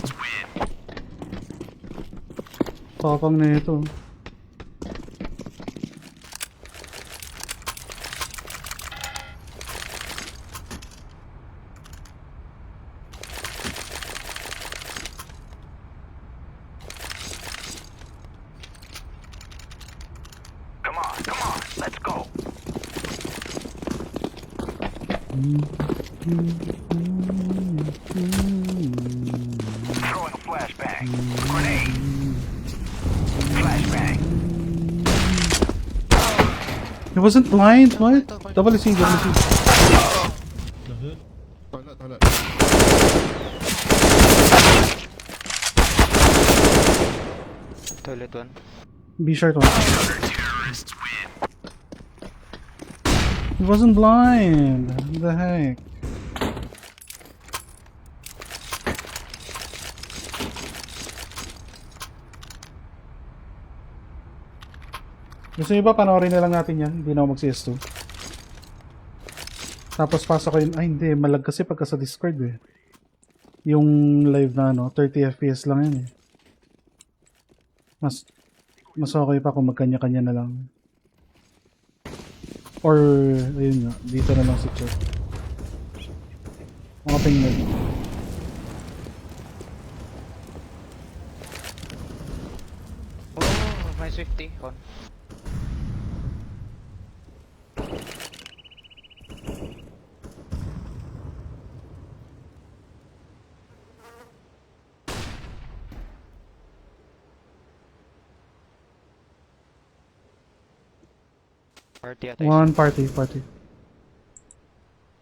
Tapang na ito. Come on, let's go. Throwing a flashbang. Grenade. Flashbang. He wasn't blind, what? Double C, double C. Lahat. Toilet. Toilet one. B short one. He wasn't blind. What the heck? Gusto nyo ba panoorin na lang natin yan? Hindi na ako mag-CS2. Tapos pasok ko yun. Ay hindi, malag kasi pagka sa Discord eh. Yung live na ano, 30 FPS lang yan eh. Mas okay pa kung magkanya-kanya na lang. Or, ayun nga, dito na lang si chat. Mga pinggan. Oh, may Swifty. On. Party ata. One party.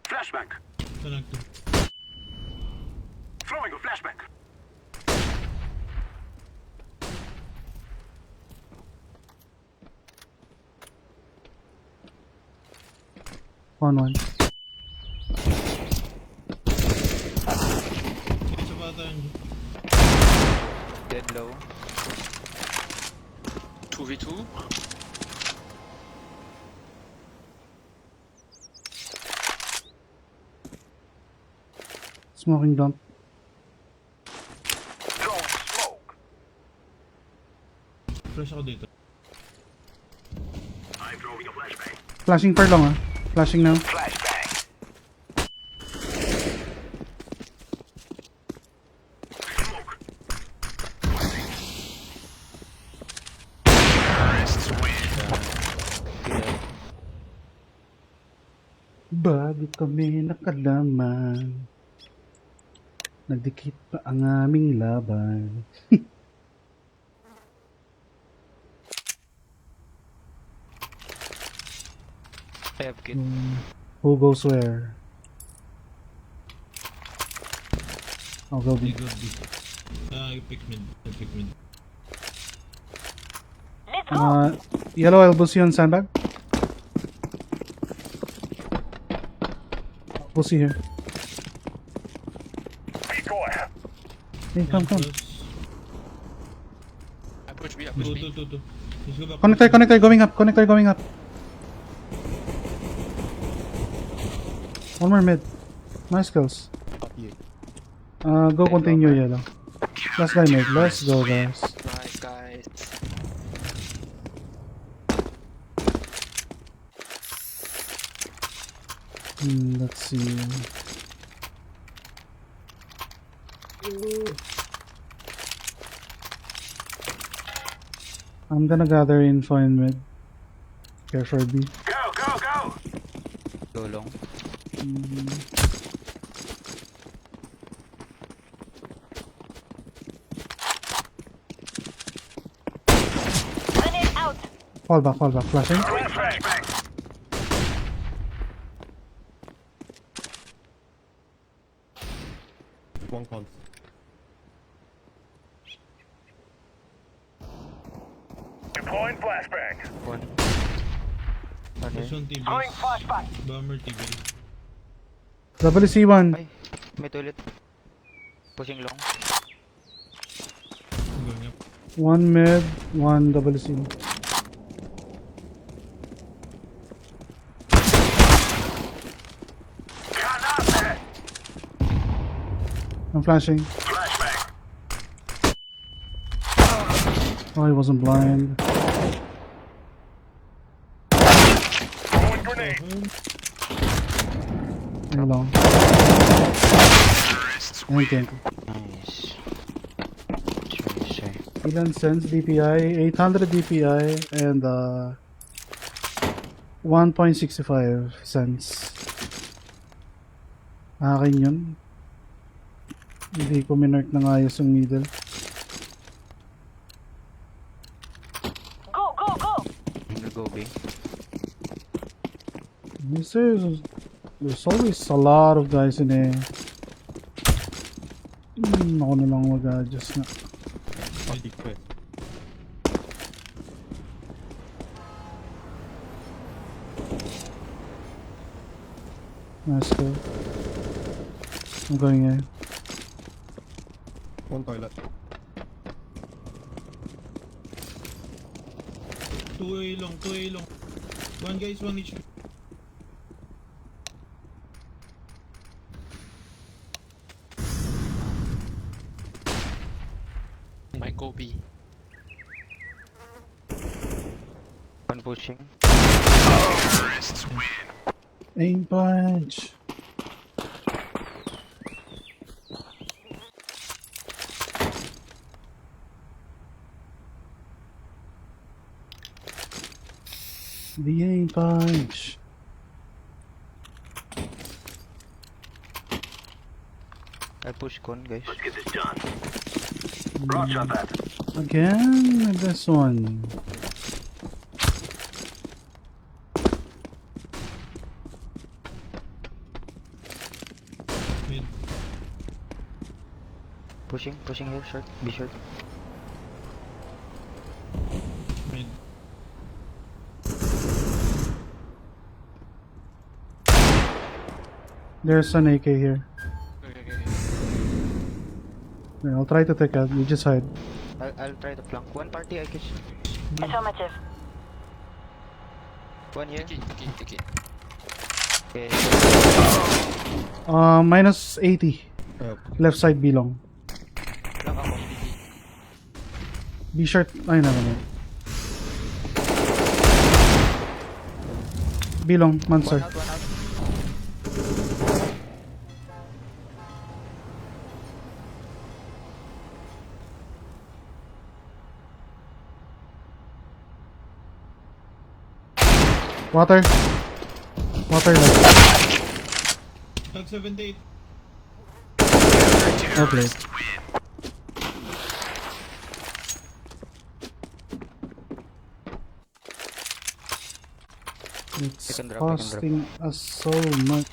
Flashbang. Connected. Throwing a flashbang. One. Isa bata yun. Dead low. 2v2. Smoking dump. Throwing smoke. Flash ako dito. I'm throwing a flashbang. Flashing per long ah. Flashing now. Flashbang. Smoke. Terrorists win. Bago kami nakalaman, nagdikit pa ang aming laban. I have kit. Who goes where? I'll go They B. go B. I pick mid. Yellow elbows you on sandbag. We'll see here. Decoy. Hey, come. Plus, I push B, I push B. two. Let's go back. Connector going up. Connector going up. One more mid. Nice kills. Go continue yellow. Last guy mid. Let's go guys. Nice guys. Let's see. I'm gonna gather info in mid. Care for B. Go. Go long. Fall back, flashing. Throwing a flashbang. One con. Deploying flashbang. One. This Okay. one TV. Throwing flashbang. Bomber TV. WC1. Ay, may toilet. Pushing long. Going up. One mid, one WC. Granate. I'm flashing. Flashbang. Oh, he wasn't blind. Throwing grenade. Very long. Thank you. Nice. Ilan cents DPI? 800 DPI and 1.65 cents. Akin yun. Hindi ko minark ng ayos yung middle. Go B. There's always a lot of guys in there. Ako na lang mag-adjust na. Party ko eh. Let's go. I'm going in. One toilet. 2A long, 2A long. One guys, one each. My Kobe. One pushing. Aim punch. The aim punch. I push con, guys. Let's get this done. Roger that. Again with this one. Mid. Pushing here, short. Be short. Mid. There's an AK here. Okay. Yeah, I'll try to take out. You just hide. I'll try the flank. One party, I guess. Affirmative. One here. Tiki. Okay. Minus 80. Left side B long. Flank ako. B short. Ay, never mind. B long, Mansar. One out. Water left. Tag 78. Okay. It's I can drop. costing us so much.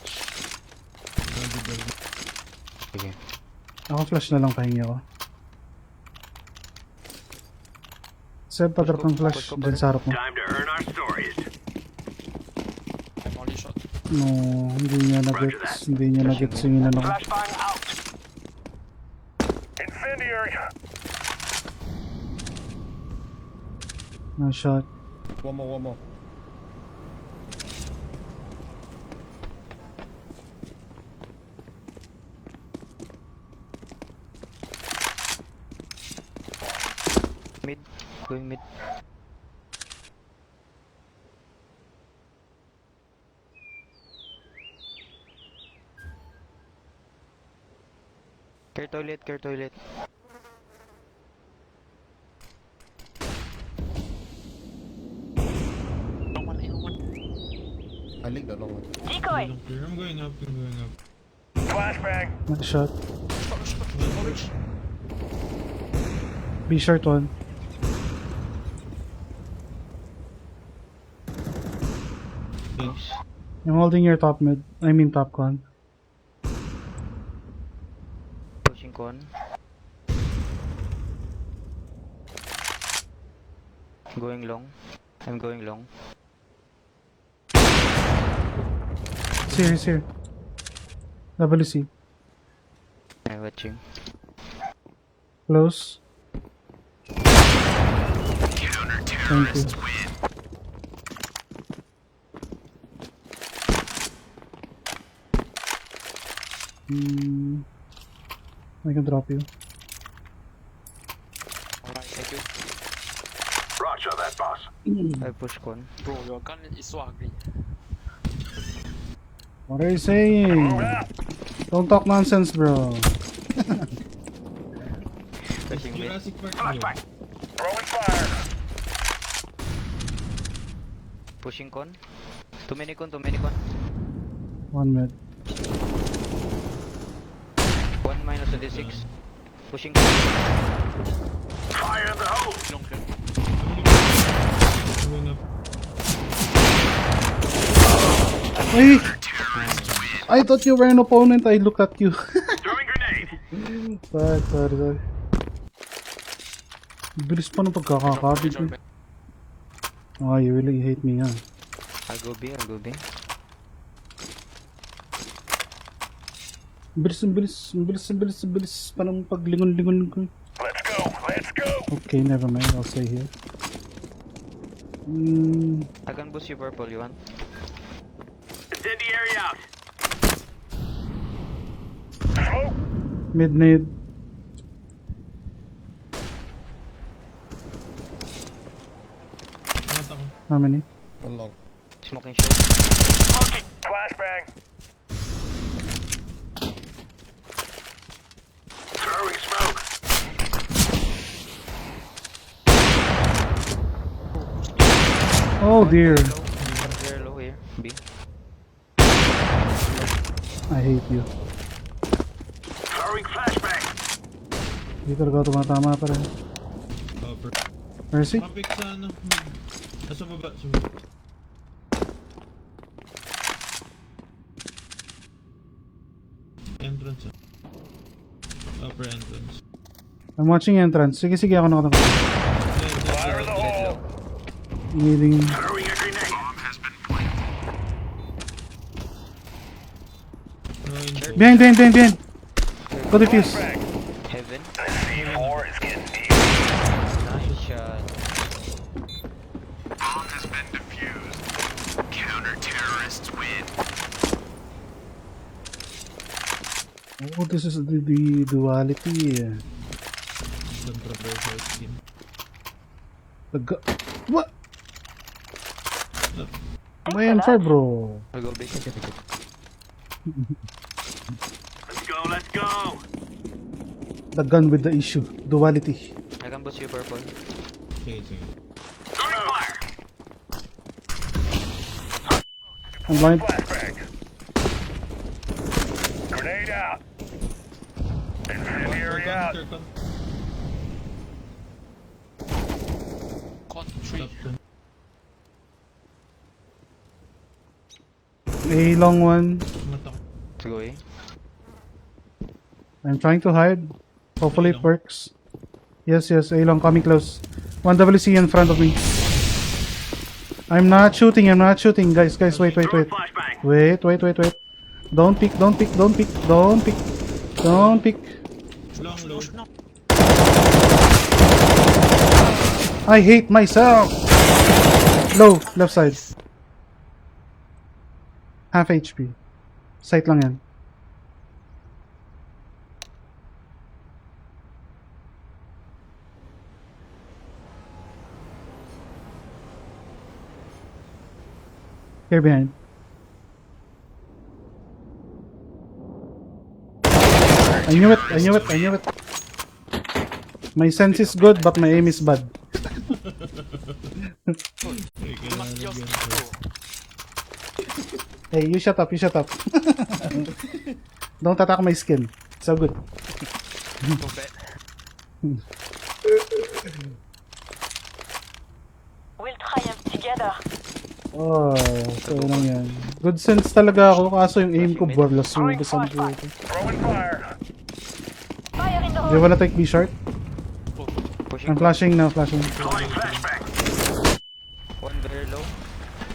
Sige. Ako flash na lang pahingi ako. Seb, pa-drop ng flash dyan sa harap mo. Time to earn our stories. I'm only shot. No, hindi niya na-gets. Hindi niya na-gets yung inano ko. Flashbang out. Incendiary. No shot. One more. Mid. Going mid. Care toilet. Long one. I linked that long one. Decoy. Long clear. I'm going up. Flashbang. One shot. Orange. B short one. Nice. I'm holding your top mid. I mean top con. Pushing con. Going long. I'm going long. It's here. WC. I'm watching. Close. Thank you. I can drop you. Alright, thank you. Roger that, boss. I push con. Bro, your gun is so ugly. What are you saying? Don't talk nonsense, bro. Pushing mid. Jurassic Park. Flashbang. Throwing fire. Pushing con. Too many con. 1 mid. minus 26. Pushing. Fire in the hole! Long shot. Going up. Ay! I thought you were an opponent. I looked at you. Throwing grenade! Sorry. Bilis pa ng pagkakakabit ko. Oh, you really hate me, huh? I'll go B. Bilis pa ng paglingon-lingon ko. Let's go! Okay, never mind. I'll stay here. I can boost you purple, you want? Incendiary out! Mid. Nakata ko. How many? One long. Smoking short. Flashbang! Throwing smoke! Oh dear. They're low here. B. I hate you. Throwing flashbang! Hindi talaga ako tumatama pa rin. Upper. Mercy? Kapik sa ano. Nasa baba. Sa baba. Entrance ah. Upper entrance. I'm watching entrance. Sige, ako nakatama. Fire in the hole! Healing. Throwing a grenade! Bomb has been planted. No, inside. Behind. Go defuse. Heaven. C4 is getting deep. Nice shot. Bomb has been defused. Counter-terrorists win. Oh, this is the duality. Controversial skin. What? May M4, bro. I'll go B. Let's go! The gun with the issue. Duality. I can boost you purple. Sige. Throwing fire! I'm blind. Flashbang! Grenade out! Incendiary out! Country. A long one. Mata ko. Let's go A. I'm trying to hide. Hopefully it works. Yes, A long coming close. 1 WC in front of me. I'm not shooting. Guys, wait. Flashbang! Wait. Don't pick. Long low. I hate myself. Low, left side. Half HP. Sight lang yan. Here behind. I knew it. My sense is good, but my aim is bad. Ay, kailangan lagyan ko. Hey, you shut up. Don't attack my skin. So good. We'll triumph together. Oh, so lang yan. Good sense talaga ako, kaso yung aim ko barlasugas ang puto. Throwing fire! Fire in the Do you wanna take B short? Pushing. I'm flashing now. Throwing flashbang! One very low.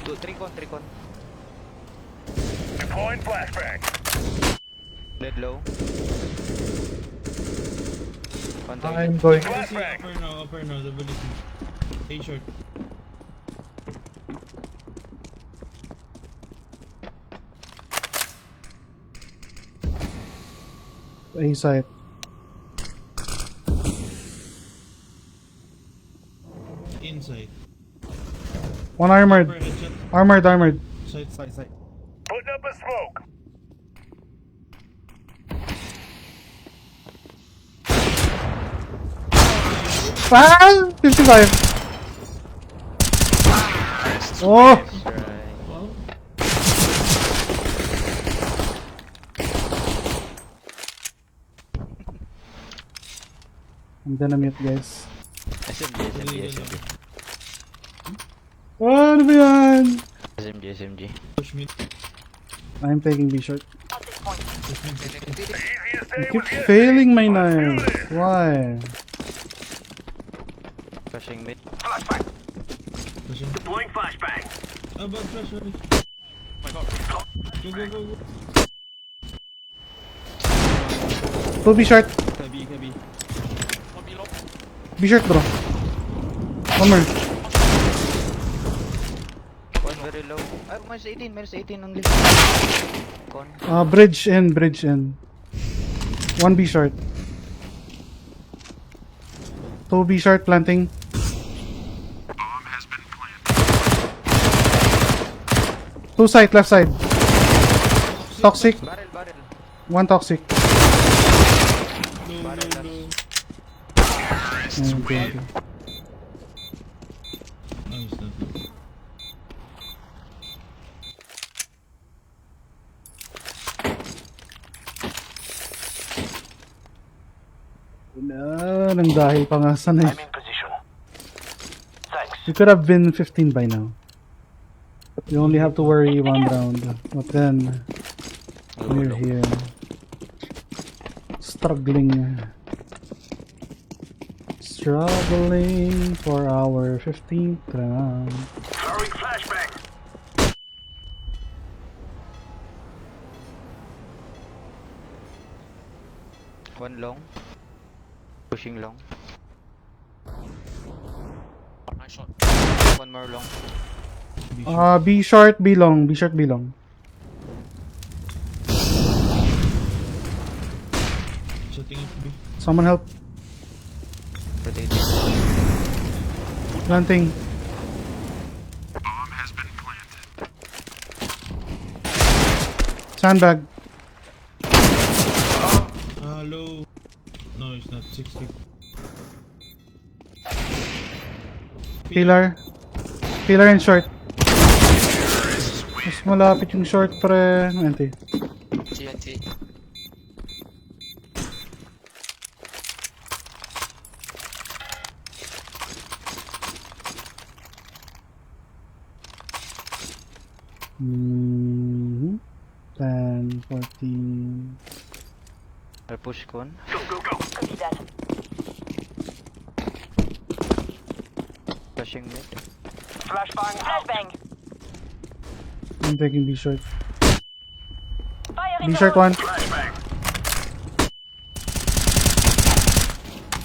2, 3 con. Deploying flashbang! Dead low. One I'm target. going. Flashbang! Upper now, double C. A short. A side. Inside. One armored. Upper headshot. Armored. Side. Putting up a smoke! Ah! 55. Oh! That's right. Wow. I'm gonna mute guys. SMG. Ano ba yan? SMG. Push mid. I'm taking B short. At this point. Push mid. Easiest I day keep was yesterday. failing my knife. Why? Flashing mid. Flashbang. Pushing. Deploying flashbang. Ah, bad flash, sorry. Go. 2 B short. Heavy. B short bro. One more. One very low. Ay, minus 18 only. Con. Bridge in. 1 B short. 2 B short planting. Two side, left side. Toxic. Barrel. 1 toxic. Barrel last. Okay. Nice, that. Nang dahil pa nga sa knife. I'm in position. Thanks. You could have been 15 by now. You only have to worry 1 round. But then, we're here. Struggling for our 15th round. Throwing flashbang. One long. Pushing long. Nice shot. One more long. B short, B long. B short, B long. Shooting it B. Someone help. Rotating. Planting. Bomb has been planted. Sandbag. Ah, low. No, it's not 60. Pillar. Pillar and short. Mas malapit yung short pre. Anti. TNT. Mm-hmm. 10, 14. I'll push con. Go. Copy that. Flashing mid. Flashbang out. Flashbang. I'm taking B short. Fire in B the short hole. 1. Flashbang.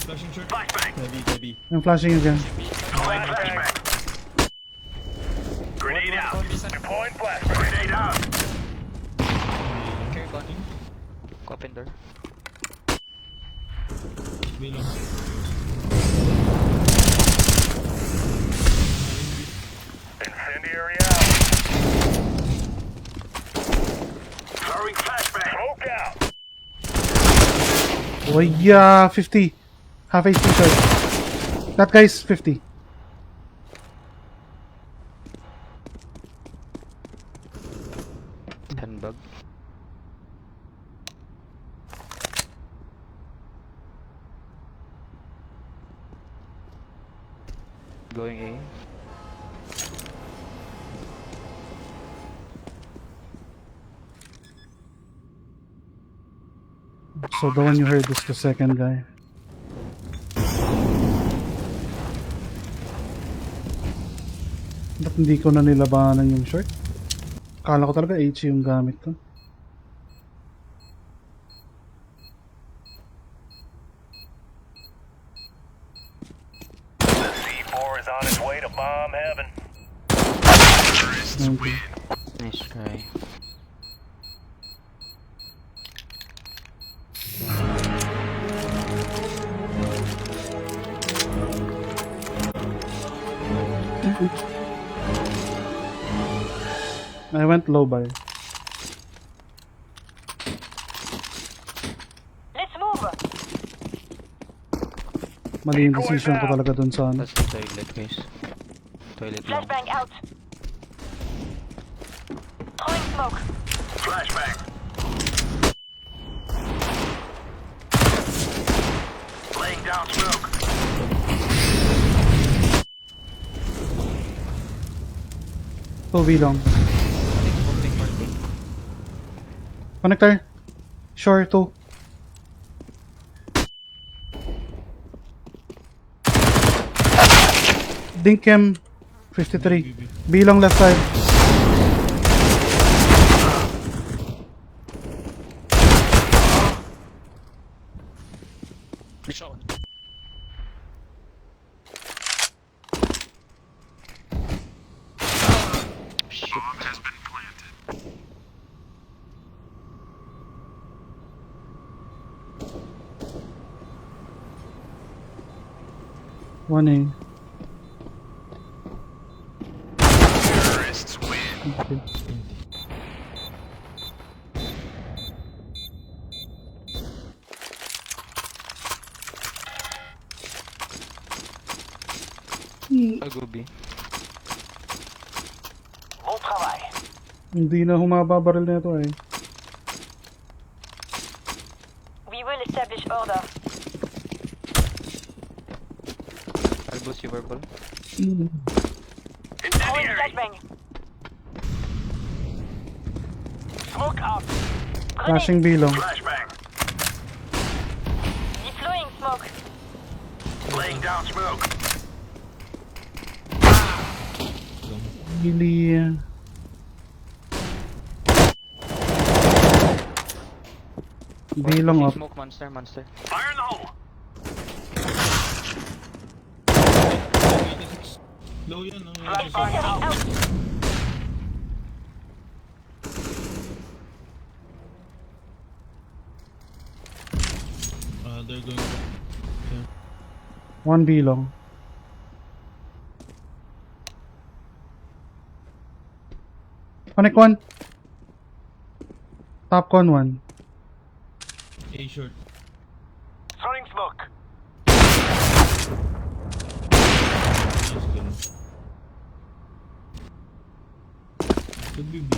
Flashing short. Flashbang. Heavy. I'm flashing again. Deploying flashbang. Grenade out. Deploying flashbang. Grenade out. Carry con. Carpenter. B long. Incendiary out. Throwing flashbang. Smoke out. Oh yeah, 50. Half HP short. That guy's 50. Handbag. Going A. So the one you heard is the second guy. Ba't hindi ko na nilabanan yung short? Akala ko talaga HE yung gamit ko. C4 is on its way to bomb heaven. Okay. Nice try. I went low by. Let's move. Mali yung decision ko talaga dun sa ano. That's the toilet, guys. Toilet long. Flashbang out. Throwing smoke. Flashbang. Laying down smoke. Two long. Connector. Shore 2. Dinkem 53. B long left side. Shot. One A. Terrorists win. Okay. I'll go B. Bon travail. Hindi na humaba baril na ito eh. We will establish order. I'll boost you purple. Throwing Incendiary. flashbang. Smoke out. Grenade. Flashing B long. Flashbang. Deploying smoke. Laying down smoke. Really. B long up. Smoke monster, monster. Fire in the hole. Low yan, ang Flashbang out. Out. they're going back. Yeah. One B long. Connect one. Top con one. A short. Throwing smoke. Nice kill. Could be B.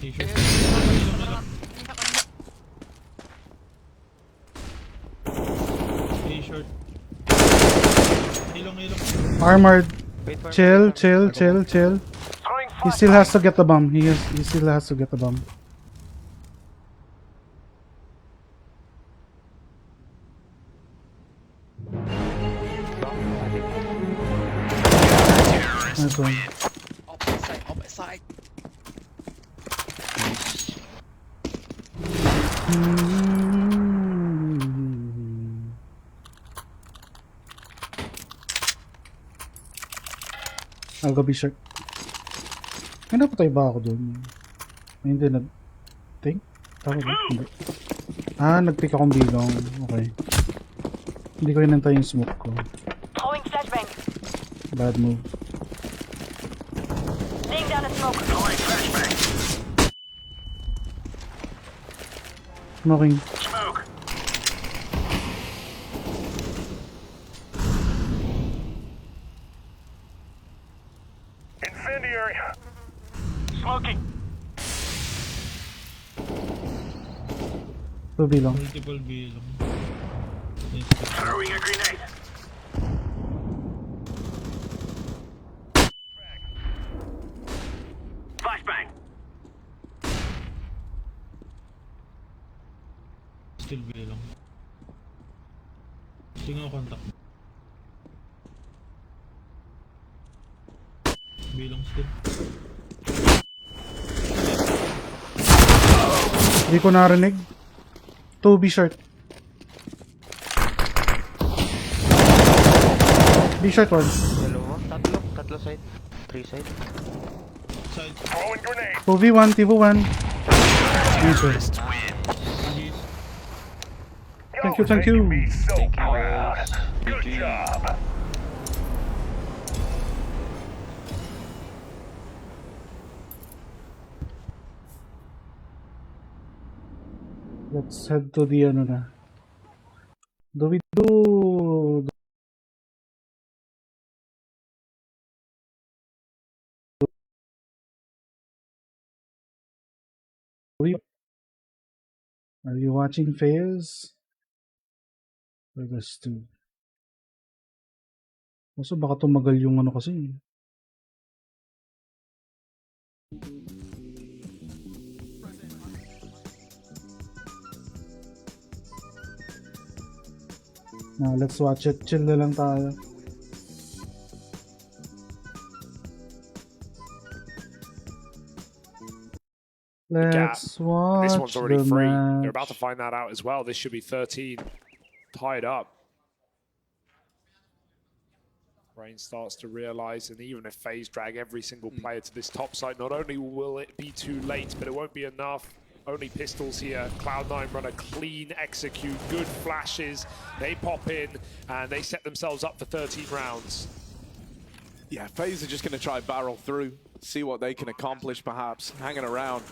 A short. A short. Ilong. Armored. Wait for Chill, me. chill, chill, chill. Throwing He still has to get the bomb. He still has to get the bomb. Nice one. Opposite side, opposite side. I'll go be sure. May napatay ba ako dun? Ay, hindi na. Think? Tama ba? Hindi. Ah, nag-pick akong bilong. Okay. Hindi ko inantay yung smoke ko. Throwing flashbang. Bad move. Laying down a smoke. Throwing flashbang. Smoking. Smoke. Incendiary. Smoking. Two bilong. Multiple B long. Nice. Throwing a grenade. Flashbang. Still B long. Tingnan ko contact. B long still. Hindi ko narinig. 2B short. B short one. Dalawa. Tatlo side. 3 side. Side. Throwing grenade. 2v1, TV1. Nice one. Thank you, thank you. So proud. Good job. Let's head to the ano na. Do we do Are you watching Fairs? Or this too? Kaso baka tumagal yung ano kasi. Now, let's watch it. Chill na lang tayo. Let's watch This one's already the free. match. They're about to find that out as well. This should be 13 tied up. Rain starts to realize, and even if FaZe drag every single player to this top side, not only will it be too late, but it won't be enough. Only pistols here. Cloud9 run a clean execute, good flashes. They pop in, and they set themselves up for 13 rounds. Yeah, FaZe are just going to try barrel through, see what they can accomplish perhaps, hanging around.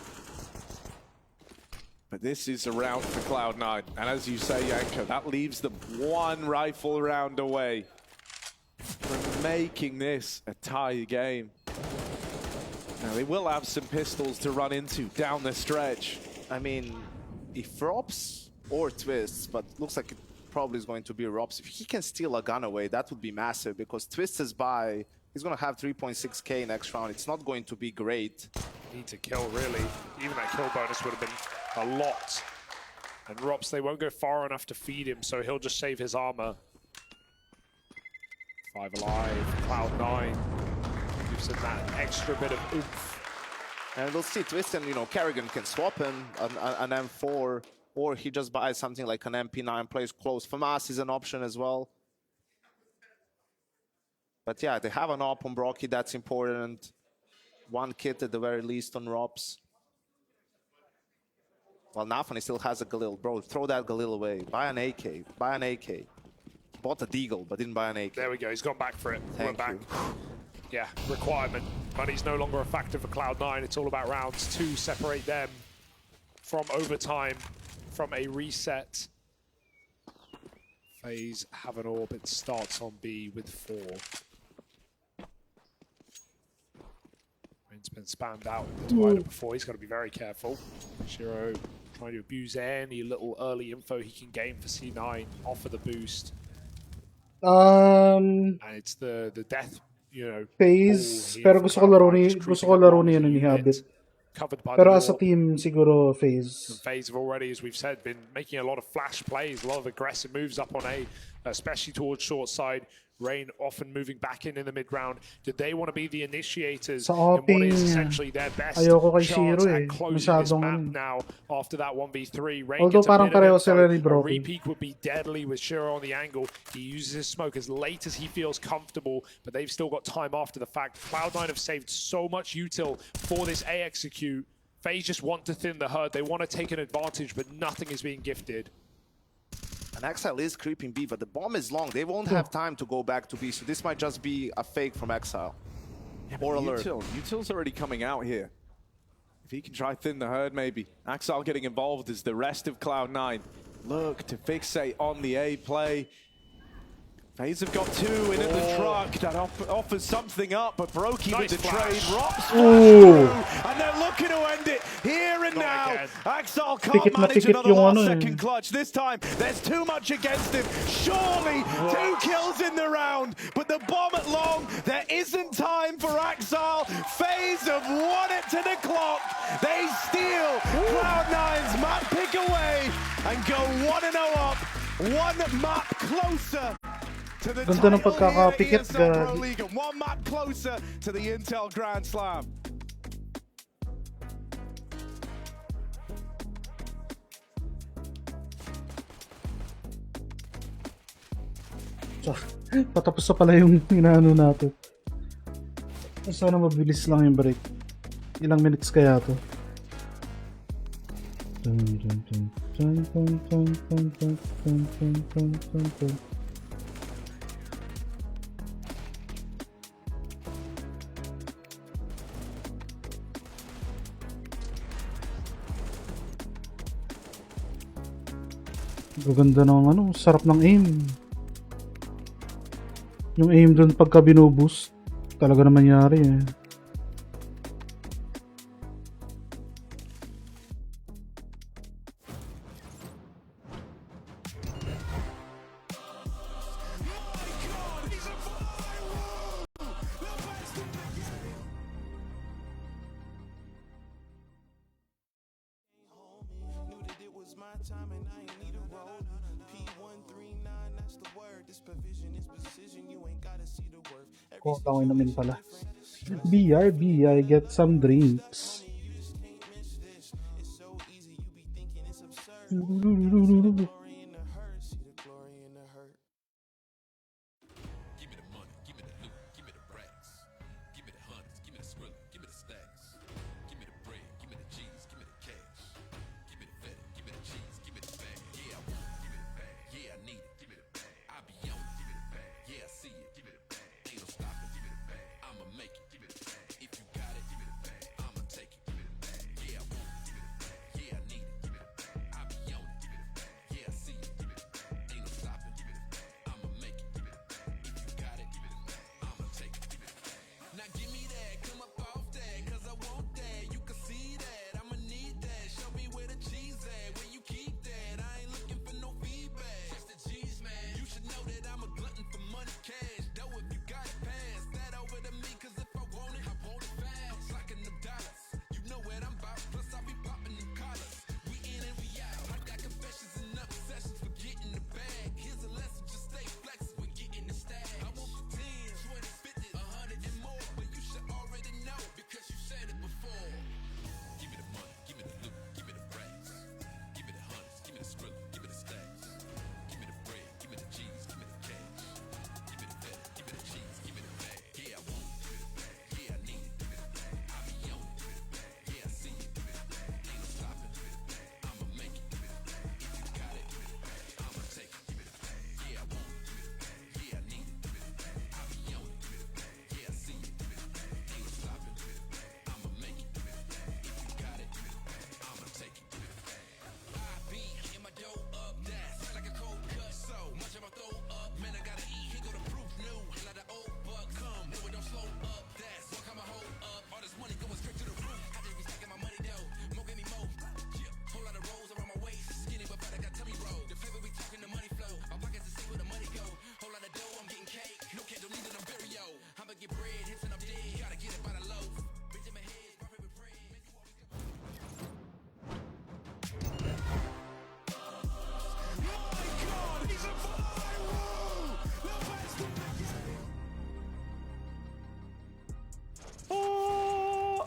But this is a round for Cloud9. And as you say, Yanko, that leaves them one rifle round away from making this a tie game. Now, they will have some pistols to run into down the stretch. I mean, if Rops or Twists, but looks like it probably is going to be Rops, if he can steal a gun away, that would be massive, because Twist is by, he's going to have 3.6k next round. It's not going to be great. Need to kill, really. Even that kill bonus would have been a lot. And Rops, they won't go far enough to feed him, so he'll just save his armor. 5 alive, Cloud9 gives him that extra bit of oomph. And we'll see Twist and, you know, Kerrigan can swap him an M4, or he just buys something like an MP9, plays close. FAMAS is an option as well. But yeah, they have an op on Brocky, that's important. One kit at the very least on Rops. Well, Nafani still has a Galil. Bro, throw that Galil away. Buy an AK. Buy an AK. Bought a Deagle, but didn't buy an AK. There we go, he's gone back for it. Thank Went back. you. Yeah, requirement. Money's no longer a factor for Cloud9. It's all about rounds 2, separate them from overtime, from a reset. FaZe have an orb. It starts on B with 4. Rain's been spammed out divided before. He's got to be very careful. Shiro trying to abuse any little early info he can gain for C9, offer the boost. And it's the death, you know, Phase, ball pero here gusto for ko laro Cloud9, ni just gusto creeping ko laro up ni onto ano ni the unit, Habit. covered by Pero the as a orb. team siguro Phase. FaZe have already, as we've said, been making a lot of flash plays, a lot of aggressive moves up on A, especially towards short side. Rain often moving back in the mid-round. Did they want to be the initiators Sa in what opening, is essentially their best ayoko kay chance Shiro at eh. closing this Masyadong map ano. now after that 1v3? Rain Although gets a parang bit of pareho info. sila ni A Broken. repeat would be deadly with Shiro on the angle. He uses his smoke as late as he feels comfortable, but they've still got time after the fact. Cloud9 have saved so much util for this A execute. FaZe just want to thin the herd. They want to take an advantage, but nothing is being gifted. And Exile is creeping B, but the bomb is long. They won't have time to go back to B, so this might just be a fake from Exile. Yeah, or alert. Util's already coming out here. If he can try thin the herd, maybe. Axel getting involved as the rest of Cloud9 look to fixate on the A play. FaZe have got 2 in at the truck. That offers something up, but Brokey Nice with the flash. trade. Rops Ooh. and they're looking to end it here and Not now. again. Axel Tikit can't na manage tikit another yung last ano eh. second clutch. This time, there's too much against him. Surely 2 kills in the round, but the bomb at long, there isn't time for Axel. FaZe have won it to the clock. They steal Cloud9's map pick away and go 1-0 up, 1 map closer to the Ganda ng title here at pagkakapikit, ESL Pro gagi. League, and 1 map closer to the Intel Grand Slam. Patapos na pala yung inaano natin. Sana mabilis lang yung break. Ilang minutes kaya to? Gaganda ng ano, sarap ng aim. Yung aim dun pagka binuboost, talaga naman nangyari eh. Kota ko namin pala. BRB, I get some drinks.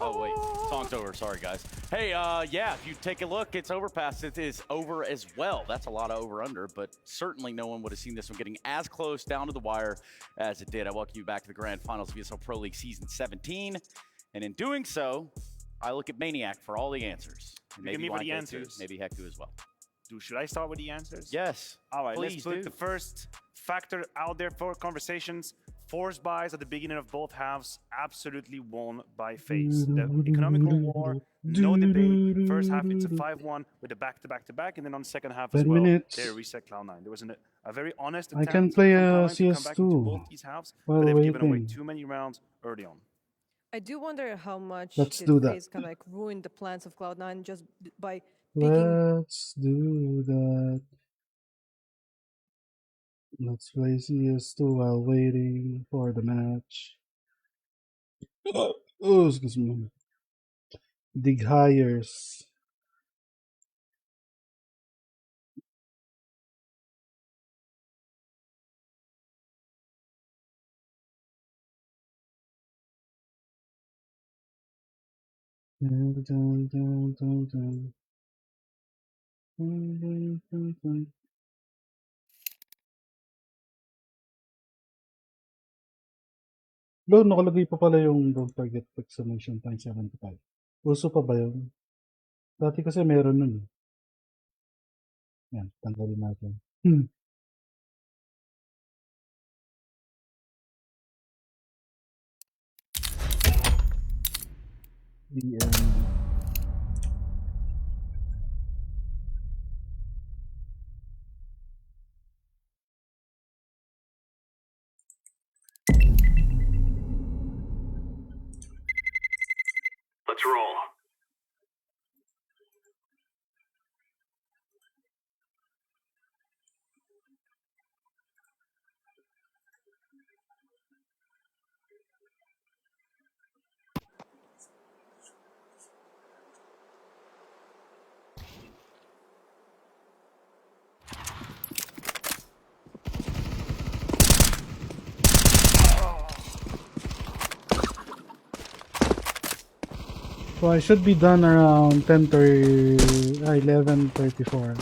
Oh, wait. Song's over. Sorry, guys. Hey, yeah, if you take a look, it's overpass. It is over as well. That's a lot of over-under, but certainly no one would have seen this one getting as close down to the wire as it did. I welcome you back to the Grand Finals of ESL Pro League Season 17. And in doing so, I look at Maniac for all the answers. Maybe for the answers. Maybe Heku as well. Should I start with the answers? Yes. All right, please let's put do. the first factor out there for conversations. Forced buys at the beginning of both halves, absolutely won by FaZe. The economical war, no debate. First half, it's a 5-1 with a back-to-back-to-back, and then on the second half as 10 well, minutes. they reset Cloud9. There was a very honest I attempt can play from a Cloud9 to come back into CS2 both these halves, while but they've given away waiting. too many rounds early on. I do wonder how much Let's did do that. FaZe kind of like ruin the plans of Cloud9 just by picking. Let's do that. Let's play CS2 while waiting for the match. Oh, excuse me. Dig hires. Dun, dun, dun, dun, dun. Dun, dun, dun, dun. Lo, nakalagay pa pala yung don't forget exclamation point 75. Uso pa ba yun? Dati kasi meron nun. Yan, tanggalin natin. DM. Let's roll. So I should be done around 11:34.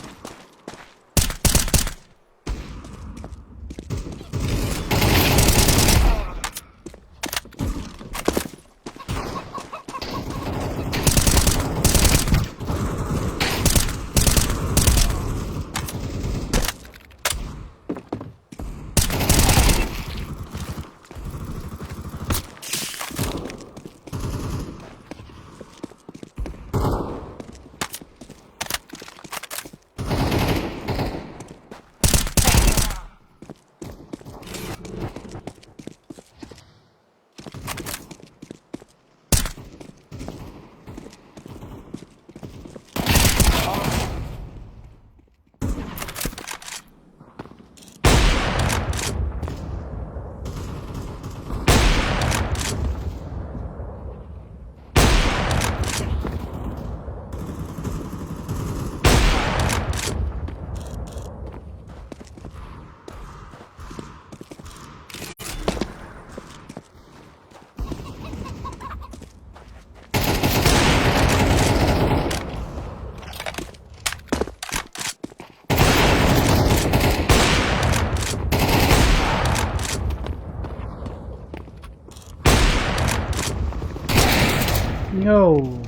No.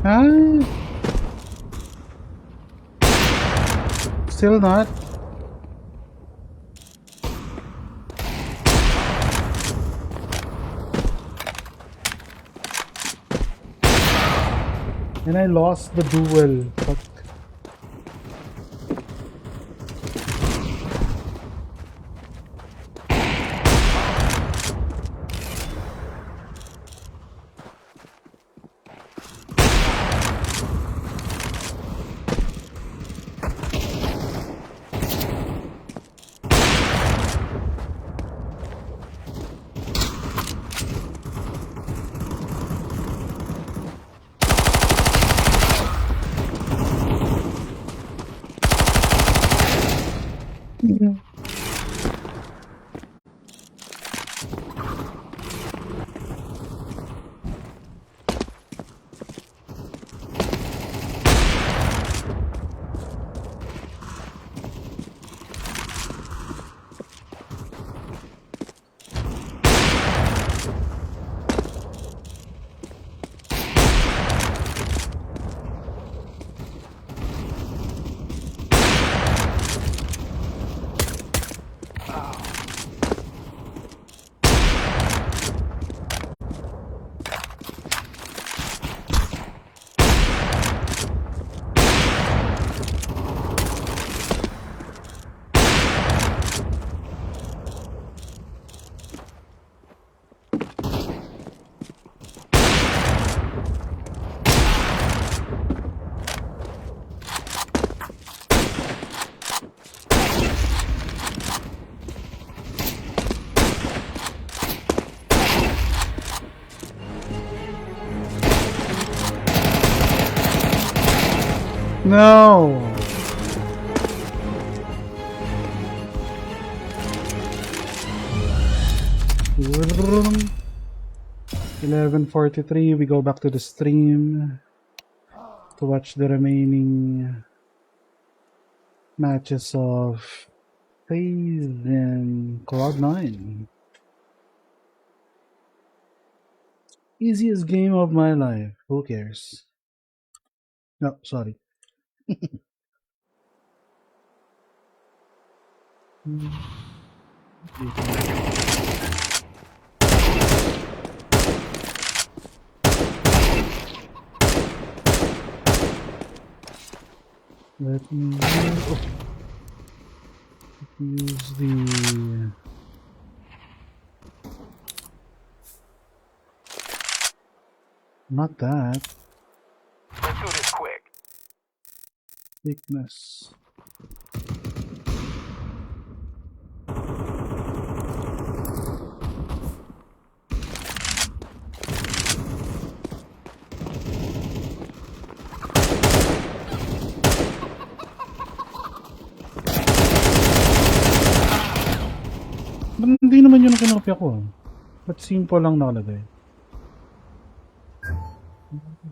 Huh? Still not. And I lost the duel. Fuck. No. Brrrrum. 11:43. We go back to the stream to watch the remaining matches of FaZe and Cloud9. Easiest game of my life. Who cares? No, sorry. Let me use the not that. Let's do this quick. Thickness. Hindi naman yun ang kinopya ko. But simple lang nakalagay.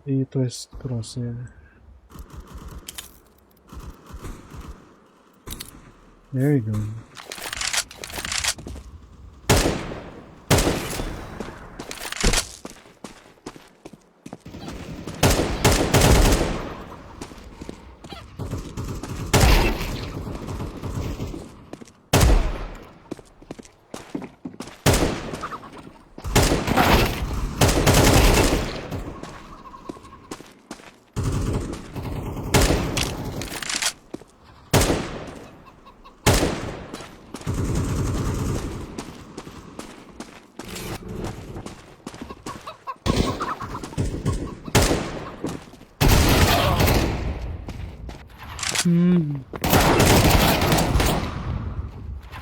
A-twist crosshair. There you go.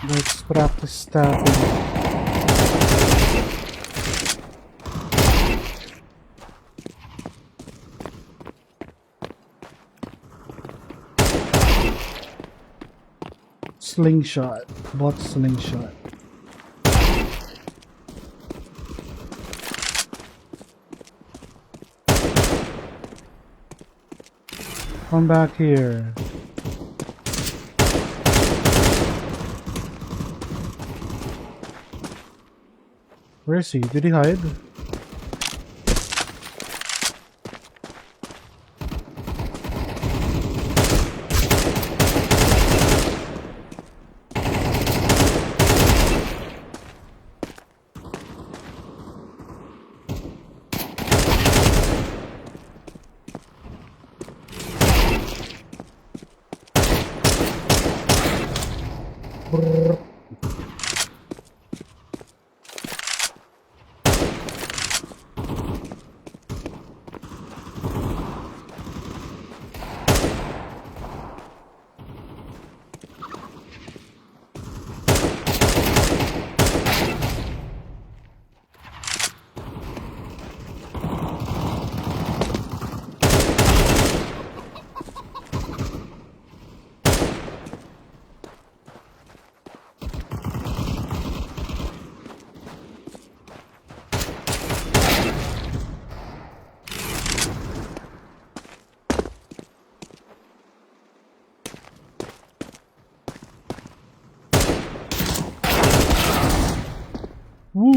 Let's practice stabbing. Slingshot. Bot slingshot. Come back here. Where is he? Did he hide? Brrr. Woo.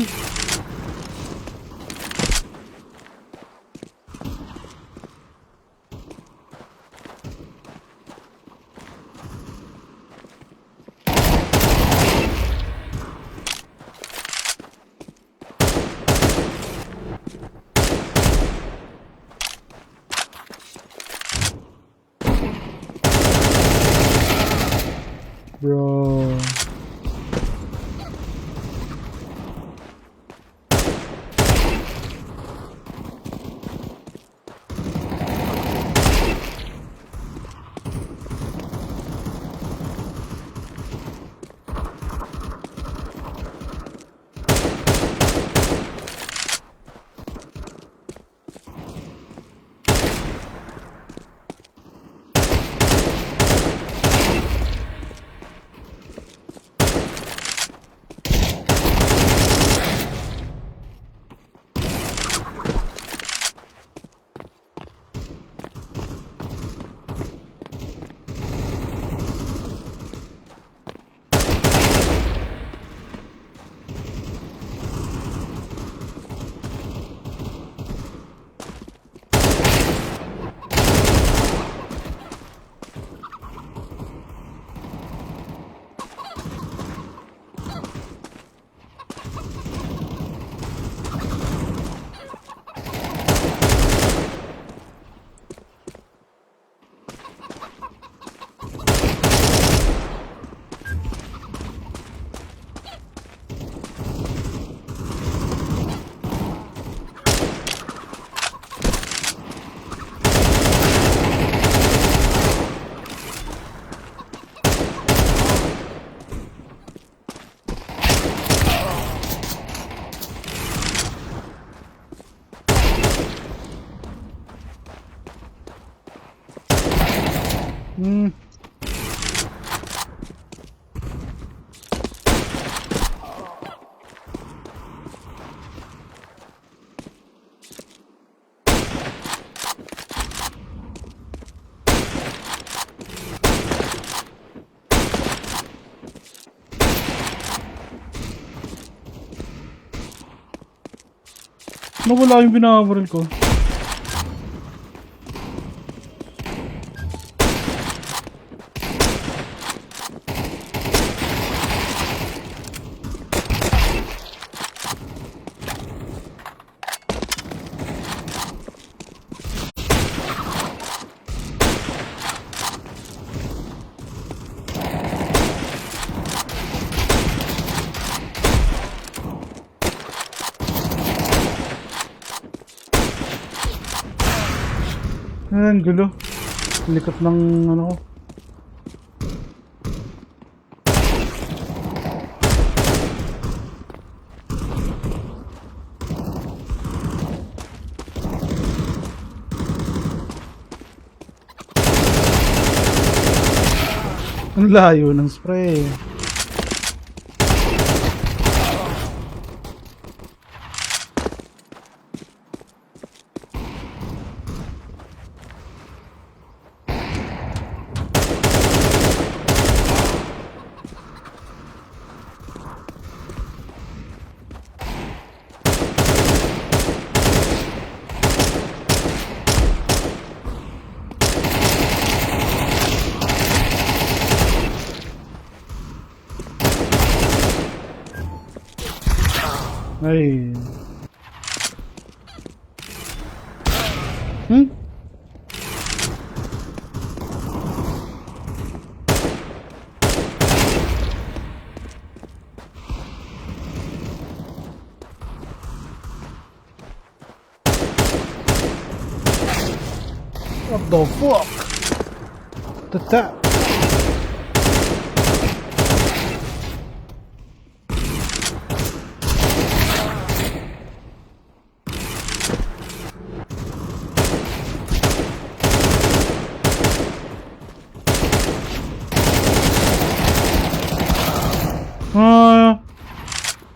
Bro. Nawala yung binabaril ko. Ang gulo. Likot ng ano ko. Ang layo ng spray. Ay. What the fuck? That.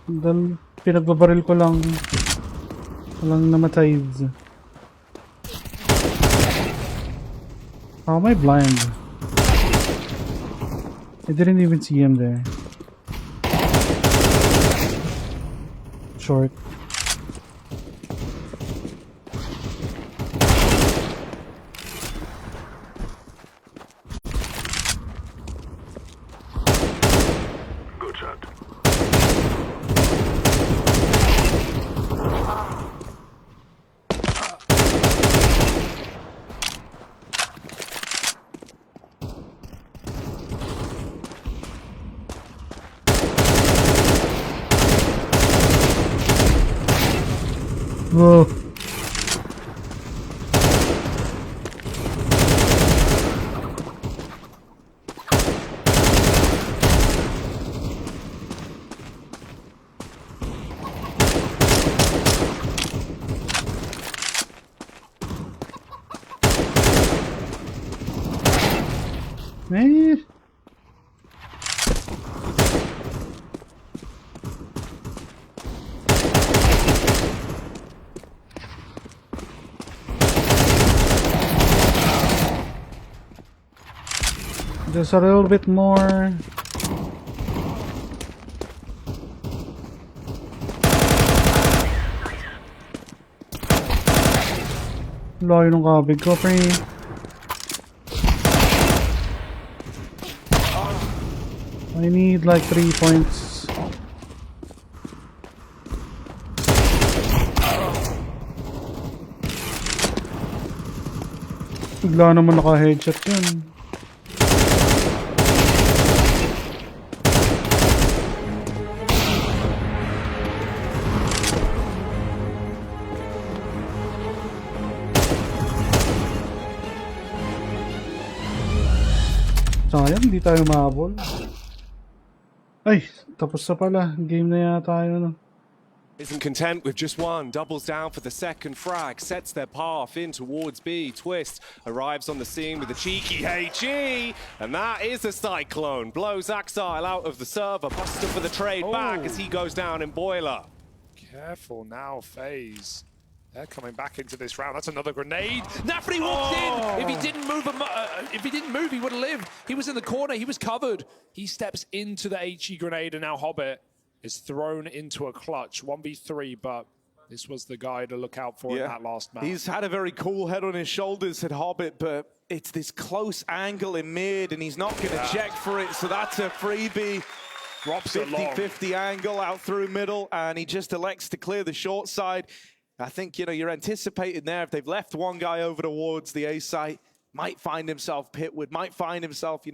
Dahil pinagbabaril ko lang walang namatay. How am I blind? I didn't even see him there. Short. Good shot. Whoa. Man. Just a little bit more. Layo ng kabig ko, pre. I need like 3 points. Bigla naman naka-headshot yun. Sayang, hindi tayo mahabol. Ay, tapos na pala. Game na yata yun. Isn't content with just one, doubles down for the second frag, sets their path in towards B. Twist arrives on the scene with a cheeky HE, and that is a cyclone. Blows Axile out of the server, Buster for the trade back as he goes down in Boiler. Careful now, FaZe. They're coming back into this round. That's another grenade. Nafri walked in. If he didn't move, he would have lived. He was in the corner. He was covered. He steps into the HE grenade, and now Hobbit is thrown into a clutch. 1v3, but This was the guy to look out for in that last match. He's had a very cool head on his shoulders at Hobbit, but it's this close angle in mid, and he's not going to check for it, so that's a freebie. Drops it long. 50-50 angle out through middle, and he just elects to clear the short side. I think, you're anticipating there, if they've left one guy over towards the A site, might find himself pitwood, might find himself,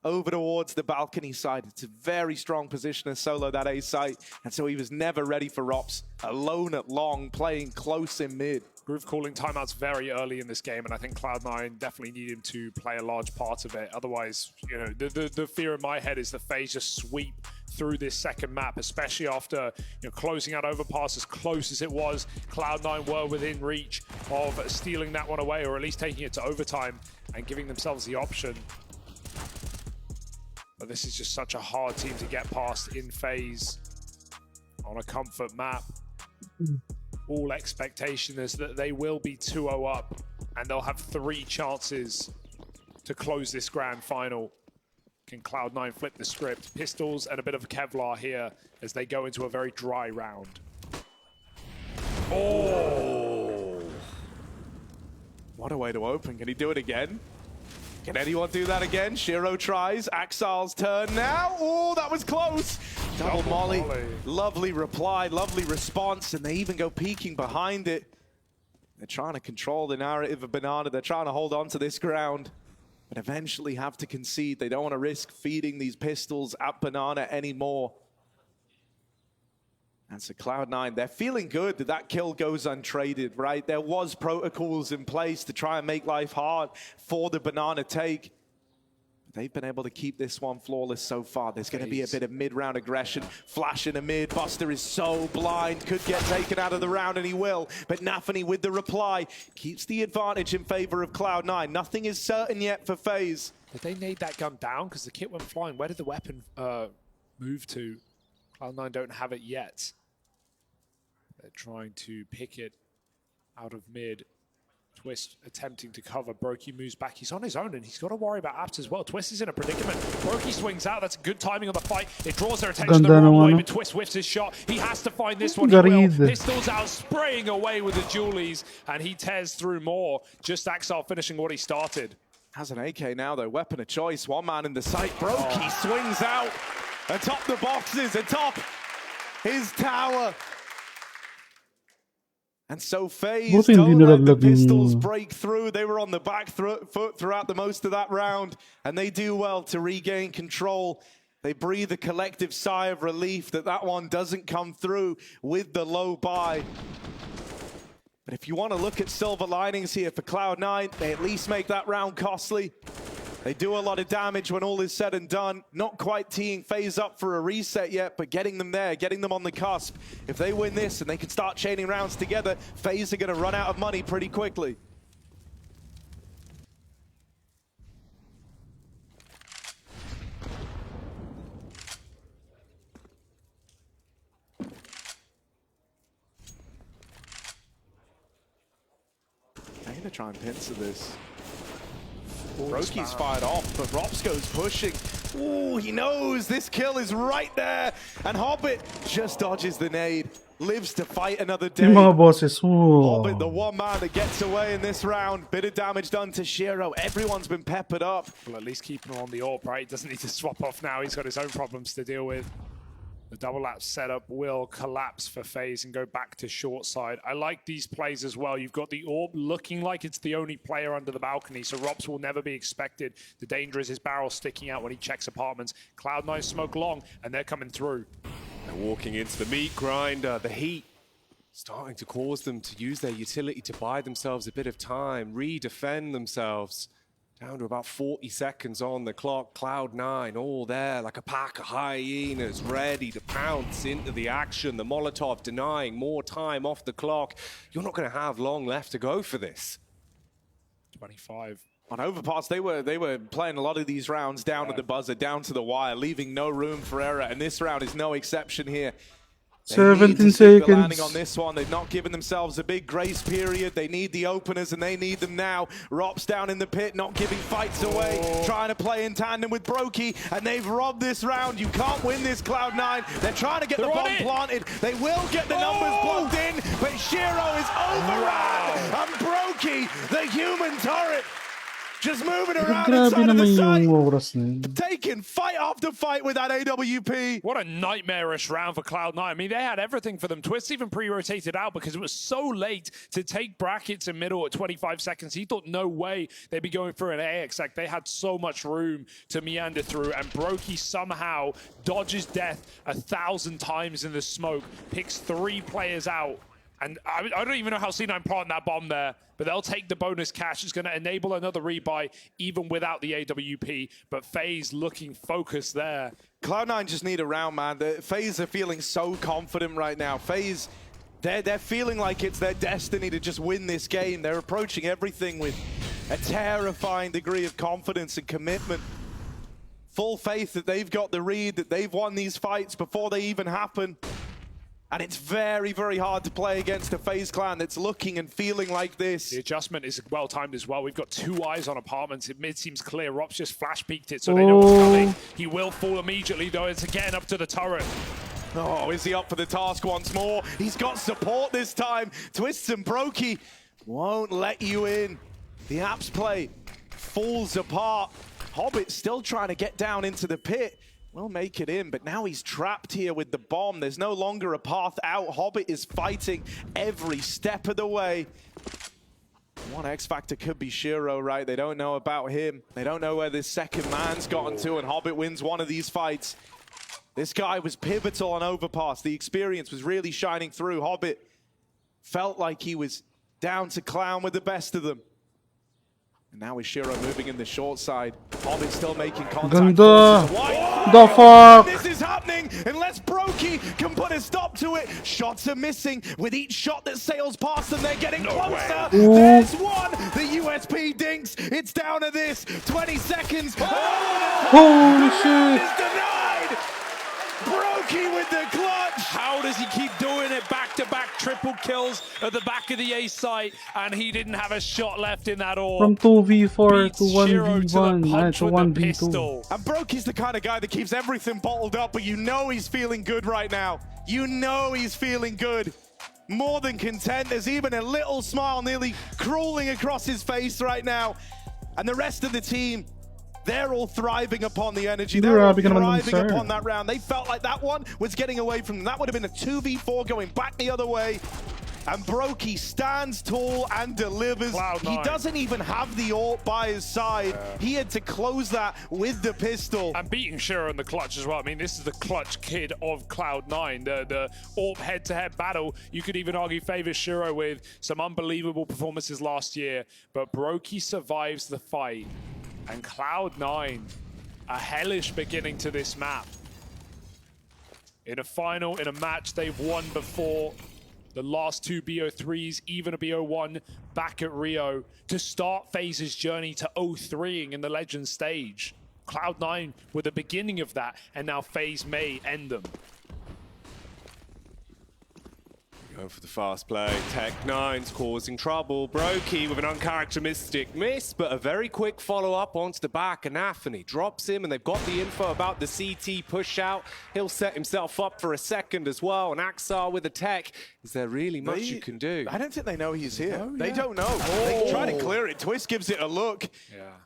over towards the balcony side. It's a very strong position to solo that A site, and so he was never ready for Rops. Alone at long, playing close in mid. Groove calling timeouts very early in this game, and I think Cloud9 definitely need him to play a large part of it. Otherwise, the fear in my head is that FaZe just sweep through this second map, especially after closing out Overpass as close as it was. Cloud9 were within reach of stealing that one away, or at least taking it to overtime and giving themselves the option. But this is just such a hard team to get past in FaZe on a comfort map. All expectation is that they will be 2-0 up, and they'll have 3 chances to close this grand final. Can Cloud9 flip the script? Pistols and a bit of Kevlar here as they go into a very dry round. Oh! What a way to open. Can he do it again? Can anyone do that again? Shiro tries. Axal's turn now. Oh, that was close. Double molly. Lovely reply, lovely response, and they even go peeking behind it. They're trying to control the narrative of Banana. They're trying to hold on to this ground, but eventually have to concede. They don't want to risk feeding these pistols at Banana anymore. And so Cloud9, they're feeling good that that kill goes untraded, right? There was protocols in place to try and make life hard for the Banana take. They've been able to keep this one flawless so far. There's going to be a bit of mid-round aggression. Flash in a mid. Buster is so blind. Could get taken out of the round, and he will. But Nafany with the reply keeps the advantage in favor of Cloud9. Nothing is certain yet for FaZe. Did they nade that gun down? Because the kit went flying. Where did the weapon move to? Cloud9 don't have it yet. They're trying to pick it out of mid. Twist attempting to cover. Brokey moves back. He's on his own, and he's got to worry about Apps as well. Twist is in a predicament. Brokey swings out. That's good timing on the fight. It draws their attention the wrong way, but Twist whiffs his shot. He has to find this one. He will. Pistols out, spraying away with the Julies, and he tears through more. Just Axal finishing what he started. Has an AK now, though. Weapon of choice. One man in the sight. Brokey swings out atop the boxes, atop his tower. And so FaZe don't let the pistols break through. They were on the back foot throughout the most of that round, and they do well to regain control. They breathe a collective sigh of relief that that one doesn't come through with the low buy. But if you want to look at silver linings here for Cloud9, they at least make that round costly. They do a lot of damage when all is said and done. Not quite teeing FaZe up for a reset yet, but getting them there, getting them on the cusp. If they win this and they can start chaining rounds together, FaZe are going to run out of money pretty quickly. They're going to try and pincer this. Brokey's fired off, but Rops goes pushing. Ooh, he knows this kill is right there. And Hobbit just dodges the nade. Lives to fight another day. Hobbit, the one man that gets away in this round. Bit of damage done to Shiro. Everyone's been peppered up. Well, at least keep him on the AWP, right? He doesn't need to swap off now. He's got his own problems to deal with. The double lap setup will collapse for FaZe and go back to short side. I like these plays as well. You've got the AWP looking like it's the only player under the balcony, so Rops will never be expected. The danger is his barrel sticking out when he checks apartments. Cloud9 smoke long, and they're coming through. They're walking into the meat grinder. The heat starting to cause them to use their utility to buy themselves a bit of time, re-defend themselves. Down to about 40 seconds on the clock. Cloud9 all there like a pack of hyenas ready to pounce into the action. The Molotov denying more time off the clock. You're not going to have long left to go for this. 25. On Overpass, they were playing a lot of these rounds down at the buzzer, down to the wire, leaving no room for error. And this round is no exception here. 17 seconds. Landing on this one. They've not given themselves a big grace period. They need the openers, and they need them now. Rops down in the pit, not giving fights away, trying to play in tandem with Brokey, and they've robbed this round. You can't win this, Cloud9. They're trying to get the bomb planted. They will get the numbers blocked in, but Shiro is overrun, and Brokey, the human turret, just moving around Grabe inside of the naman site. yung oras na yun. Taking fight after fight with that AWP. What a nightmarish round for Cloud9. I mean, they had everything for them. Twist even pre-rotated out because it was so late to take brackets in middle at 25 seconds. He thought no way they'd be going for an AX. Like, they had so much room to meander through, and Brokey somehow dodges death 1,000 times in the smoke, picks 3 players out. And I don't even know how C9 planted that bomb there, but they'll take the bonus cash. It's going to enable another rebuy even without the AWP. But FaZe looking focused there. Cloud9 just need a round, man. FaZe are feeling so confident right now. FaZe, they're feeling like it's their destiny to just win this game. They're approaching everything with a terrifying degree of confidence and commitment. Full faith that they've got the read, that they've won these fights before they even happen. And it's very, very hard to play against a FaZe clan that's looking and feeling like this. The adjustment is well timed as well. We've got 2 eyes on apartments. Mid seems clear. Rops just flash peeked it, so they know what's coming. He will fall immediately, though. It's again up to the turret. Oh, is he up for the task once more? He's got support this time. Twists and Brokey won't let you in. The apps play falls apart. Hobbit still trying to get down into the pit. Will make it in, but now he's trapped here with the bomb. There's no longer a path out. Hobbit is fighting every step of the way. One X Factor could be Shiro, right? They don't know about him. They don't know where this second man's gotten to, and Hobbit wins one of these fights. This guy was pivotal on Overpass. The experience was really shining through. Hobbit felt like he was down to clown with the best of them. And now with Shiro moving in the short side. Hobbit still making contact. Ganda! The fuck? This is happening unless Brokey can put a stop to it. Shots are missing. With each shot that sails past them, they're getting closer. There's one. The USP dinks. It's down to this. 20 seconds. Holy shit! Is denied. Brokey with the clutch. How does he keep doing it? Back-to-back triple kills at the back of the A site, and he didn't have a shot left in that orb. From 2v4 to Shiro to the 1v1, punch to with the 1v2. pistol. And Brokey's the kind of guy that keeps everything bottled up, but you know he's feeling good right now. You know he's feeling good. More than content. There's even a little smile nearly crawling across his face right now. And the rest of the team, they're all thriving upon the energy. They're all thriving upon that round. They felt like that one was getting away from them. That would have been a 2v4 going back the other way. And Brokey stands tall and delivers. He doesn't even have the AWP by his side. He had to close that with the pistol. And beating Shiro in the clutch as well. I mean, this is the clutch kid of Cloud9. The AWP head-to-head battle, you could even argue favors Shiro with some unbelievable performances last year. But Brokey survives the fight. And Cloud9, a hellish beginning to this map. In a final, in a match they've won before. The last 2 BO3s, even a BO1 back at Rio, to start FaZe's journey to 0-3ing in the Legends stage. Cloud9 were the beginning of that, and now FaZe may end them. Going for the fast play. Tech9's causing trouble. Brokey with an uncharacteristic miss, but a very quick follow-up onto the back. Anthony drops him, and they've got the info about the CT push out. He'll set himself up for a second as well. And Axar with a tech. Is there really much you can do? I don't think they know he's here. They don't know. They try to clear it. Twist gives it a look.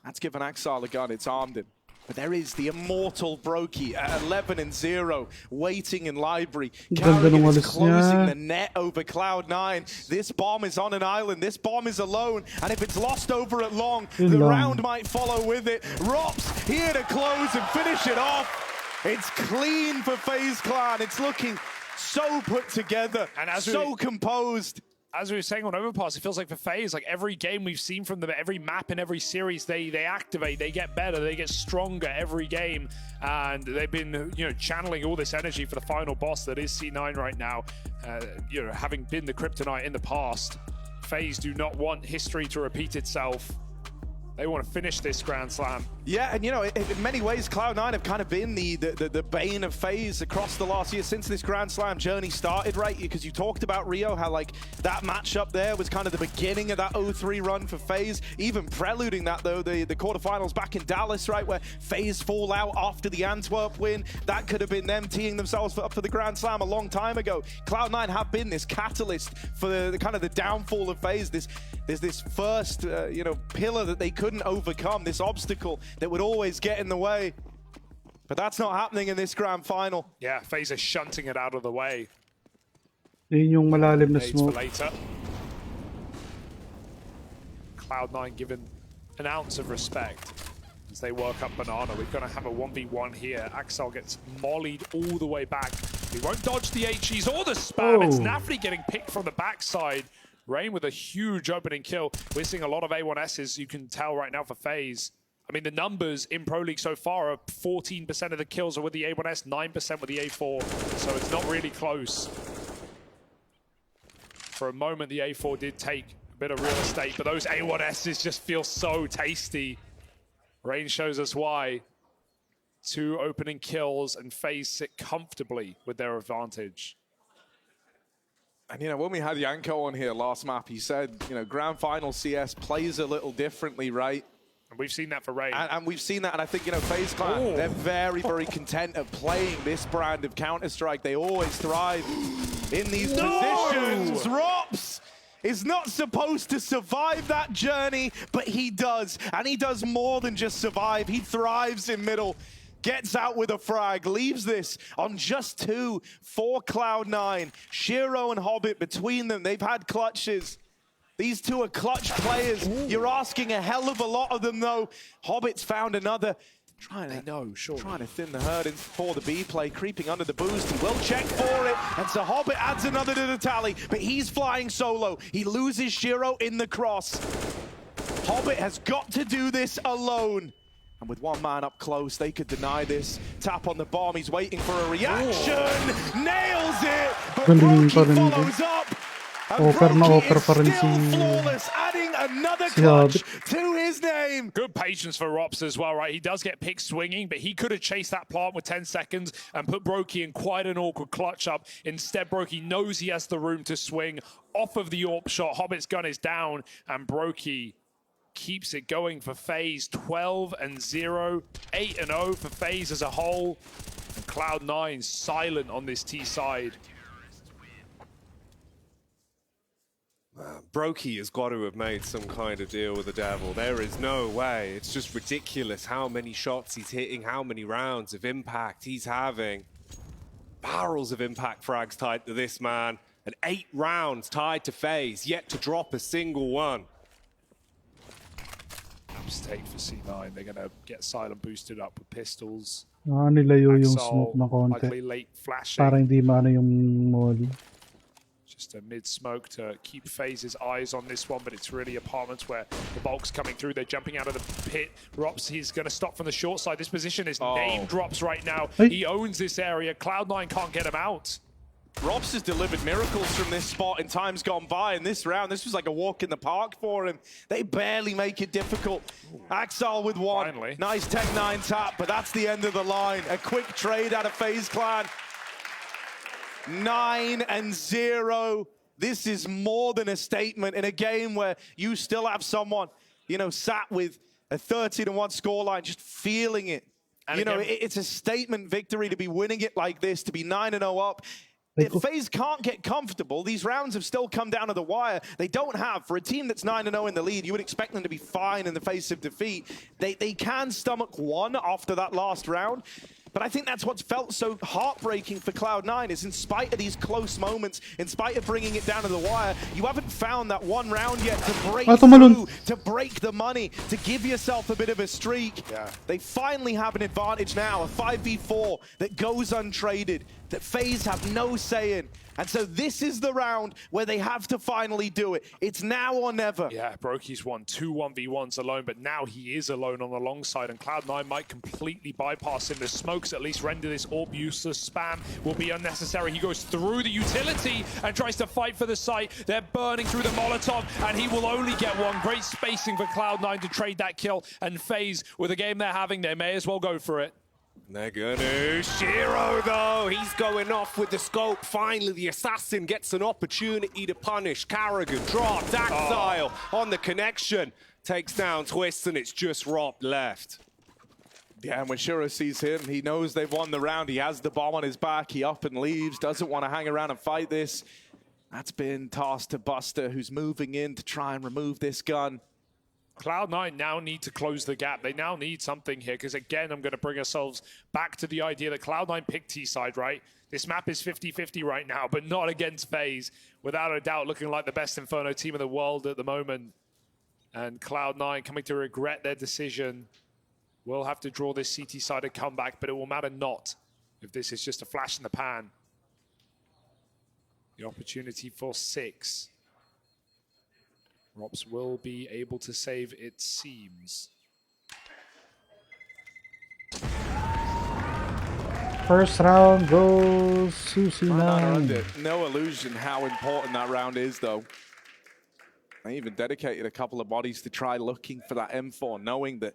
That's given Axar the gun. It's armed him. But there is the immortal Brokey at 11-0, waiting in library. Carrigan is closing the net over Cloud9. This bomb is on an island. This bomb is alone. And if it's lost over at long, the round might follow with it. Rops here to close and finish it off. It's clean for FaZe Clan. It's looking so put together, and so composed. As we were saying on Overpass, it feels like for FaZe, like every game we've seen from them, every map in every series, they activate, they get better, they get stronger every game, and they've been, channeling all this energy for the final boss that is C9 right now. Having been the Kryptonite in the past, FaZe do not want history to repeat itself. They want to finish this Grand Slam. Yeah, and you know, in many ways, Cloud9 have kind of been the bane of FaZe across the last year since this Grand Slam journey started, right? Because you talked about Rio, how like that matchup there was kind of the beginning of that 0-3 run for FaZe. Even preluding that though, the quarterfinals back in Dallas, right, where FaZe fall out after the Antwerp win. That could have been them teeing themselves up for the Grand Slam a long time ago. Cloud9 have been this catalyst for the kind of the downfall of FaZe. There's this first, you know, pillar that they couldn't overcome, this obstacle that would always get in the way. But that's not happening in this grand final. Yeah, FaZe are shunting it out of the way. Yun yung malalim na Nades for smoke. later. Cloud9 given an ounce of respect as they work up Banana. We're going to have a 1v1 here. Axel gets mollied all the way back. He won't dodge the HEs or the spam. It's Nafri getting picked from the backside. Rain with a huge opening kill. We're seeing a lot of A1Ss, you can tell right now for FaZe. I mean, the numbers in Pro League so far are 14% of the kills are with the A1S, 9% with the A4. So it's not really close. For a moment, the A4 did take a bit of real estate, but those A1Ss just feel so tasty. Rain shows us why. 2 opening kills and FaZe sit comfortably with their advantage. And, you know, when we had Yanko on here last map, he said, you know, grand final CS plays a little differently, right? And we've seen that for Rain. And we've seen that, and I think, you know, FaZe Clan, they're very, very content at playing this brand of Counter-Strike. They always thrive in these positions. Rops is not supposed to survive that journey, but he does. And he does more than just survive. He thrives in middle. Gets out with a frag, leaves this on just 2 for Cloud9. Shiro and Hobbit between them, they've had clutches. These two are clutch players. You're asking a hell of a lot of them though. Hobbit's found another. Trying to thin the herd for the B play, creeping under the boost. He will check for it, and so Hobbit adds another to the tally, but he's flying solo. He loses Shiro in the cross. Hobbit has got to do this alone. And with one man up close, they could deny this. Tap on the bomb, he's waiting for a reaction. Nails it, but Brokey follows up. And Brokey is still flawless, adding another clutch to his name. Good patience for Rops as well, right? He does get picked swinging, but he could have chased that plant with 10 seconds and put Brokey in quite an awkward clutch up. Instead, Brokey knows he has the room to swing off of the AWP shot. Hobbit's gun is down, and Brokey keeps it going for FaZe. 12-0, 8-0 for FaZe as a whole. And Cloud9 silent on this T side. Brokey has got to have made some kind of deal with the devil. There is no way. It's just ridiculous how many shots he's hitting, how many rounds of impact he's having. Barrels of impact frags tied to this man. And 8 rounds tied to FaZe, yet to drop a single one. Mistake for C9. They're going to get silent boosted up with pistols. Nilayo yung Axel, smoke na konti. likely late flashing. Para hindi maano yung molly. Just a mid-smoke to keep FaZe's eyes on this one, but it's really apartments where the bulk's coming through. They're jumping out of the pit. Rops, he's going to stop from the short side. This position is name drops right now. He owns this area. Cloud9 can't get him out. Rops has delivered miracles from this spot in times gone by. In this round, this was like a walk in the park for him. They barely make it difficult. Axel with one. Finally. Nice Tech-9 tap, but that's the end of the line. A quick trade out of FaZe Clan. 9-0. This is more than a statement in a game where you still have someone, you know, sat with a 30-1 scoreline, just feeling it. And you know, it's a statement victory to be winning it like this, to be 9-0 up. If FaZe can't get comfortable, these rounds have still come down to the wire. They don't have, for a team that's 9-0 in the lead, you would expect them to be fine in the face of defeat. They can stomach one after that last round. But I think that's what's felt so heartbreaking for Cloud9 is in spite of these close moments, in spite of bringing it down to the wire, you haven't found that one round yet to break through, to break the money, to give yourself a bit of a streak. They finally have an advantage now, a 5v4 that goes untraded. that FaZe have no say in. And so this is the round where they have to finally do it. It's now or never. Yeah, Brokey's won 2 1v1s alone, but now he is alone on the long side, and Cloud9 might completely bypass him. The smokes at least render this orb useless. Spam will be unnecessary. He goes through the utility and tries to fight for the site. They're burning through the Molotov, and he will only get one. Great spacing for Cloud9 to trade that kill, and FaZe, with the game they're having, they may as well go for it. They're gonna. Shiro, though, he's going off with the scope. Finally, the assassin gets an opportunity to punish. Karrigan dropped. Axile on the connection. Takes down Twist, and it's just Rob left. Yeah, and when Shiro sees him, he knows they've won the round. He has the bomb on his back. He up and leaves. Doesn't want to hang around and fight this. That's been tossed to Buster, who's moving in to try and remove this gun. Cloud9 now need to close the gap. They now need something here, because again, I'm going to bring ourselves back to the idea that Cloud9 picked T-side, right? This map is 50-50 right now, but not against FaZe. Without a doubt, looking like the best Inferno team in the world at the moment. And Cloud9 coming to regret their decision. Will have to draw this CT-sided comeback, but it will matter not if this is just a flash in the pan. The opportunity for 6. Rops will be able to save, it seems. First round goes Susi9. No illusion how important that round is, though. They even dedicated a couple of bodies to try looking for that M4, knowing that,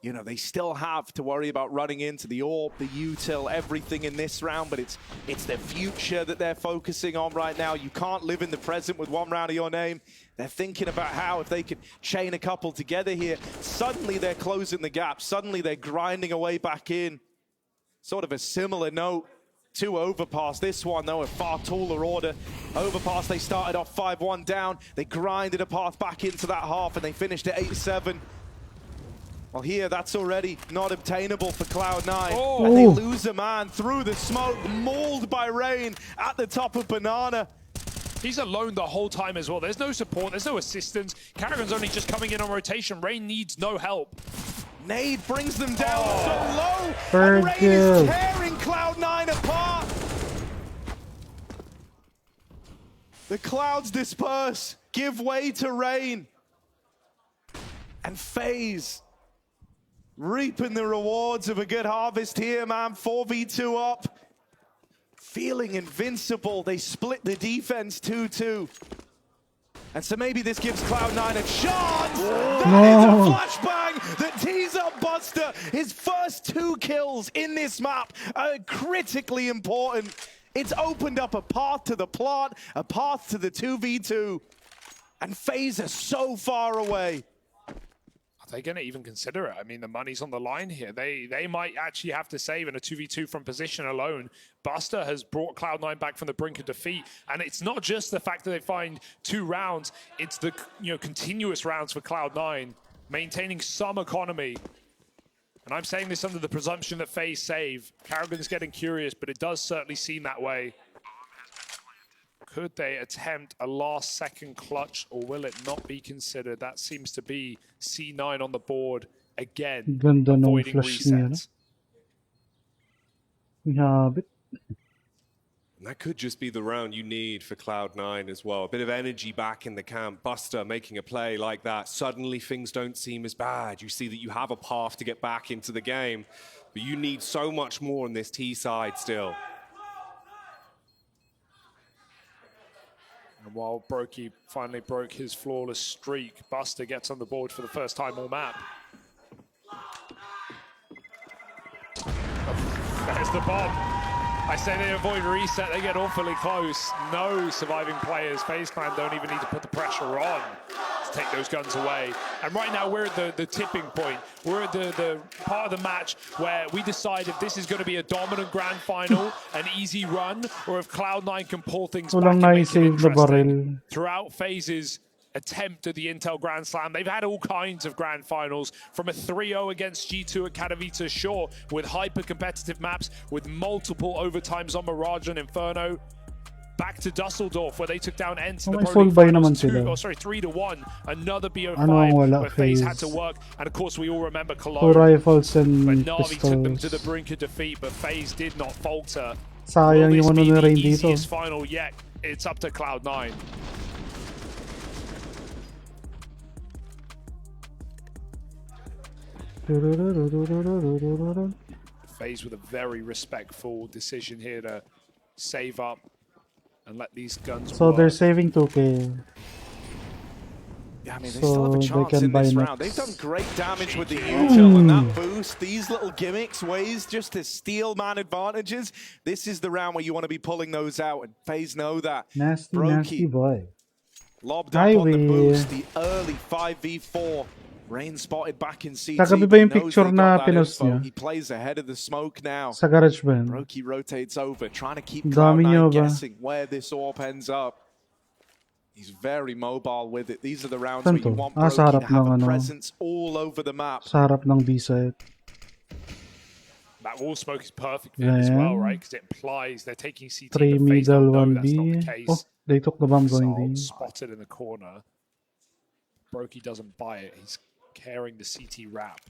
you know, they still have to worry about running into the orb, the util, everything in this round, but it's their future that they're focusing on right now. You can't live in the present with one round of your name. They're thinking about how, if they can chain a couple together here, suddenly they're closing the gap. Suddenly they're grinding away back in. Sort of a similar note to Overpass. This one, though, a far taller order. Overpass, they started off 5-1 down. They grinded a path back into that half, and they finished at 8-7. Well, here, that's already not obtainable for Cloud9. And they lose a man through the smoke, mauled by Rain at the top of Banana. He's alone the whole time as well. There's no support, there's no assistance. Karrigan's only just coming in on rotation. Rain needs no help. Nade brings them down so low. Third and Rain kill. is tearing Cloud9 apart. The clouds disperse, give way to Rain. And FaZe reaping the rewards of a good harvest here, man. 4v2 up. Feeling invincible. They split the defense 2-2. And so maybe this gives Cloud9 a chance. That is a flashbang that tees up Buster. His first 2 kills in this map are critically important. It's opened up a path to the plot, a path to the 2v2. And FaZe are so far away. Are they going to even consider it? I mean, the money's on the line here. They might actually have to save in a 2v2 from position alone. Buster has brought Cloud9 back from the brink of defeat. And it's not just the fact that they find 2 rounds. It's the continuous rounds for Cloud9, maintaining some economy. And I'm saying this under the presumption that FaZe save. Karrigan's getting curious, but it does certainly seem that way. Could they attempt a last-second clutch, or will it not be considered? That seems to be C9 on the board again, Ganda ng avoiding flash niya, no? resets. Ihabit. And that could just be the round you need for Cloud9 as well. A bit of energy back in the camp. Buster making a play like that. Suddenly things don't seem as bad. You see that you have a path to get back into the game, but you need so much more on this T side still. And while Brokey finally broke his flawless streak, Buster gets on the board for the first time all map. There's the bomb. I say they avoid reset, they get awfully close. No surviving players. FaZe Clan don't even need to put the pressure on to take those guns away. And right now we're at the tipping point. We're at the part of the match where we decide if this is going to be a dominant grand final, an easy run, or if Cloud9 can pull things back and make it interesting. Throughout FaZe's attempt at the Intel Grand Slam, they've had all kinds of grand finals, from a 3-0 against G2 at Katowice, sure, with hyper-competitive maps, with multiple overtimes on Mirage and Inferno, back to Dusseldorf, where they took down Ents in the Pro League Finals 3-1, another BO5, where FaZe had to work, and of course we all remember Cologne, 2 rifles and when Na'Vi pistols. took them to the brink of defeat, but FaZe did not falter. Sayang Will yung this ano be ni the Rain dito. easiest final yet? It's up to Cloud9. FaZe with a very respectful decision here to save up and let these guns So work. they're saving 2k. Yeah, I mean, they So still have a they chance can in this buy round. They've next. done great damage with the util and that boost. These little gimmicks, ways just to steal man advantages. This is the round where you want to be pulling those out, and FaZe know that. Nasty, Brokey nasty boy. lobbed Hi, up on the Wee. boost, the early 5v4. Rain spotted back in CT. Kagabi ba yung He knows picture they na got that pinost info. niya? He plays ahead of the smoke now. Sa garage ba yun? Brokey rotates over, trying to keep Dami niyo Cloud9 ba? guessing where this AWP ends up. He's very mobile with it. These are the rounds Saan where you to? want Ah, sa Brokey harap to have ng a ano. presence all over the map. Sa harap ng B-side. That wall smoke is perfect for them as well, Then- right? Because it implies they're taking CT. 3 but FaZe middle, don't 1 know that's not B. the case. Oh, they took the bomb going Salt B. spotted in the corner. Brokey doesn't buy it. He's carrying the CT wrap.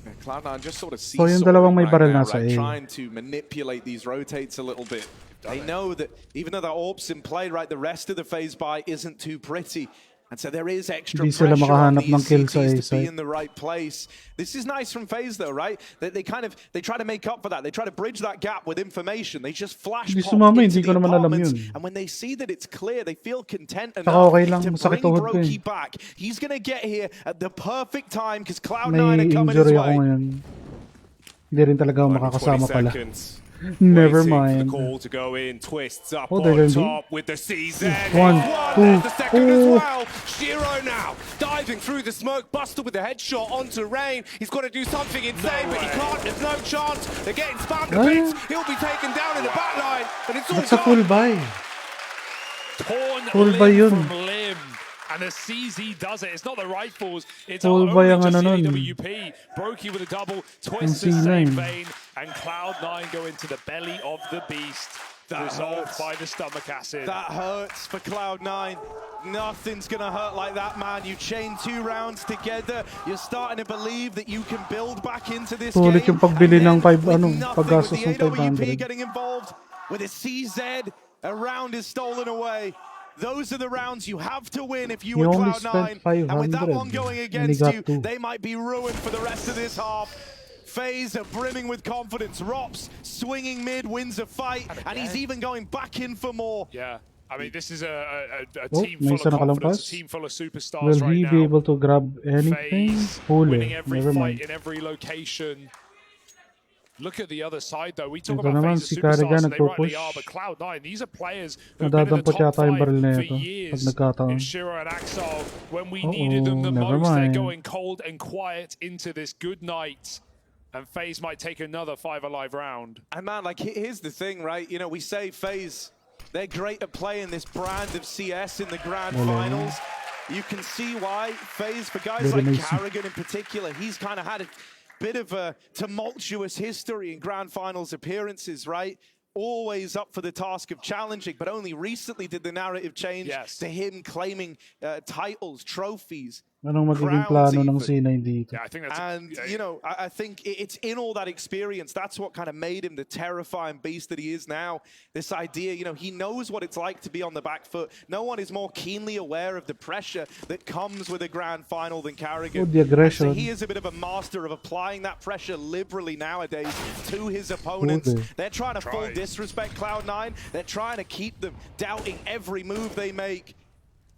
Yeah, Cloud9 just sort of So yung dalawang may barrel nasa A. trying to manipulate these rotates a little bit. They know that even though that AWP's in play, right, the rest of the phase buy isn't too pretty. And so there is extra Hindi sila pressure on makahanap ng these kill sa A CTs to be side. in the right place. This is nice from FaZe though, right? They try to make up for that. They try to bridge that gap with information. They just flash Hindi pop sumama, into hindi ko the naman alam apartments. yun. And when they see that it's clear, they feel content Saka enough okay lang, to masakit bring tuhod ko eh. Brokey back. He's going to get here at the perfect time because May Cloud9 are coming his injury ako way. ngayon. Hindi rin talaga ako Final 20 makakasama pala. seconds. Never Waiting for mind. the call to go in. Twists up Oh, they're on gonna be- top with the CZ. One, two, There's the second as oh. well. Shiro now diving through the smoke. Buster with the headshot onto Rain. He's got to do something insane, but he can't. There's no chance. They're getting spammed to bits. He'll be taken down in the back line, and it's all That's a full gone. buy. Torn Full buy limb yun. from limb. And the CZ does it. It's not the rifles. It's Full only buy ang just ano the nun. AWP. Brokey with a double. Twist Ang the same C9. vein. And Cloud9 go into the belly of the beast. That Resolved hurts. by the stomach acid. That hurts for Cloud9. Nothing's going to hurt like that, man. You chain 2 rounds together. You're starting to believe that you can build back into this Sulit game. yung pagbili ng And then 5 with ano, nothing, paggastos with ng the AWP 500. getting involved, with a CZ, a round is stolen away. Those are the rounds you have to win if you He were only Cloud9. spent And with that 500, one going and he against got you, 2. they might be ruined for the rest of this half. FaZe are brimming with confidence. Rops swinging mid, wins a fight, and he's even going back in for more. Yeah. I mean, this is a Oh, team may full isa of confidence, nakalampas. a team full of superstars Will right he now. be able to grab anything? FaZe winning Huli. every Never fight mind. in every location. Look at the other side, though. We talk Ito about naman, FaZe si as superstars, Carrigan and they rightly nagpo-push. are, but Cloud9, these are players who have been in the Nadadampot top yata yung 5 baril na for ito pag years. nagkataon. In Shiro and Axel, when we needed them the never most, they're mind. going cold and quiet into this good night. And FaZe might take another 5 alive round. And man, like, here's the thing, right? You know, we say FaZe, they're great at playing this brand of CS in the grand finals. You can see why FaZe, for guys Very like nice. Carrigan in particular, he's kind of had a bit of a tumultuous history in grand finals appearances, right? Always up for the task of challenging, but only recently did the narrative change to him claiming titles, trophies. Anong magiging crowns plano ng even. C9 dito? Yeah, I think that's And, you know, I think it's in all that experience. That's what kind of made him the terrifying beast that he is now. This idea, you know, he knows what it's like to be on the back foot. No one is more keenly aware of the pressure that comes with a grand final than Carrigan. Oh, the aggression. So he is a bit of a master of applying that pressure liberally nowadays to his opponents. Okay. They're trying to full disrespect Cloud9. They're trying to keep them doubting every move they make.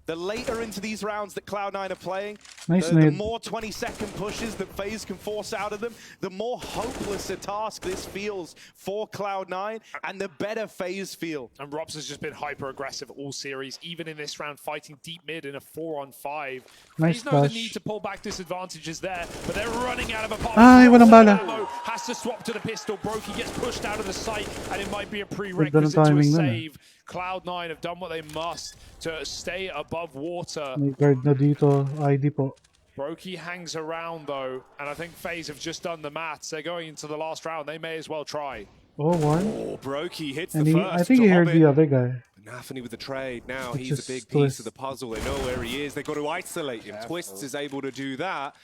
The later into these rounds that Cloud9 are playing, Nice the nade. more 20-second pushes that FaZe can force out of them, the more hopeless a task this feels for Cloud9, and the better FaZe feel. And Robs has just been hyper-aggressive all series, even in this round, fighting deep mid in a 4-on-5. Nice FaZe know the dash. need to pull back disadvantages there, but they're running out of a Ay, walang bala. Has to swap to the pistol. Brokey gets pushed out of the sight, and it might be a Ganda ng prerequisite to a timing nun, eh. save. Cloud9 have done what they must to stay above water. May guard na dito. ID po. Brokey hangs around, though, and I think FaZe have just done the maths. They're going into the last round. They may as well try. Oh, one. Oh, Brokey hits And the he, first. I think he heard Hobbit. the other guy. Nafany with the trade. Now It's he's a just big piece Twist. of the puzzle. They know where he is. They've got to isolate him. Twists is able to do that.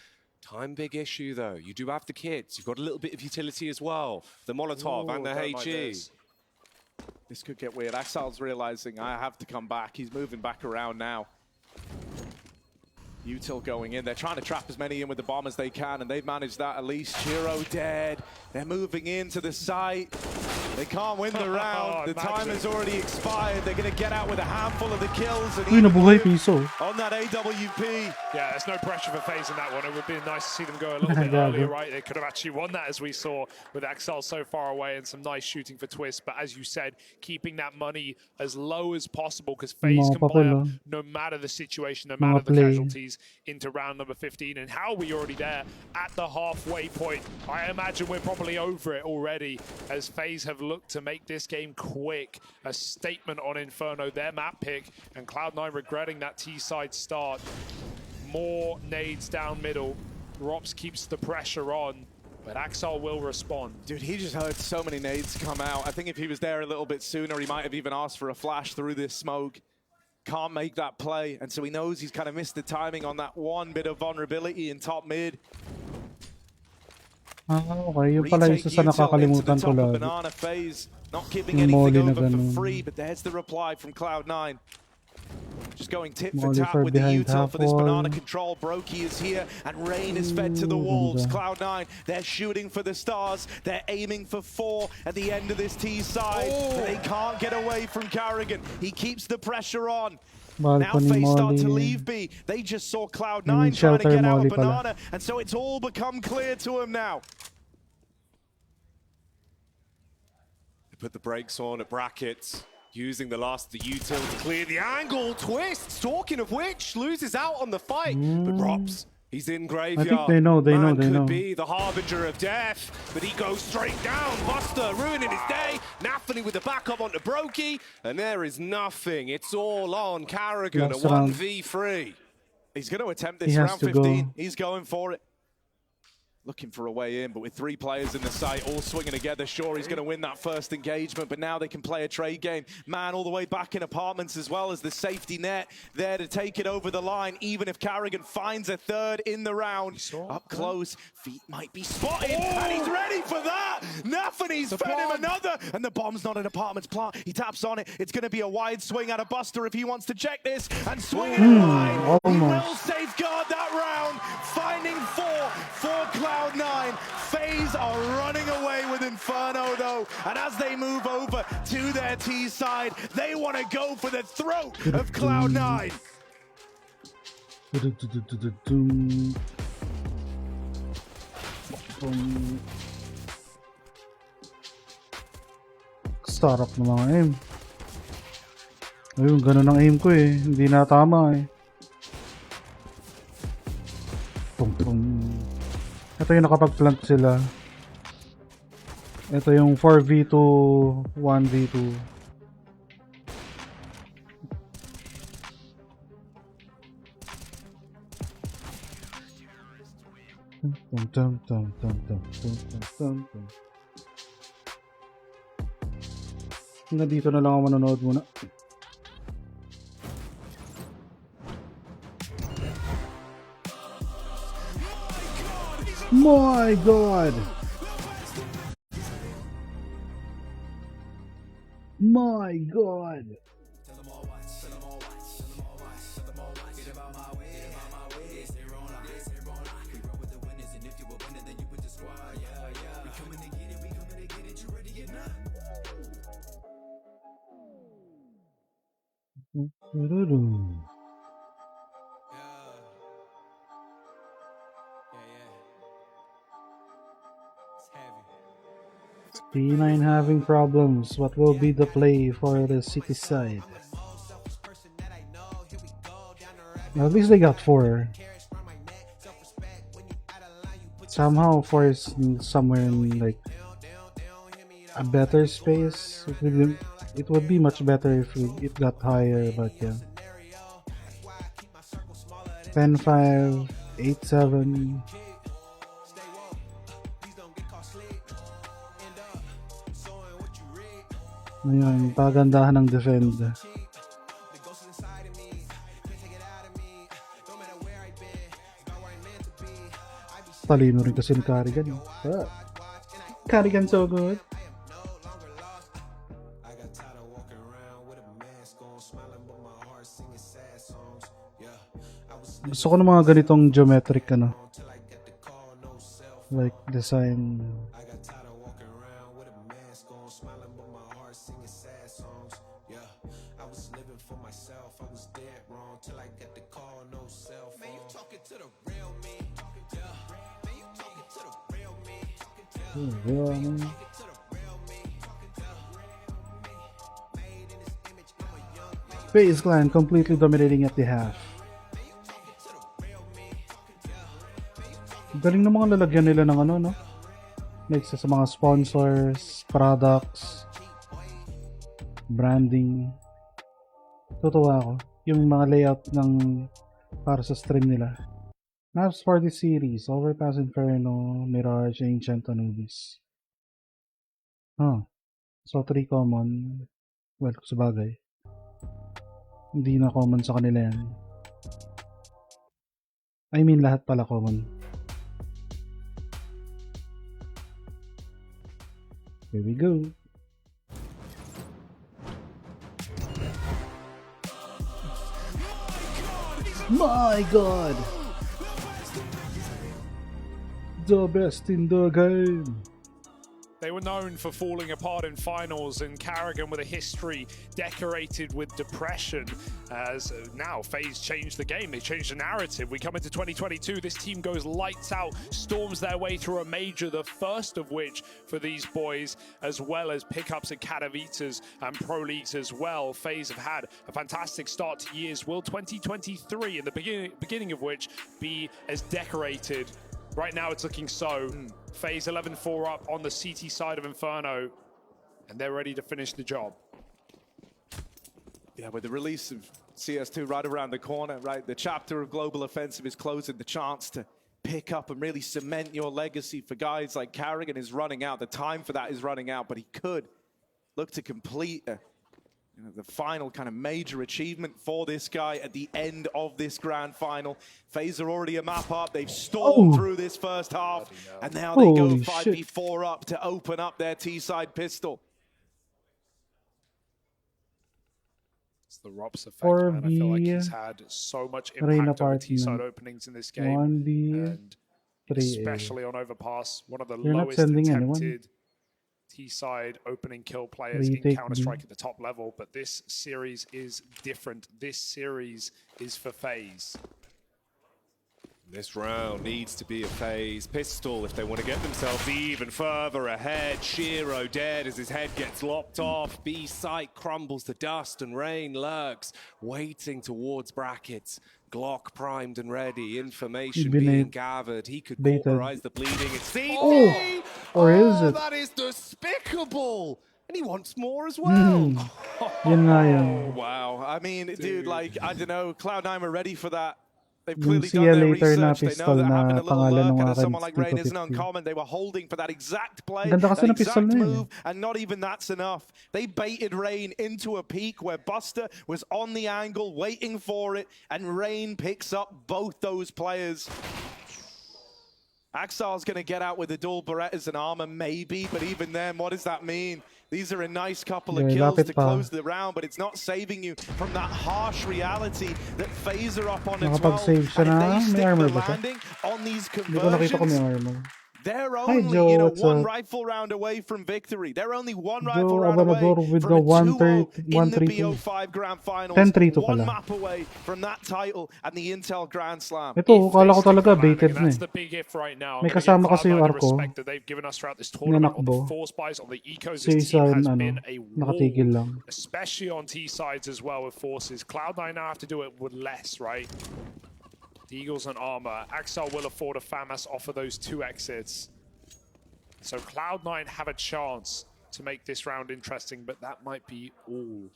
Time big issue though. You do have the kits. You've got a little bit of utility as well. The Molotov and the Don't like HE. This could get weird. Axal's realizing I have to come back. He's moving back around now. Util going in. They're trying to trap as many in with the bomb as they can, and they've managed that at least. Chiro dead. They're moving into the site. They can't win the round. The time has already expired. They're going to get out with a handful of the kills. And Uy, nabuhay piso. on that AWP. Yeah, there's no pressure for FaZe in that one. It would be nice to see them go a little bit earlier, right? They could have actually won that, as we saw with Axel so far away, and some nice shooting for Twist. But as you said, keeping that money as low as possible, because FaZe can buy up no matter the situation, no matter the casualties, into round number 15. And how are we already there at the halfway point? I imagine we're probably over it already, as FaZe have looked to make this game quick. A statement on Inferno, their map pick, and Cloud9 regretting that T-side start. More nades down middle. Rops keeps the pressure on, but Axel will respond. Dude, he just heard so many nades come out. I think if he was there a little bit sooner, he might have even asked for a flash through this smoke. Can't make that play, and so he knows he's kind of missed the timing on that one bit of vulnerability in top mid. Okay, yung pala isa sa nakakalimutan ko lagi. Banana FaZe, not keeping Yung anything molly na over for ganun. free, but there's the reply from Cloud9. Just going tit for Molly tat for with the behind util for this half banana wall. control. Brokey is here, and Rain is fed to the wolves. Cloud9, they're shooting for the stars. They're aiming for 4 at the end of this T side. But they can't get away from Carrigan. He keeps the pressure on. Now Balcony FaZe start to molly. leave B. They just saw Cloud9 Yung trying to shelter get out molly of pala. banana, and so it's all become clear to him now. They put the brakes on at brackets, using the last of the util to clear the angle. Twist, talking of which, loses out on the fight. But Rops, he's in graveyard. I think they know, they Man know, they could know. be the harbinger of death, but he goes straight down. Buster ruining his day. Nafany with the backup onto Brokey, and there is nothing. It's all on Carrigan, Last a round. 1v3. He's going to attempt He this has round to 15. go. He's going for it. Looking for a way in, but with 3 players in the site, all swinging together, sure, he's going to win that first engagement, but now they can play a trade game. Man, all the way back in apartments, as well as the safety net there to take it over the line, even if Carrigan finds a third in the round. Up close, feet might be spotted, and he's ready for that! Nafany's fed him another, and the bomb's not an apartments plant. He taps on it. It's going to be a wide swing out of Buster if he wants to check this, and swing it wide. He will almost. safeguard that round, finding 4 for Cloud9. FaZe are running away with Inferno though, and as they move over to their T side, they want to go for the throat of Cloud9. Sarap ng mga aim. Ayun, ganun ang aim ko eh. Hindi na tama eh. Tung. Ito yung nakapag-plant sila. Ito yung 4v2, 1v2. Hanggang dito na lang ako manonood muna. My God! My God! P9 having problems. What will be the play for the city side? At least they got 4. Somehow 4 is somewhere in like a better space. It would be much better if it got higher, but yeah. 10-5, 8-7. Ngayon, pagandahan ng defend. Talino rin kasi ni Carrigan. Ah. Carrigan so good. Gusto ko ng mga ganitong geometric like design. FaZe Clan completely dominating at the half. Galing ng mga lalagyan nila ng no? Like sa mga sponsors, products, branding. Tutuwa ako. Yung mga layout ng para sa stream nila. Maps for this series: Overpass, Inferno, Mirage, Ancient, Anubis. So 3 common. Well, sabagay. Hindi na common sa kanila yan. I mean, lahat pala common. Here we go. My God! The best in the game. They were known for falling apart in finals, and Carrigan with a history decorated with depression. As now FaZe changed the game, they changed the narrative. We come into 2022, this team goes lights out, storms their way through a major, the first of which for these boys, as well as pickups at Katowice and Pro Leagues as well. FaZe have had a fantastic start to years. Will 2023, in the beginning of which, be as decorated? Right now it's looking so. FaZe 11-4 up on the CT side of Inferno, and they're ready to finish the job. Yeah, with the release of CS2 right around the corner, right? The chapter of Global Offensive is closing. The chance to pick up and really cement your legacy for guys like Carrigan is running out. The time for that is running out, but he could look to complete the final kind of major achievement for this guy at the end of this grand final. FaZe are already a map up. They've stormed through this first half, and now they go 5v4 up to open up their T-side pistol. It's the Rops effect, man. I feel like he's had so much impact on the T-side openings in this game, and especially on Overpass, one of the lowest attempted T-side opening kill players in Counter-Strike at the top level, but this series is different. This series is for FaZe. This round needs to be a FaZe pistol if they want to get themselves even further ahead. Shiro dead as his head gets lopped off. B site crumbles to dust, and Rain lurks, waiting towards brackets. Glock primed and ready, information being gathered. He could cauterize the bleeding. It's CT! Or is it? That is despicable! And he wants more as well. Wow. I mean, dude, like, I don't know, Cloud9 are ready for that. They've clearly done their research. They know that having a little lurk and someone like Rain isn't uncommon. They were holding for that exact play, that exact move, and not even that's enough. They baited Rain into a peak where Buster was on the angle, waiting for it, and Rain picks up both those players. Axal's going to get out with the dual Berettas and armor, maybe, but even then, what does that mean? These are a nice couple of kills to close the round, but it's not saving you from that harsh reality that FaZe are up on a 12. And if they stick the landing on these conversions, they're only, one rifle round away from victory. They're only one rifle round away from a 2-0 in the BO5 Grand Finals. 1 map away from that title and the Intel Grand Slam. Ito, kala ko talaga baited na That's the big if right now. May kasama kasi yung Arco. They've given us throughout this tournament on the force buys on the ecos. This team has been a wall, especially on T sides as well with forces. Cloud9 now have to do it with less, right? The Eagles and armor. Axel will afford a FAMAS off of those 2 exits. So Cloud9 have a chance to make this round interesting, but that might be all.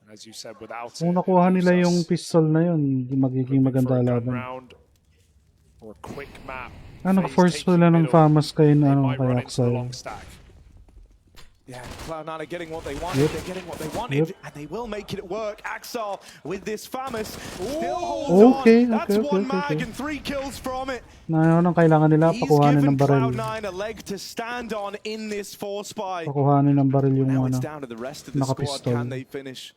And as you said, without it, kung nakuha nila yung pistol na yun, magiging maganda laban. Or a quick map. Naka-force pala ng FAMAS kayo na kay Axel. Yeah, Cloud9 are getting what they wanted. Yep. They're getting what they wanted, Yep. and they will make it work. Axel with this Famous still holds Okay, on. That's okay, one okay, mag okay. and 3 kills from it. Na ano kailangan nila He's pakuhanin given ng baril. Cloud9 a leg to stand on in this force buy. Pakuhanin ng baril yung Now ano. it's down to the rest of the squad. Nakapistol. Can they finish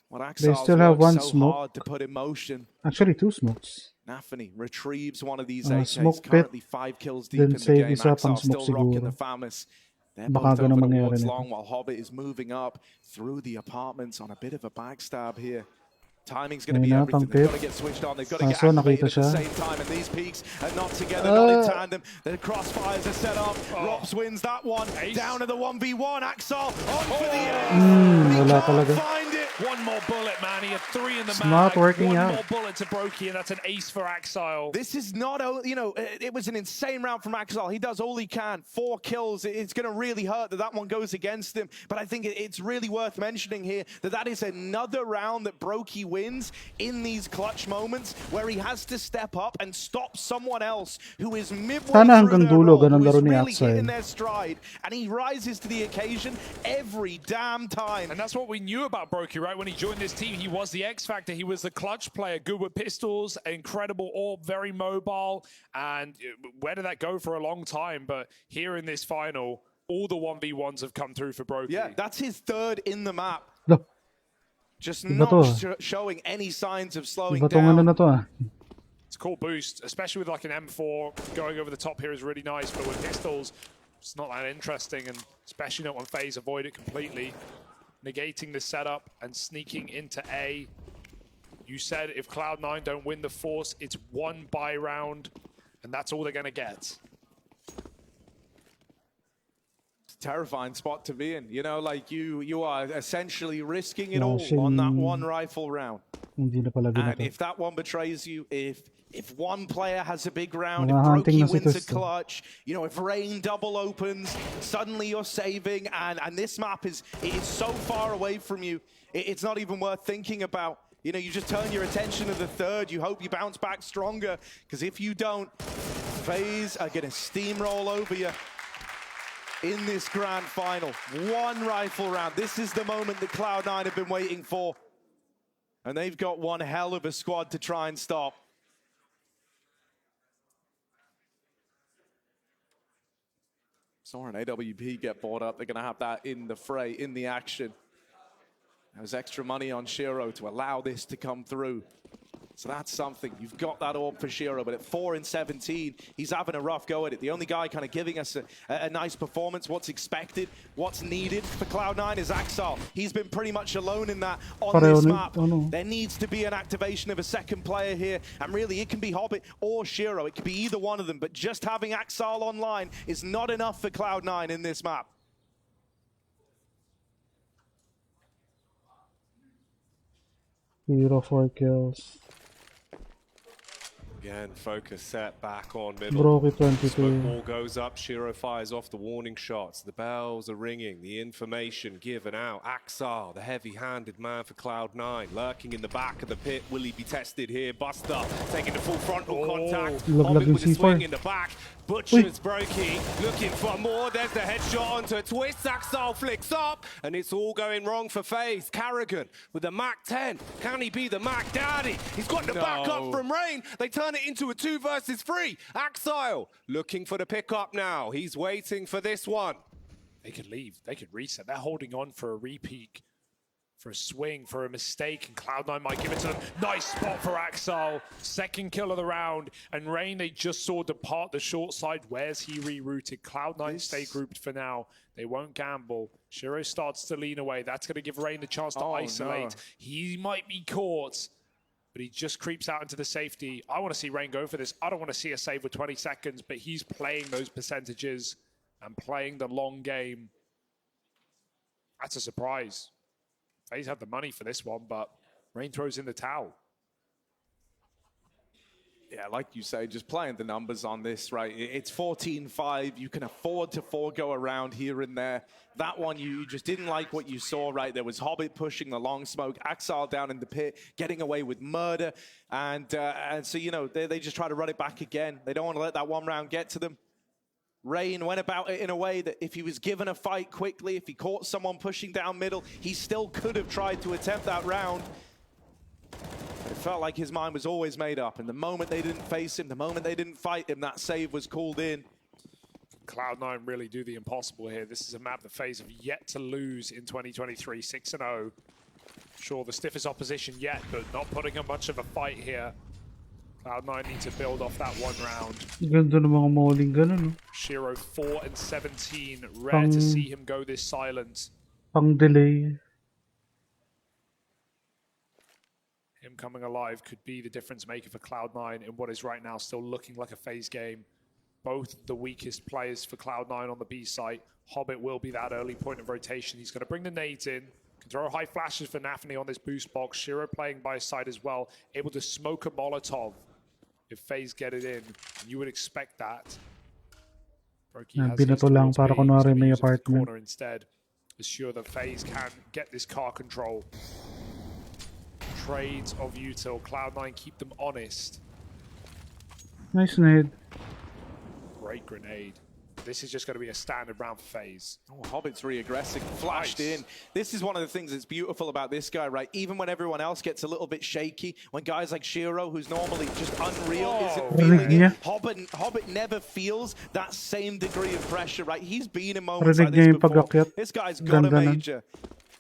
what They Axel's still have worked one so smoke. hard to put in motion? Actually, 2 smokes. Nafany retrieves one of these Smoke AKs, pit. currently 5 kills deep Then in the save game. isa pang Axel smoke still rocking siguro. the Famous. They're Baka both ganun over mangyari towards nito. long while Hobbit is moving up through the apartments on a bit of a backstab here. Timing's going to be Ayun na, everything. pang They've pit. got to get switched on. They've got to get Kaso, activated nakita at the siya. same time. And these peaks are not together, not in Ah. tandem. The crossfires are set up. Rops wins that one. Down to the 1v1. Axel on for the ace. Wala talaga. Find it. One more bullet, man. He had 3 in the It's mag. not working One out. more bullet to Brokey, and that's an ace for Axile. This is not, you know, it was an insane round from Axel. He does all he can. 4 kills. It's going to really hurt that one goes against him. But I think it's really worth mentioning here that is another round that Brokey wins in these clutch moments where he has to step up and stop someone else who is midway Sana through hanggang their dulo, role, ganun who is laro ni really Axel. hitting their stride. And he rises to the occasion every damn time. And that's what we knew about Brokey, right? When he joined this team, he was the X Factor. He was the clutch player, good with pistols, incredible orb, very mobile. And where did that go for a long time? But here in this final, all the 1v1s have come through for Brokey. Yeah, that's his 3rd in the map. No. Just Iba not to, showing any signs of slowing Iba tong ano down. na to ah. It's a cool boost, especially with like an M4 going over the top here is really nice, but with pistols, it's not that interesting, and especially not when FaZe avoid it completely. Negating the setup and sneaking into A. You said if Cloud9 don't win the Force, it's 1 buy round, and that's all they're going to get. Terrifying spot to be in. You know, like you are essentially risking it No, all on that one rifle round. Hindi na pala And binato. if that one betrays you, if one player has a big round, if Mga hunting na Brokey si wins a Twist, clutch, you know, if Rain double opens, suddenly you're saving, and this map is so far away from you, it's not even worth thinking about. You know, you just turn your attention to the 3rd. You hope you bounce back stronger, because if you don't, FaZe are going to steamroll over you in this grand final. 1 rifle round. This is the moment that Cloud9 have been waiting for. And they've got one hell of a squad to try and stop. Saw an AWP get bought up. They're going to have that in the fray, in the action. There's extra money on Shiro to allow this to come through. So that's something. You've got that orb for Shiro, but at 4 and 17, he's having a rough go at it. The only guy kind of giving us a nice performance, what's expected, what's needed for Cloud9 is Axel. He's been pretty much alone in that on this map. There needs to be an activation of a second player here, and really it can be Hobbit or Shiro. It could be either one of them, but just having Axel online is not enough for Cloud9 in this map. Hero 4 kills. Again, focus set back on middle. Brokey 22. Smoke wall goes up. Shiro fires off the warning shots. The bells are ringing. The information given out. Axel, the heavy-handed man for Cloud9, lurking in the back of the pit. Will he be tested here? Buster taking the full frontal contact. Hobbit with a swing in the back. Butchers Brokey looking for more. There's the headshot onto a twist. Axel flicks up, and it's all going wrong for FaZe. Carrigan with the Mac 10. Can he be the Mac Daddy? He's got the backup from Rain. They turn it into a 2 versus 3. Axel looking for the pickup now. He's waiting for this one. They could leave. They could reset. They're holding on for a repeat, for a swing, for a mistake, and Cloud9 might give it to them. Nice spot for Axel. 2nd kill of the round. And Rain, they just saw depart the short side. Where's he rerouted? Cloud9 stay grouped for now. They won't gamble. Shiro starts to lean away. That's going to give Rain the chance to isolate. No. He might be caught, but he just creeps out into the safety. I want to see Rain go for this. I don't want to see a save with 20 seconds, but he's playing those percentages and playing the long game. That's a surprise. FaZe had the money for this one, but Rain throws in the towel. Yeah, like you say, just playing the numbers on this, right? It's 14-5. You can afford to forego around here and there. That one, you just didn't like what you saw, right? There was Hobbit pushing the long smoke, Axel down in the pit, getting away with murder. And so, you know, they just try to run it back again. They don't want to let that one round get to them. Rain went about it in a way that if he was given a fight quickly, if he caught someone pushing down middle, he still could have tried to attempt that round. It felt like his mind was always made up, and the moment they didn't face him, the moment they didn't fight him, that save was called in. Cloud9 really do the impossible here. This is a map that FaZe have yet to lose in 2023, 6-0. Sure, the stiffest opposition yet, but not putting up much of a fight here. Cloud9 need to build off that one round. Ganda ng mga mauling ganun, no? Shiro 4 and 17. Rare to see him go this silent. Pang delay. Him coming alive could be the difference maker for Cloud9 in what is right now still looking like a FaZe game. Both the weakest players for Cloud9 on the B site. Hobbit will be that early point of rotation. He's going to bring the nades in. Can throw high flashes for Nafany on this boost box. Shiro playing by his side as well. Able to smoke a Molotov if FaZe get it in. And you would expect that. Binato lang para kunwari may apartment. Corner instead. Assure that FaZe can get this car control. Trades of util. Cloud9 keep them honest. Nice nade. Great grenade. This is just going to be a standard round for FaZe. Oh, Hobbit's really aggressive, flashed in. This is one of the things that's beautiful about this guy, right? Even when everyone else gets a little bit shaky, when guys like Shiro, who's normally just unreal, isn't feeling it, Hobbit never feels that same degree of pressure, right? He's been in moments like this before. This guy's got a major.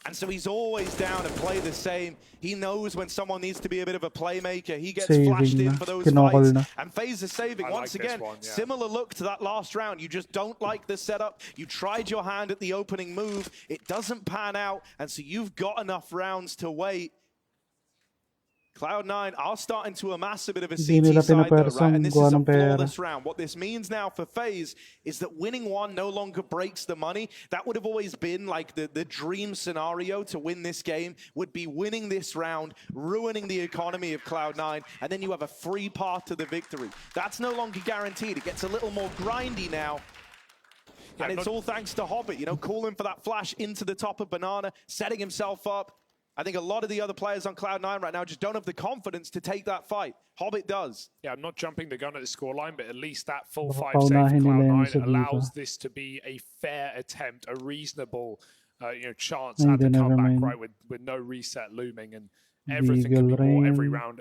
And so he's always down to play the same. He knows when someone needs to be a bit of a playmaker. He gets flashed in for those fights. And FaZe is saving. Once again, similar look to that last round. You just don't like the setup. You tried your hand at the opening move. It doesn't pan out. And so you've got enough rounds to wait. Cloud9 are starting to amass a bit of a CT side though, right? And this is a flawless round. What this means now for FaZe is that winning one no longer breaks the money. That would have always been like the dream scenario to win this game, would be winning this round, ruining the economy of Cloud9, and then you have a free path to the victory. That's no longer guaranteed. It gets a little more grindy now. And it's all thanks to Hobbit, you know, calling for that flash into the top of Banana, setting himself up. I think a lot of the other players on Cloud9 right now just don't have the confidence to take that fight. Hobbit does. Yeah, I'm not jumping the gun at the scoreline, but at least that full 5 save for Cloud9 allows this to be a fair attempt, a reasonable chance at the comeback, right, with no reset looming, and everything can be more every round.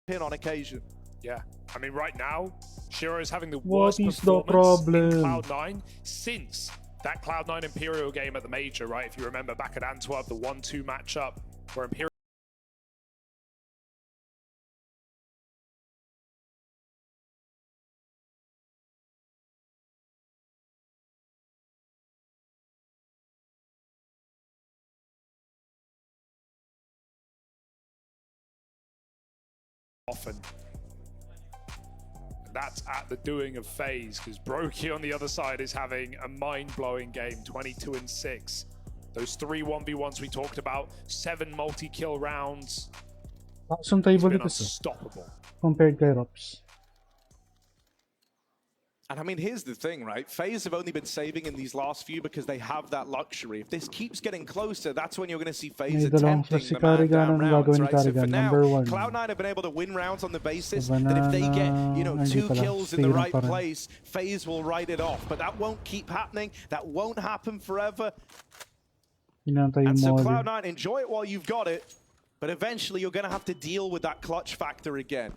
On occasion. Yeah, I mean right now, Shiro is having the worst performance in Cloud9 since that Cloud9 Imperial game at the Major, right? If you remember back at Antwerp, the 1-2 matchup where Imperial often. That's at the doing of FaZe, because Brokey on the other side is having a mind-blowing game, 22-6. Those 3 1v1s we talked about, 7 multi-kill rounds. Some table ito unstoppable compared kay Rops. And I mean, here's the thing, right? FaZe have only been saving in these last few because they have that luxury. If this keeps getting closer, that's when you're going to see FaZe attempting the man down rounds, right? So for now, Cloud9 have been able to win rounds on the basis that if they get, 2 kills in the right place, FaZe will write it off. But that won't keep happening. That won't happen forever. Pinantay yung And so molly. Cloud9, enjoy it while you've got it, but eventually you're going to have to deal with that clutch factor again.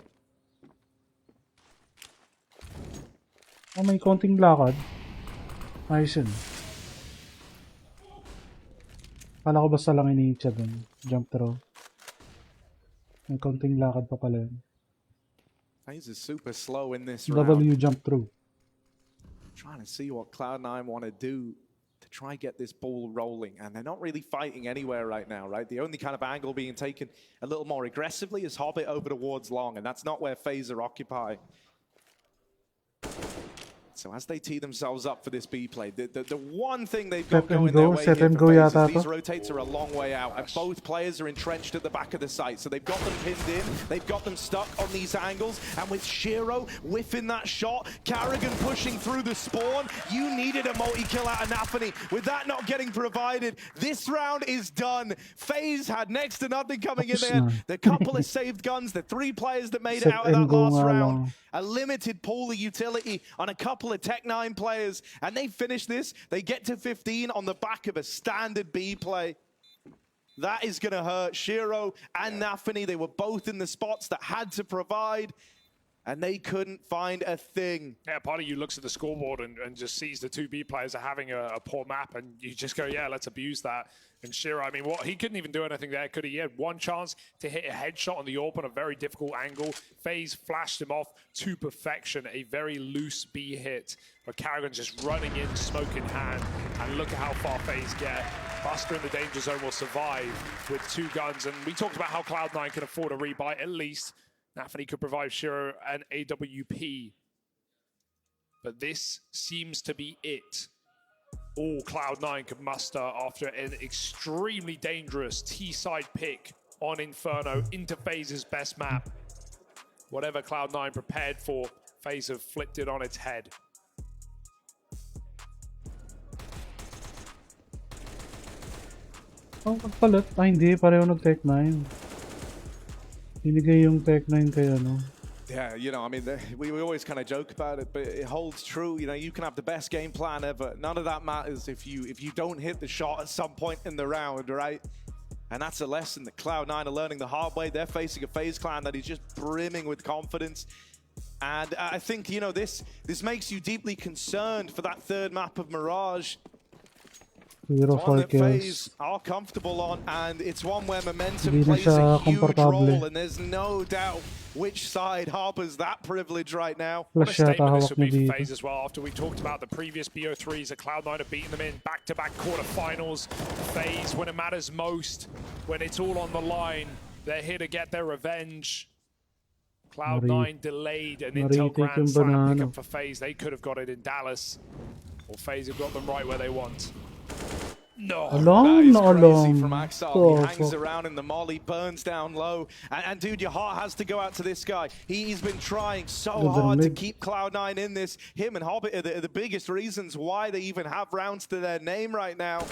Oh, may konting lakad. Ayos yun. Kala ko basta lang iniitsa dun. Jump throw. May konting lakad pa pala yun. FaZe is super slow in this round. W jump through. Trying to see what Cloud9 want to do to try get this ball rolling, and they're not really fighting anywhere right now, right? The only kind of angle being taken a little more aggressively is Hobbit over towards Long, and that's not where FaZe are occupying. So as they tee themselves up for this B play, the one thing they've got going their way here for FaZe is these rotates are a long way out, and both players are entrenched at the back of the site. So they've got them pinned in, they've got them stuck on these angles, and with Shiro whiffing that shot, Karrigan pushing through the spawn, you needed a multi-kill out of Nafany. With that not getting provided, this round is done. FaZe had next to nothing coming in there. The couple of saved guns, the 3 players that made it out of that last round, a limited pool of utility on a couple of Tech9 players, and they finish this. They get to 15 on the back of a standard B play. That is going to hurt. Shiro and Nafany, they were both in the spots that had to provide, and they couldn't find a thing. Yeah, part of you looks at the scoreboard and just sees the 2 B players are having a poor map, and you just go, yeah, let's abuse that. And Shiro, I mean, he couldn't even do anything there, could he? He had one chance to hit a headshot on the AWP on a very difficult angle. FaZe flashed him off to perfection, a very loose B hit. But Karrigan just running in, smoke in hand, and look at how far FaZe get. Buster in the danger zone will survive with 2 guns, and we talked about how Cloud9 can afford a rebuy, at least. Nafany could provide Shiro an AWP. But this seems to be it. All Cloud9 could muster after an extremely dangerous T-side pick on Inferno into FaZe's best map. Whatever Cloud9 prepared for, FaZe have flipped it on its head. Oh, pagpalit. Ah, hindi. Pareho nag-Tech9. Binigay yung Tech9 kay ano. Yeah, you know, I mean, we always kind of joke about it, but it holds true. You know, you can have the best game plan ever. None of that matters if you don't hit the shot at some point in the round, right? And that's a lesson that Cloud9 are learning the hard way. They're facing a FaZe clan that is just brimming with confidence. And I think, you know, this makes you deeply concerned for that 3rd map of Mirage. One that FaZe are comfortable on, and it's one where momentum plays a huge role, and there's no doubt which side harbors that privilege right now. What a statement this would be for FaZe as well, after we talked about the previous BO3s that Cloud9 have beaten them in back-to-back quarterfinals. FaZe, when it matters most, when it's all on the line, they're here to get their revenge. Cloud9 delayed an Intel Grand Slam pickup for FaZe. They could have got it in Dallas, or FaZe have got them right where they want. No, that is crazy from Axel. He hangs around in the molly, burns down low. And dude, your heart has to go out to this guy. He's been trying so hard to keep Cloud9 in this. Him and Hobbit are the biggest reasons why they even have rounds to their name right now.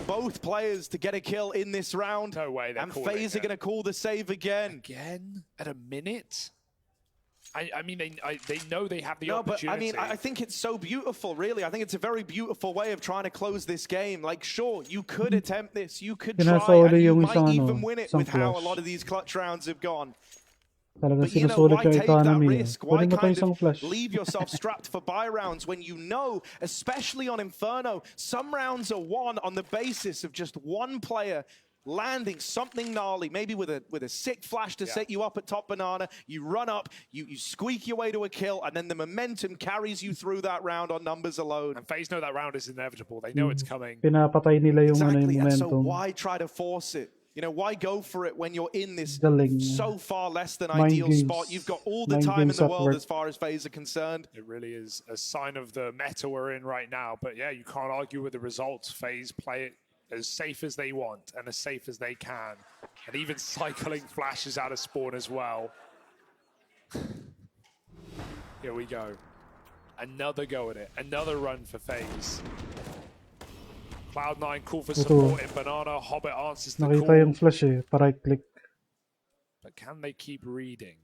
Both players to get a kill in this round. No way, and FaZe are going to call the save again. Again? At a minute? I mean, they know they have the opportunity. But I mean, I think it's so beautiful, really. I think it's a very beautiful way of trying to close this game. Like, sure, you could attempt this, you could try, and you might even win it with how a lot of these clutch rounds have gone. But you know, why take that risk? Why kind of leave yourself strapped for buy rounds when you know, especially on Inferno, some rounds are won on the basis of just one player landing something gnarly, maybe with a sick flash to set you up at top banana. You run up, you squeak your way to a kill, and then the momentum carries you through that round on numbers alone. And FaZe know that round is inevitable. They know it's coming. Pinapatay nila yung exactly, momentum. and so why try to force it? You know, why go for it when you're in this so far less than ideal spot? You've got all the time in the world as far as FaZe are concerned. It really is a sign of the meta we're in right now. But yeah, you can't argue with the results. FaZe play it as safe as they want and as safe as they can. And even cycling flashes out of spawn as well. Here we go. Another go at it. Another run for FaZe. Cloud9 call for support in Banana. Hobbit answers the call. Nakita yung flash eh, pa-right click. But can they keep reading?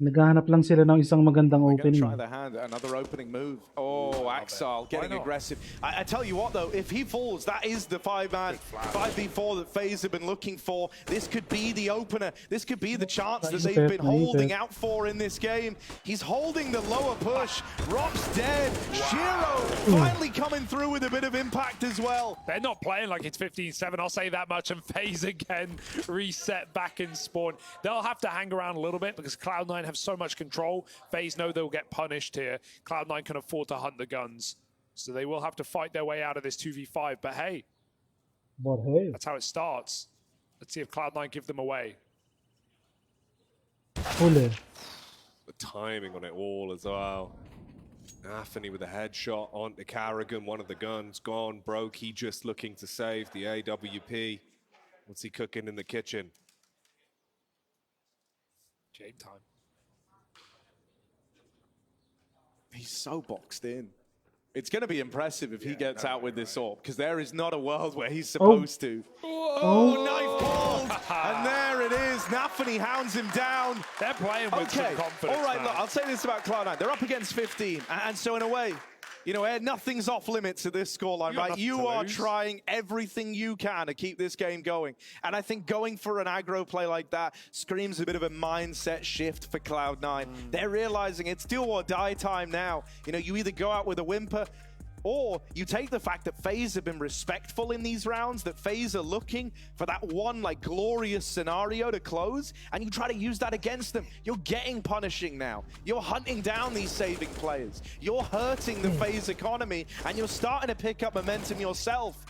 Naghahanap lang sila ng isang magandang opening. Try their hand at another opening move. Oh, Axel getting aggressive. I tell you what, though, if he falls, that is the 5-man 5v4 that FaZe have been looking for. This could be the opener. This could be the chance that they've been holding out for in this game. He's holding the lower push. Rob's dead. Shiro finally coming through with a bit of impact as well. They're not playing like it's 15-7, I'll say that much, and FaZe again reset back in spawn. They'll have to hang around a little bit because Cloud9 have so much control. FaZe know they'll get punished here. Cloud9 can afford to hunt the guns. So they will have to fight their way out of this 2v5. But hey, that's how it starts. Let's see if Cloud9 give them away. The timing on it all as well. Anthony with a headshot onto Karrigan. One of the guns gone. Broke. He just looking to save the AWP. What's he cooking in the kitchen? Game time. He's so boxed in. It's going to be impressive if he gets out with this AWP, because there is not a world where he's supposed to. Oh, knife pulled! And there it is. Nafany hounds him down. They're playing with some confidence. All right, now. look, I'll say this about Cloud9. They're up against 15. And so in a way, you know, nothing's off limits at this scoreline, right? You are trying everything you can to keep this game going. And I think going for an aggro play like that screams a bit of a mindset shift for Cloud9. They're realizing it's do or die time now. You know, you either go out with a whimper, or you take the fact that FaZe have been respectful in these rounds, that FaZe are looking for that one like glorious scenario to close, and you try to use that against them. You're getting punishing now. You're hunting down these saving players. You're hurting the FaZe economy, and you're starting to pick up momentum yourself.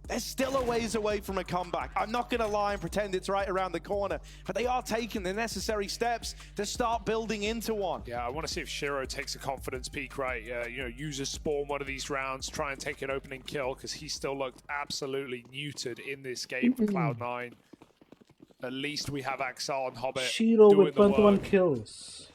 They're still a ways away from a comeback. I'm not going to lie and pretend it's right around the corner, but they are taking the necessary steps to start building into one. Yeah, I want to see if Shiro takes a confidence peak, right? You know, use a spawn one of these rounds, try and take an opening kill, because he still looked absolutely neutered in this game for Cloud9. At least we have Axel and Hobbit Shiro doing with the 21 work. kills.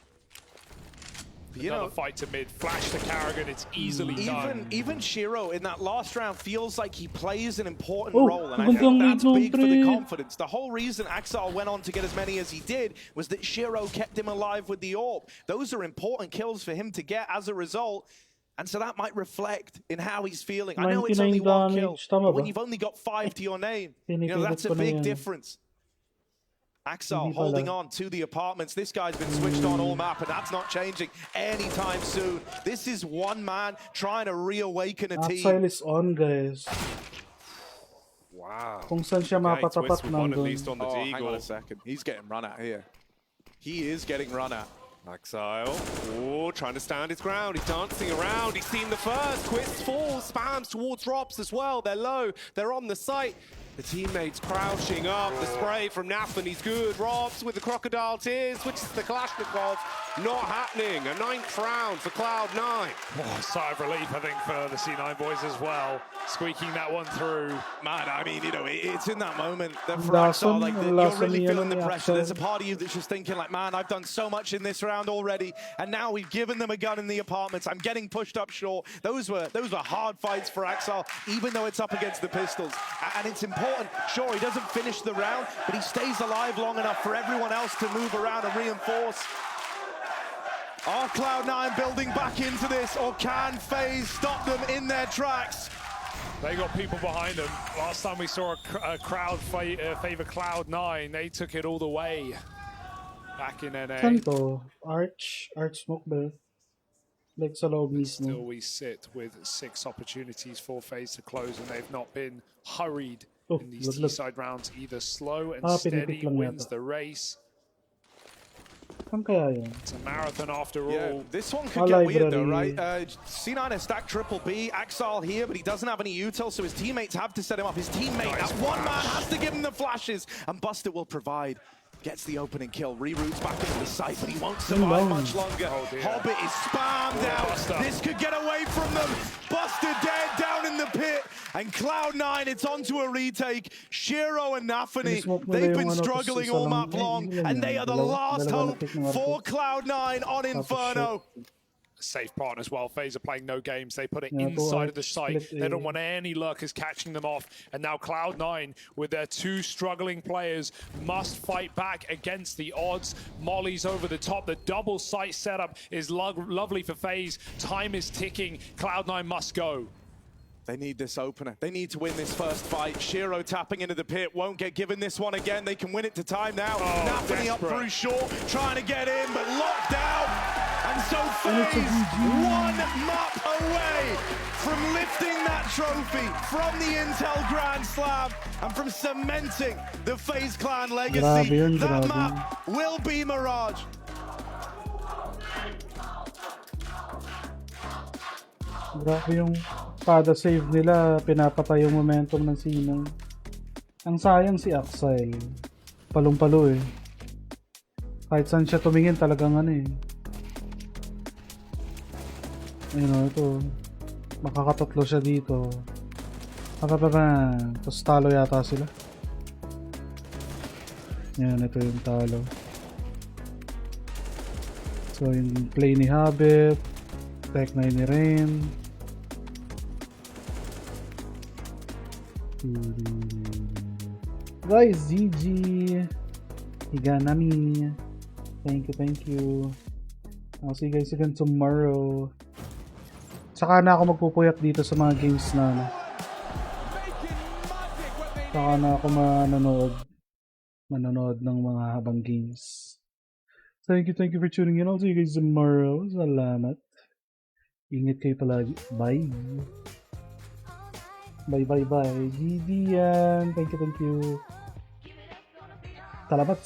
Another fight to mid, flash to Karrigan, it's easily done. Even Shiro in that last round feels like he plays an important Oh, role, and I think that's big for the confidence. The whole reason Axel went on to get as many as he did was that Shiro kept him alive with the AWP. Those are important kills for him to get as a result. And so that might reflect in how he's feeling. I know it's only one kill, but when you've only got 5 to your name, you know, that's a big difference. Axel holding on to the apartments. This guy's been switched on all map, and that's not changing anytime soon. This is one man trying to reawaken a team. Axel is on, guys. Wow. Kung saan siya mapatapat nandun. Hang on a second. He's getting run at here. He is getting run at. Axel, trying to stand his ground. He's dancing around. He's seen the first. Quist falls, spams towards Robs as well. They're low. They're on the site. The teammates crouching up. The spray from Nafany's good. Robs with the crocodile tears. Switches to the Kalashnikov. Not happening. A 9th round for Cloud9. Oh, sigh of relief, I think, for the C9 boys as well. Squeaking that one through. Man, I mean, you know, it's in that moment that for Axel, like, you're really feeling the pressure. There's a part of you that's just thinking, like, man, I've done so much in this round already, and now we've given them a gun in the apartments. I'm getting pushed up short. Those were hard fights for Axel, even though it's up against the pistols. And it's important. Sure, he doesn't finish the round, but he stays alive long enough for everyone else to move around and reinforce. Are Cloud9 building back into this, or can FaZe stop them in their tracks? They got people behind them. Last time we saw a crowd favor Cloud9, they took it all the way back in NA. Kanto, Arch smoke ba? Like sa loob mismo. Still we sit with 6 opportunities for FaZe to close, and they've not been hurried in these T-side rounds. Either slow and steady wins the race. It's a marathon after all. This one could get weird though, right? C9 has stacked triple B, Axel here, but he doesn't have any util, so his teammates have to set him up. His teammate, that one man, has to give him the flashes, and Buster will provide. Gets the opening kill, reroutes back into the site, but he won't survive much longer. Hobbit is spammed out. This could get away from them. Buster dead down in the pit. And Cloud9, it's onto a retake. Shiro and Nafany, they've been struggling all map long, and they are the last hope for Cloud9 on Inferno. safe part as well. FaZe are playing no games. They put it Yeah, inside of the site. split They don't A. want any lurkers catching them off. And now Cloud9, with their two struggling players, must fight back against the odds. Molly's over the top. The double site setup is lovely for FaZe. Time is ticking. Cloud9 must go. They need this opener. They need to win this first fight. Shiro tapping into the pit. Won't get given this one again. They can win it to time now. Napping up through short. Trying to get in, but locked down. And so FaZe one map away from lifting that trophy from the Intel Grand Slam and from cementing the FaZe Clan legacy. Grabe yun, That grabe. map will be Mirage. Grabe yung kada save nila, pinapatay yung momentum ng Sinong. Ang sayang si Axile. Palong-palo eh. Kahit saan siya tumingin talagang ano eh. Ayun o, ito. Makakatatlo siya dito. Tapos talo yata sila. Yan, ito yung talo. So yung play ni Habib, Tech 9 ni Rain. Guys, GG. Higanami. Thank you. I'll see you guys again tomorrow. Saka na ako magpupuyat dito sa mga games na ano. Saka na ako manonood ng mga habang games. Thank you for tuning in. I'll see you guys tomorrow. Salamat. Ingat kayo palagi. Bye. Bye. GG yan. Thank you. Salamat.